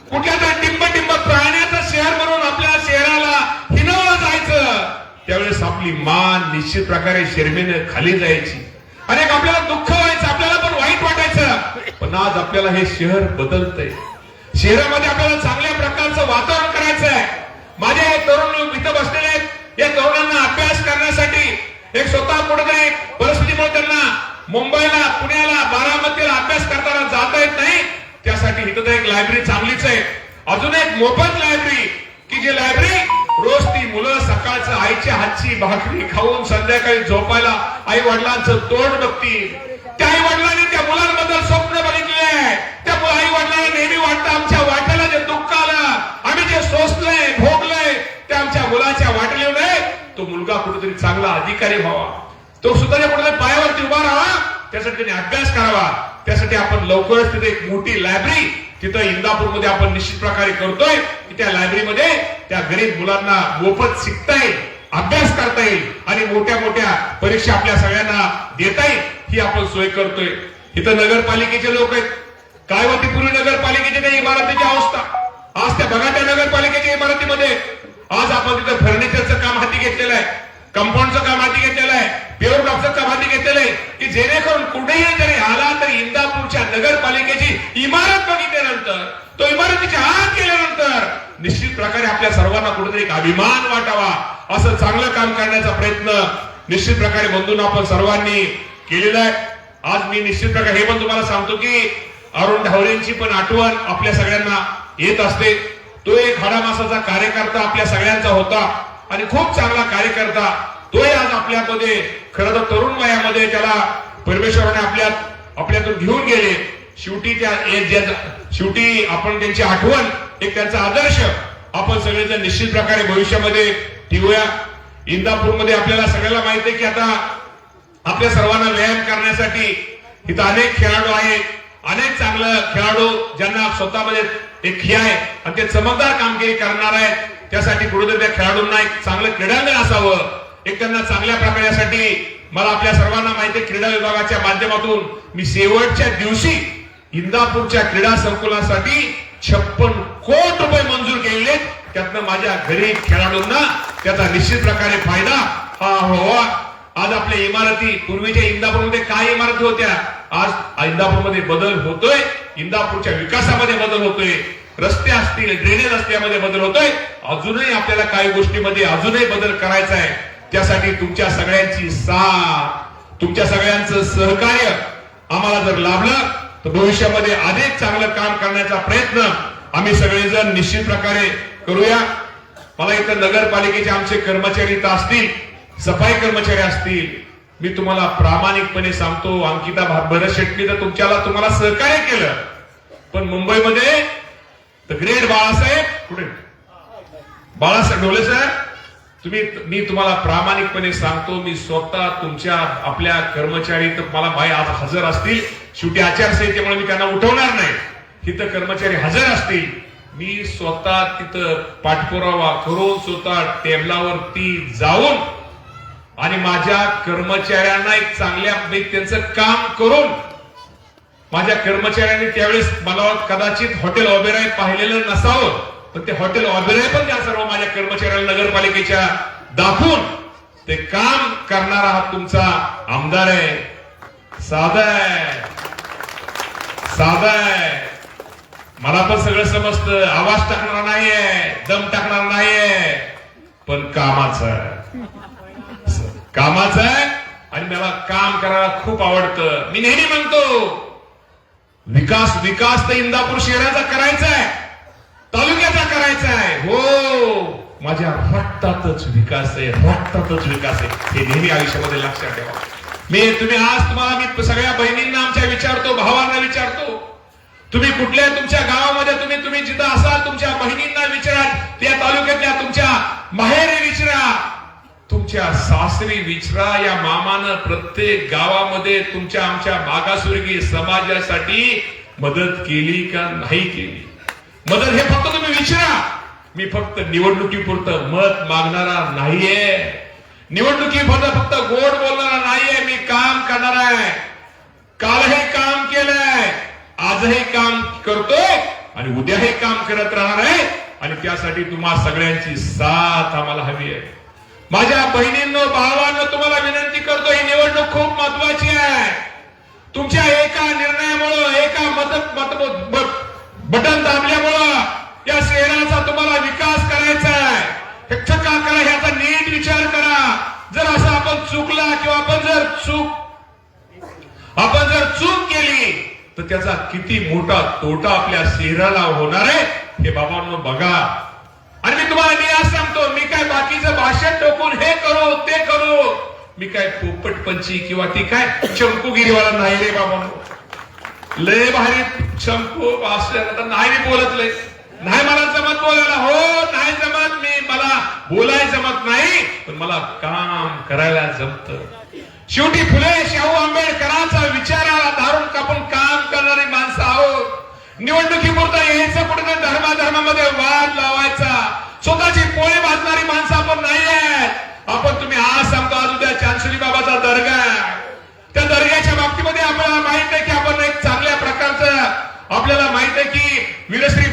कुठल्या तरी टिंब प्राण्याचं शहर म्हणून आपल्या शहराला हिनवलं जायचं. त्यावेळेस आपली मान निश्चित प्रकारे शर्मेने खाली जायची. अनेक आपल्याला दुःख व्हायचं, आपल्याला पण वाईट वाटायचं. पण आज आपल्याला हे शहर बदलतंय. शहरामध्ये आपल्याला चांगल्या प्रकारचं वातावरण करायचं आहे. माझे हे तरुण इथं बसलेले आहेत, या तरुणांना अभ्यास करण्यासाठी एक स्वतः कुठेतरी परिस्थितीमुळे त्यांना मुंबईला, पुण्याला, बारामतीला अभ्यास करताना जाता येत नाही. त्यासाठी इथं तर एक लायब्ररी चांगलीच आहे. अजून एक मोफत लायब्ररी की जी लायब्ररी रोज ती मुलं सकाळचं आईच्या हातची भाकरी खाऊन संध्याकाळी झोपायला आई वडिलांचं तोंड बघतील. त्या आई वडिलांनी त्या मुलांबद्दल स्वप्न बघितले आहे. त्या आई वडिलांना नेहमी वाटतं आमच्या वाट्याला जे दुःख आलं, आम्ही जे सोसलंय, भोगलंय, ते आमच्या मुलाच्या वाटेल नये. तो मुलगा कुठेतरी चांगला अधिकारी व्हावा, तो सुद्धा कुठेतरी पायावरती उभा राहावा, त्यासाठी त्याने अभ्यास करावा. त्यासाठी आपण लवकरच तिथे एक मोठी लायब्ररी तिथं इंदापूरमध्ये आपण निश्चित प्रकारे करतोय की त्या लायब्ररीमध्ये त्या गरीब मुलांना मोफत शिकता येईल, अभ्यास करता येईल आणि मोठ्या मोठ्या परीक्षा आपल्या सगळ्यांना देता येईल ही आपण सोय करतोय. इथं नगरपालिकेचे लोक आहेत, काय होती पूर्वी नगरपालिकेच्या त्या इमारतीची अवस्था? आज त्या बघा त्या नगरपालिकेच्या इमारतीमध्ये आज आपण तिथं फर्निचरचं काम हाती घेतलेलं आहे, कंपाऊंडचं काम हाती घेतलेलं आहे, प्युअर ब्लॉकचं काम हाती घेतलेलं आहे, की जेणेकरून कुठेही जरी आला तरी इंदापूरच्या नगरपालिकेची इमारत बघितल्यानंतर, तो इमारतीच्या आत गेल्यानंतर निश्चित प्रकारे आपल्या सर्वांना कुठेतरी एक अभिमान वाटावा, असं चांगलं काम करण्याचा प्रयत्न निश्चित प्रकारे बंधूंना आपण सर्वांनी केलेला आहे. आज मी निश्चित प्रकारे हे पण तुम्हाला सांगतो की अरुण ढावरेंची पण आठवण आपल्या सगळ्यांना येत असते. तो एक हाडामासाचा कार्यकर्ता आपल्या सगळ्यांचा होता आणि खूप चांगला कार्यकर्ता. तोही आज आपल्यामध्ये खरं तर तरुण वयामध्ये त्याला परमेश्वराने आपल्यातून घेऊन गेले. शेवटी आपण त्यांची आठवण, एक त्यांचा आदर्श आपण सगळेजण निश्चित प्रकारे भविष्यामध्ये ठेवूया. इंदापूरमध्ये आपल्याला सगळ्याला माहिती आहे की आता आपल्या सर्वांना व्यायाम करण्यासाठी इथं अनेक खेळाडू आहेत, अनेक चांगलं खेळाडू ज्यांना स्वतःमध्ये एक हे आहे आणि ते चमकदार कामगिरी करणार आहेत. त्यासाठी कुठेतरी त्या खेळाडूंना एक चांगलं क्रीडांगण असावं, एक त्यांना चांगल्या प्रकारासाठी मला आपल्या सर्वांना माहिती आहे क्रीडा विभागाच्या माध्यमातून मी शेवटच्या दिवशी इंदापूरच्या क्रीडा संकुलासाठी 56 कोटी रुपये मंजूर केले. त्यातनं माझ्या गरीब खेळाडूंना त्याचा निश्चित प्रकारे फायदा व्हावा. आज आपल्या इमारती, पूर्वीच्या इंदापूरमध्ये काय इमारती होत्या, आज इंदापूरमध्ये बदल होतोय, इंदापूरच्या विकासामध्ये बदल होतोय, रस्ते असतील, ड्रेनेज रस्त्यामध्ये बदल होतोय. अजूनही आपल्याला काही गोष्टीमध्ये अजूनही बदल करायचा आहे. त्यासाठी तुमच्या सगळ्यांची साथ, तुमच्या सगळ्यांचं सहकार्य आम्हाला जर लाभलं तर भविष्यामध्ये अधिक चांगलं काम करण्याचा प्रयत्न आम्ही सगळेजण निश्चित प्रकारे करूया. मला इथं नगरपालिकेचे आमचे कर्मचारी तर असतील, सफाई कर्मचारी असतील, मी तुम्हाला प्रामाणिकपणे सांगतो, अंकिता भरत शेट्टी तर तुम्हाला सहकार्य केलं, पण मुंबईमध्ये द ग्रेट बाळासाहेब, कुठे बाळासाहेब ढोले साहेब, मी तुम्हाला प्रामाणिकपणे सांगतो, मी स्वतः तुमच्या आपल्या कर्मचारी तर मला आज हजर असतील, शेवटी आचारसंहितेमुळे मी त्यांना उठवणार नाही, तिथं कर्मचारी हजर असतील, मी स्वतः तिथं पाठपुरावा करून स्वतः टेबलावरती जाऊन आणि माझ्या कर्मचाऱ्यांना एक चांगल्या त्यांचं काम करून, माझ्या कर्मचाऱ्यांनी त्यावेळेस मला कदाचित हॉटेल ऑबेरॉय पाहिलेलं नसावं, पण ते हॉटेल ऑबेरॉय पण त्या सर्व माझ्या कर्मचाऱ्यांना नगरपालिकेच्या दाखवून ते काम करणारा हा तुमचा आमदार आहे. साधा आहे, मला पण सगळं समजतं, आवाज टाकणार नाहीये, दम टाकणार नाहीये, पण कामाचं आहे आणि मला काम करायला खूप आवडतं. मी नेहमी म्हणतो विकास तर इंदापूर शहराचा करायचा आहे, तालुक्याचा करायचा आहे. हो, माझ्या रक्तातच विकास आहे, हे नेहमी आयुष्यामध्ये लक्षात ठेवा. तुम्हाला मी सगळ्या बहिणींना आमच्या विचारतो, भावांना विचारतो, तुम्ही कुठल्या तुमच्या गावामध्ये तुम्ही जिथं असाल तुमच्या बहिणींना विचारा, त्या तालुक्यातल्या तुमच्या माहेरी विचारा, तुमच्या सासरी विचारा. या मामानं प्रत्येक गावामध्ये तुमच्या आमच्या मागासवर्गीय समाजासाठी मदत केली का नाही केली? मदत हे फक्त तुम्ही विचारा. मी फक्त निवडणुकीपुरतं मत मागणारा नाहीये, निवडणुकीपुरतं फक्त गोड बोलणारा नाहीये. मी काम करणार आहे, कालही काम केलंय, आजही काम करतोय आणि उद्याही काम करत राहणार आहे. आणि त्यासाठी तुम्हा सगळ्यांची साथ आम्हाला हवी आहे. माझ्या बहिणींनो, भावांनो, तुम्हाला विनंती करतो, ही निवडणूक खूप महत्वाची आहे. तुमच्या एका निर्णयामुळं, एका बटन दाबल्यामुळं या शहराचा तुम्हाला विकास करायचा आहे. हे का करा, ह्याचा नीट विचार करा. जर असं आपण चुकला किंवा आपण जर चूक केली तर त्याचा किती मोठा तोटा आपल्या शहराला होणार आहे हे बाबांनो बघा. आणि मी तुम्हाला आज सांगतो, मी काय बाकीचं भाषण टोकून हे करू ते करू, मी काय पोपटपंची किंवा ती काय चंपूगिरीवाला नाही रे बाबांनो. लय भारी चंपू भाषण नाही मी बोलत, लय नाही मला जमत बोलायला. हो, नाही जमत, मला बोलायला जमत नाही, पण मला काम करायला जमत. शेवटी फुले शाहू आंबेडकरांचा विचाराला धारून आपण काम करणारी माणसं आहोत. निवडणुकीपुरता यायचं, कुठे धर्मामध्ये वाद लावायचा, स्वतःची पोळे भाजणारी माणसं आपण नाही आहेत. आपण तुम्ही आज सांगतो, आज उद्या चांचली बाबाचा दर्गा, त्या दर्ग्याच्या बाबतीमध्ये आपल्याला माहित आहे की आपण एक चांगल्या प्रकारचं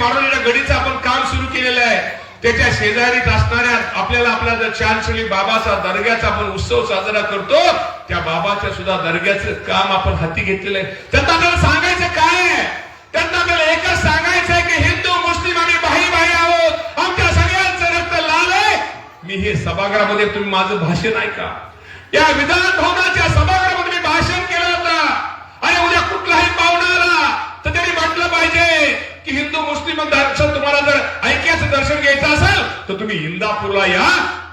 मारुतीच्या गडीचं आपण काम सुरू केलेलं आहे. त्याच्या शेजारीच असणाऱ्या आपला जर चांदशेली बाबाचा दर्ग्याचा आपण उत्सव साजरा करतो, त्या बाबाच्या सुद्धा दर्ग्याचं काम आपण हाती घेतलेलं आहे. त्यांना आपल्याला सांगायचं काय आहे? त्यांना आपल्याला एकच सांगायचं आहे की हिंदू मुस्लिम आम्ही भाई आहोत, आमच्या सगळ्यांचं रक्त लाल आहे. मी हे सभागृहामध्ये तुम्ही माझं भाषण ऐका. या विधान भवनाच्या सभागृहामध्ये मी भाषण केलं होतं आणि उद्या कुठलाही पाहुणा आला तर त्यांनी म्हटलं पाहिजे की हिंदू मुस्लिम दर्शन तुम्हाला जर ऐक्याचं दर्शन घ्यायचं असेल तर तुम्ही इंदापूरला या.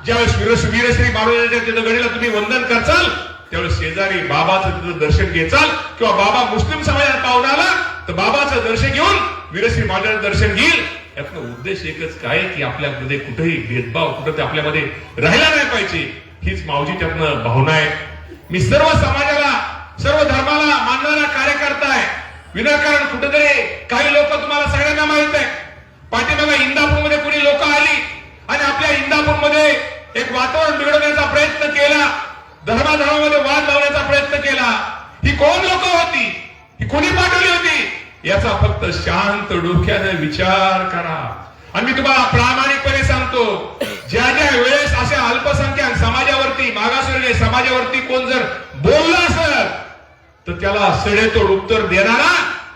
ज्यावेळेस वीरश्री मारुतीच्या तिथं गडीला तुम्ही वंदन करचाल त्यावेळेस शेजारी बाबाचं तिथं दर्शन घ्यायचाल, किंवा बाबा मुस्लिम समाजात पाहुणा आला तर बाबाचं दर्शन घेऊन वीरश्री मारुतीचं दर्शन घेईल. यातला उद्देश एकच काय की आपल्यामध्ये कुठेही भेदभाव कुठे आपल्यामध्ये राहिला नाही पाहिजे, हीच माऊजी त्यातनं भावना आहे. मी सर्व समाजाला सर्व धर्माला मानणारा कार्यकर्ता आहे. विनाकारण कुठेतरी काही लोक तुम्हाला सगळ्यांना माहित आहे पाठीमागे इंदापूरमध्ये कुणी लोक आली आणि आपल्या इंदापूरमध्ये एक वातावरण बिघडवण्याचा प्रयत्न केला, धर्माधर्मामध्ये वाद लावण्याचा प्रयत्न केला. ही कोण लोक होती? ही कोणी पाठवली होती? याचा फक्त शांत डोक्याने विचार करा. आणि मी तुम्हाला प्रामाणिकपणे सांगतो, ज्या वेळेस अशा अल्पसंख्याक समाजावरती मागासवर्गीय समाजावरती कोण जर बोलला असेल तर त्याला सडेतोड उत्तर देणारा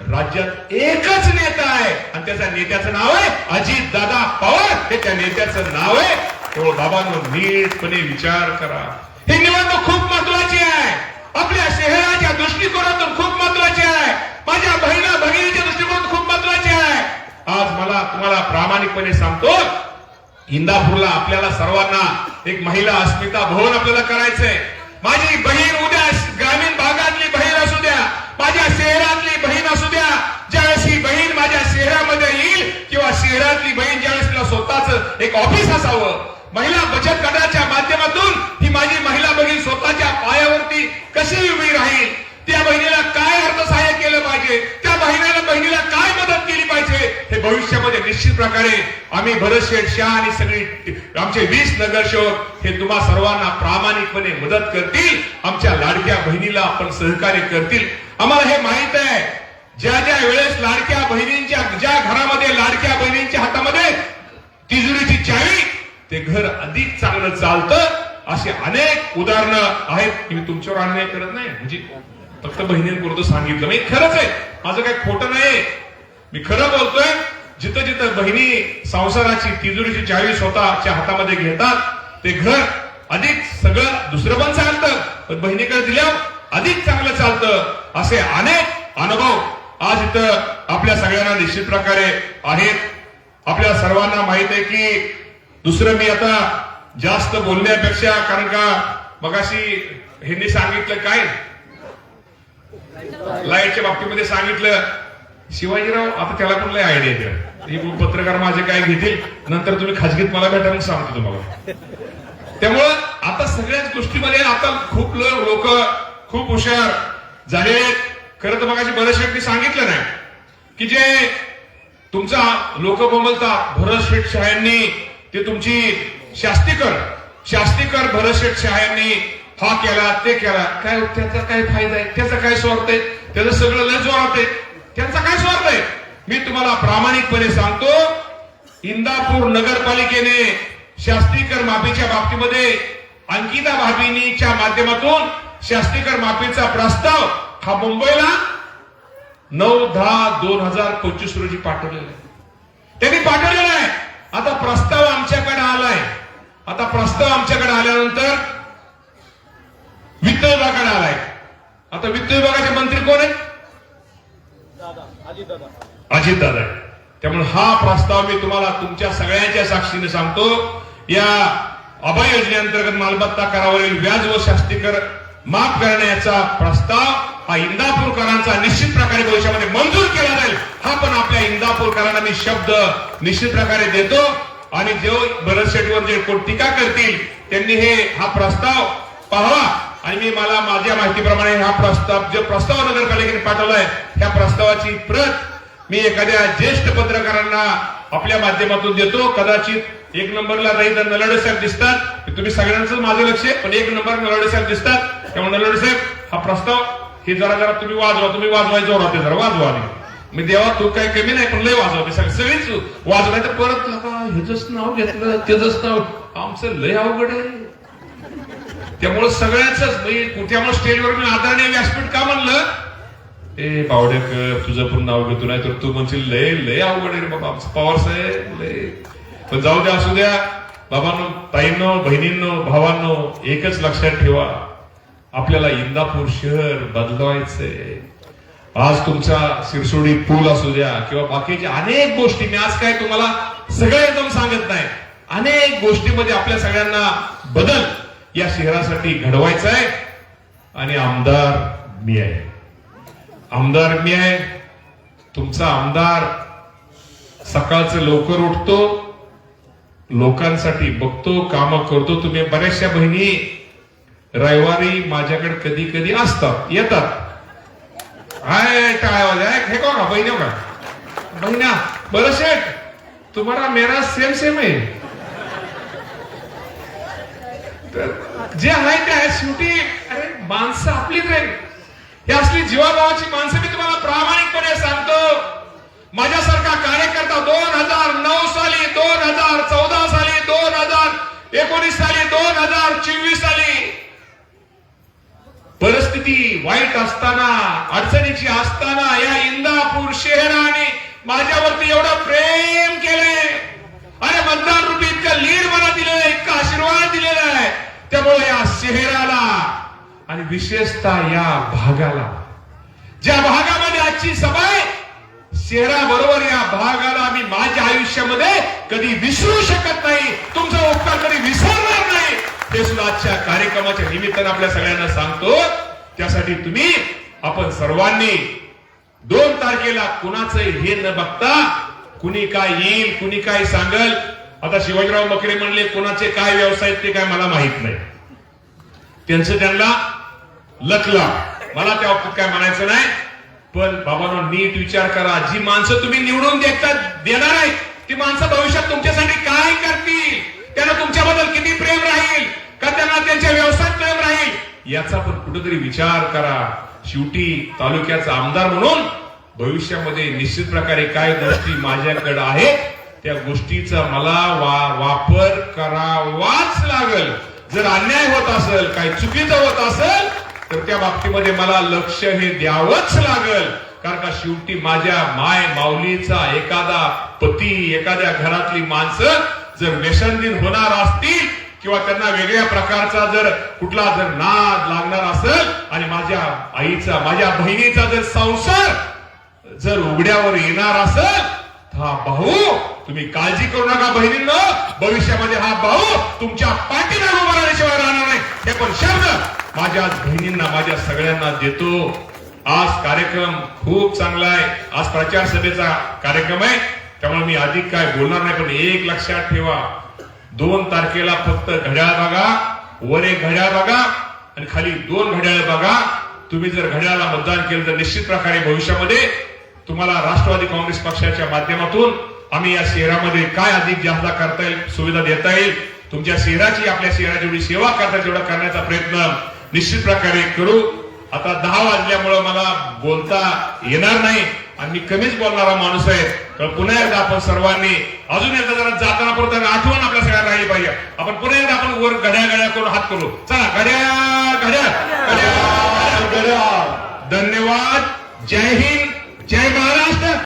राज्यात एकच नेता आहे आणि त्याच्या नेत्याचं नाव आहे अजित दादा पवार. हे त्या नेत्याचं नाव आहे. तेव्हा बाबांनो नीटपणे विचार करा. ही निवडणूक खूप महत्वाची आहे, आपल्या शहराच्या दृष्टिकोनातून खूप महत्वाची आहे, माझ्या बहिणा भगिनीच्या दृष्टिकोनातून खूप महत्वाची आहे. आज मला तुम्हाला प्रामाणिकपणे सांगतो, इंदापूरला आपल्याला सर्वांना एक महिला अस्मिता भवन आपल्याला करायचंय. माझी बहीण उद्या ग्रामीण भागातली बहीण असू द्या, माझ्या शहरातली बहीण असू द्या, ज्यावेळेस ही बहीण माझ्या शहरामध्ये येईल किंवा शहरातली बहीण ज्यावेळेस तिला स्वतःच एक ऑफिस असावं, महिला बचत गटाच्या माध्यमातून ही माझी महिला बहीण स्वतःच्या पायावरती कशी उभी राहील, त्या बहिणीला काय अर्थसहाय्य केलं पाहिजे, त्या बहिणीला काय मदत केली पाहिजे, हे भविष्यामध्ये निश्चित प्रकारे आम्ही भरत शेठ शाह आणि सगळी आमचे 20 नगरसेवक हे तुम्हा सर्वांना प्रामाणिकपणे मदत करतील. आमच्या लाडक्या बहिणीला आपण सहकार्य करतील. आम्हाला हे माहित आहे, ज्या वेळेस लाडक्या बहिणींच्या ज्या घरामध्ये लाडक्या बहिणींच्या हातामध्ये तिजोरीची चावी, ते घर अधिक चांगलं चालतं. असे अनेक उदाहरणं आहेत. मी तुमच्यावर अन्याय करत नाही, म्हणजे फक्त बहिणींपुरतं सांगितलं. मी खरंच आहे, माझं काही खोटं नाही, मी खरं बोलतोय. जिथं जिथं बहिणी संसाराची तिजोरीची चावी स्वतःच्या हातामध्ये घेतात ते घर अधिक सगळं दुसरं पण चालतं, पण बहिणीकडे दिल्यावर अधिक चांगलं चालतं. असे अनेक अनुभव आज इथं आपल्या सगळ्यांना निश्चित प्रकारे आहेत. आपल्या सर्वांना माहित आहे की दुसरं मी आता जास्त बोलण्यापेक्षा, कारण का मगाशी ह्यांनी सांगितलं काय लाईटच्या बाबतीमध्ये सांगितलं, शिवाजीराव आता त्याला पण लय आयडिया द्या. हे पत्रकार माझे काय घेतील नंतर तुम्ही खाजगीत मला भेटा म्हणून सांगतो तुम्हाला. त्यामुळं आता सगळ्याच गोष्टीमध्ये आता खूप लोक खूप हुशार झाले. खरं तर मगाशी बरेच व्यक्ती सांगितलं नाही की जे तुमचा लोक बोलतात भरत शेठ शाह यांनी ते तुमची शास्तीकर भरत शेठ शाह यांनी हा केला ते केला, काय त्याचा काय फायदा आहे, त्याचा काय स्वार्थ आहे, त्याचं सगळं लय जोरात आहे, त्यांचा काय स्वार्थ आहे. मी तुम्हाला प्रामाणिकपणे सांगतो, इंदापूर नगरपालिकेने शास्तीकर माफीच्या बाबतीमध्ये अंकिता भाभीनीच्या माध्यमातून शास्तीकर माफीचा प्रस्ताव हा मुंबईला 9/10/2025 रोजी पाठवलेला आहे. त्यांनी पाठवलेला आहे. आता प्रस्ताव आमच्याकडे आलाय. आता प्रस्ताव आमच्याकडे आल्यानंतर वित्त विभागाकडे आलाय. आता वित्त विभागाचे मंत्री कोण आहेत? अजितदादा आहे. त्यामुळे हा प्रस्ताव मी तुम्हाला तुमच्या सगळ्यांच्या साक्षीने सांगतो, या अभय योजनेअंतर्गत मालमत्ता करावरील व्याज व शास्तीकर माफ करण्याचा प्रस्ताव हा इंदापूरकरांचा निश्चित प्रकारे भविष्यामध्ये मंजूर केला जाईल. हा पण आपल्या इंदापूरकरांना मी शब्द निश्चित प्रकारे देतो. आणि जो भरत शेठवर जे कोण टीका करतील त्यांनी हा प्रस्ताव पाहावा. आणि मी मला माझ्या माहितीप्रमाणे हा प्रस्ताव जो प्रस्ताव नगरपालिकेने पाठवलाय, ह्या प्रस्तावाची प्रत मी एखाद्या ज्येष्ठ पत्रकारांना आपल्या माध्यमातून देतो. कदाचित 1 नंबरला नाही तर नलावडे साहेब दिसतात, तुम्ही सगळ्यांचं माझं लक्ष आहे, पण 1 नंबर नलावडे साहेब दिसतात. त्यामुळे नलावडे साहेब हा प्रस्ताव हे जरा तुम्ही वाजवा, तुम्ही वाजवाय जोरात जरा वाजवा. मी देवा तू काय कमी नाही पण लय वाजवते सगळीच वाजवाय तर परत ह्याच नाव घेतलं त्याच नाव आमचं लय अवघड आहे. त्यामुळे सगळ्याच त्यामुळे स्टेजवर मी आदरणीय व्यासपीठ का म्हणलं ए बावडेकर तुझं पण नाव घेतो नाही तर तू म्हणशील लय लय अवघड आहे रे बाबा आमचं पवार साहेब लय. पण जाऊ द्या असू द्या बाबांनो ताईंनो बहिणींनो भावांनो एकच लक्षात ठेवा आपल्याला इंदापूर शहर बदलवायचंय. आज तुमचा सिरसोडी पूल असू द्या किंवा बाकीच्या अनेक गोष्टी मी आज काय तुम्हाला सगळं एकदम सांगत नाही. अनेक गोष्टीमध्ये आपल्या सगळ्यांना बदल या शहरासाठी घडवायचा आहे आणि आमदार मी आहे. आमदार मी आहे. तुमचा आमदार सकाळचं लवकर उठतो लोकांसाठी बघतो कामं करतो. तुम्ही बऱ्याचशा बहिणी रविवारी माझ्याकडे कधी कधी असतात येतात हाय काय आवाज आहे हे का बहिण्या का बहिण्या बरं शेठ तुम्हाला मेरा सेम सेम आहे. जे आहे ते आहे शेवटी अरे माणसं आपलीच आहे. ही असली जीवाभावाची माणसं मी तुम्हाला प्रामाणिकपणे सांगतो. माझ्यासारखा कार्यकर्ता 2009 साली 2014 साली 2019 साली 2024 साली परिस्थिती वाईट असताना अडचणीची असताना या इंदापूर शहराने माझ्यावरती एवढं प्रेम केलंय. अरे मतदान रूपी इतकं लीड मला दिलेलं आहे इतका आशीर्वाद दिलेला आहे. त्यामुळे या शहराला आणि विशेषतः या भागाला ज्या भागामध्ये आजची सभा आहे शहराबरोबर या भागाला मी माझ्या आयुष्यामध्ये कधी विसरू शकत नाही. तुमचा उपकार कधी विसरणार नाही हे सुद्धा आजच्या कार्यक्रमाच्या निमित्तानं आपल्या सगळ्यांना सांगतो. त्यासाठी तुम्ही आपण सर्वांनी 2 तारखेला कुणाचं हे न बघता कुणी काय येईल कुणी काय सांगल. आता शिवाजीराव मकरे म्हणले कोणाचे काय व्यवसाय ते काय मला माहित नाही त्यांचं त्यांना लकला मला त्या बाबतीत काय म्हणायचं नाही. पण बाबांनो नीट विचार करा जी माणसं तुम्ही निवडून देणार आहे ती माणसं भविष्यात तुमच्यासाठी काय करतील त्यांना तुमच्याबद्दल किती प्रेम राहील का त्यांना त्यांच्या व्यवसायात प्रेम राहील याचा पण कुठेतरी विचार करा. शेवटी तालुक्याचा आमदार म्हणून भविष्यामध्ये निश्चित प्रकारे काय गोष्टी माझ्याकडे आहेत त्या गोष्टीचा मला वापर करावाच लागल. जर अन्याय होत असेल काही चुकीचं होत असेल तर त्या बाबतीमध्ये मला लक्ष हे द्यावंच लागल. कारण का शेवटी माझ्या माय माऊलीचा एखादा पती एखाद्या घरातली माणसं जर व्यसनधीन होणार असतील किंवा त्यांना वेगळ्या प्रकारचा जर कुठला जर नाद लागणार असेल आणि माझ्या आईचा माझ्या बहिणीचा जर संसार जर उघड्यावर येणार असेल हा भाऊ तुम्ही काळजी करू नका बहिणींनो भविष्यामध्ये हा भाऊ तुमच्या पाठीमागे उभा राहिल्याशिवाय राहणार नाही हे पण शब्द माझ्या बहिणींना माझ्या सगळ्यांना देतो. आज कार्यक्रम खूप चांगला आहे. आज प्रचार सभेचा कार्यक्रम आहे त्यामुळे मी अधिक काय बोलणार नाही. पण एक लक्षात ठेवा 2 तारखेला फक्त घड्याळ बघा वर एक घड्याळ बघा आणि खाली 2 घड्याळ बघा. तुम्ही जर घड्याळाला मतदान केलं तर निश्चित प्रकारे भविष्यामध्ये तुम्हाला राष्ट्रवादी काँग्रेस पक्षाच्या माध्यमातून आम्ही या शहरामध्ये काय अधिक जास्त करता येईल सुविधा देता येईल तुमच्या शहराची आपल्या शहराची जेवढी सेवा करता तेवढा करण्याचा प्रयत्न निश्चित प्रकारे करू. आता 10 वाजल्यामुळे मला बोलता येणार नाही आणि मी कमीच बोलणारा माणूस आहे. तर पुन्हा एकदा आपण सर्वांनी अजून एकदा जरा जाताना परत आठवण आपल्या सगळ्यांना राहिली पाहिजे. आपण पुन्हा एकदा आपण वर घड्याळ करून हात करू. चला घड्याळ घड्याळ घड्याळ. धन्यवाद. जय हिंद जय महाराष्ट्र.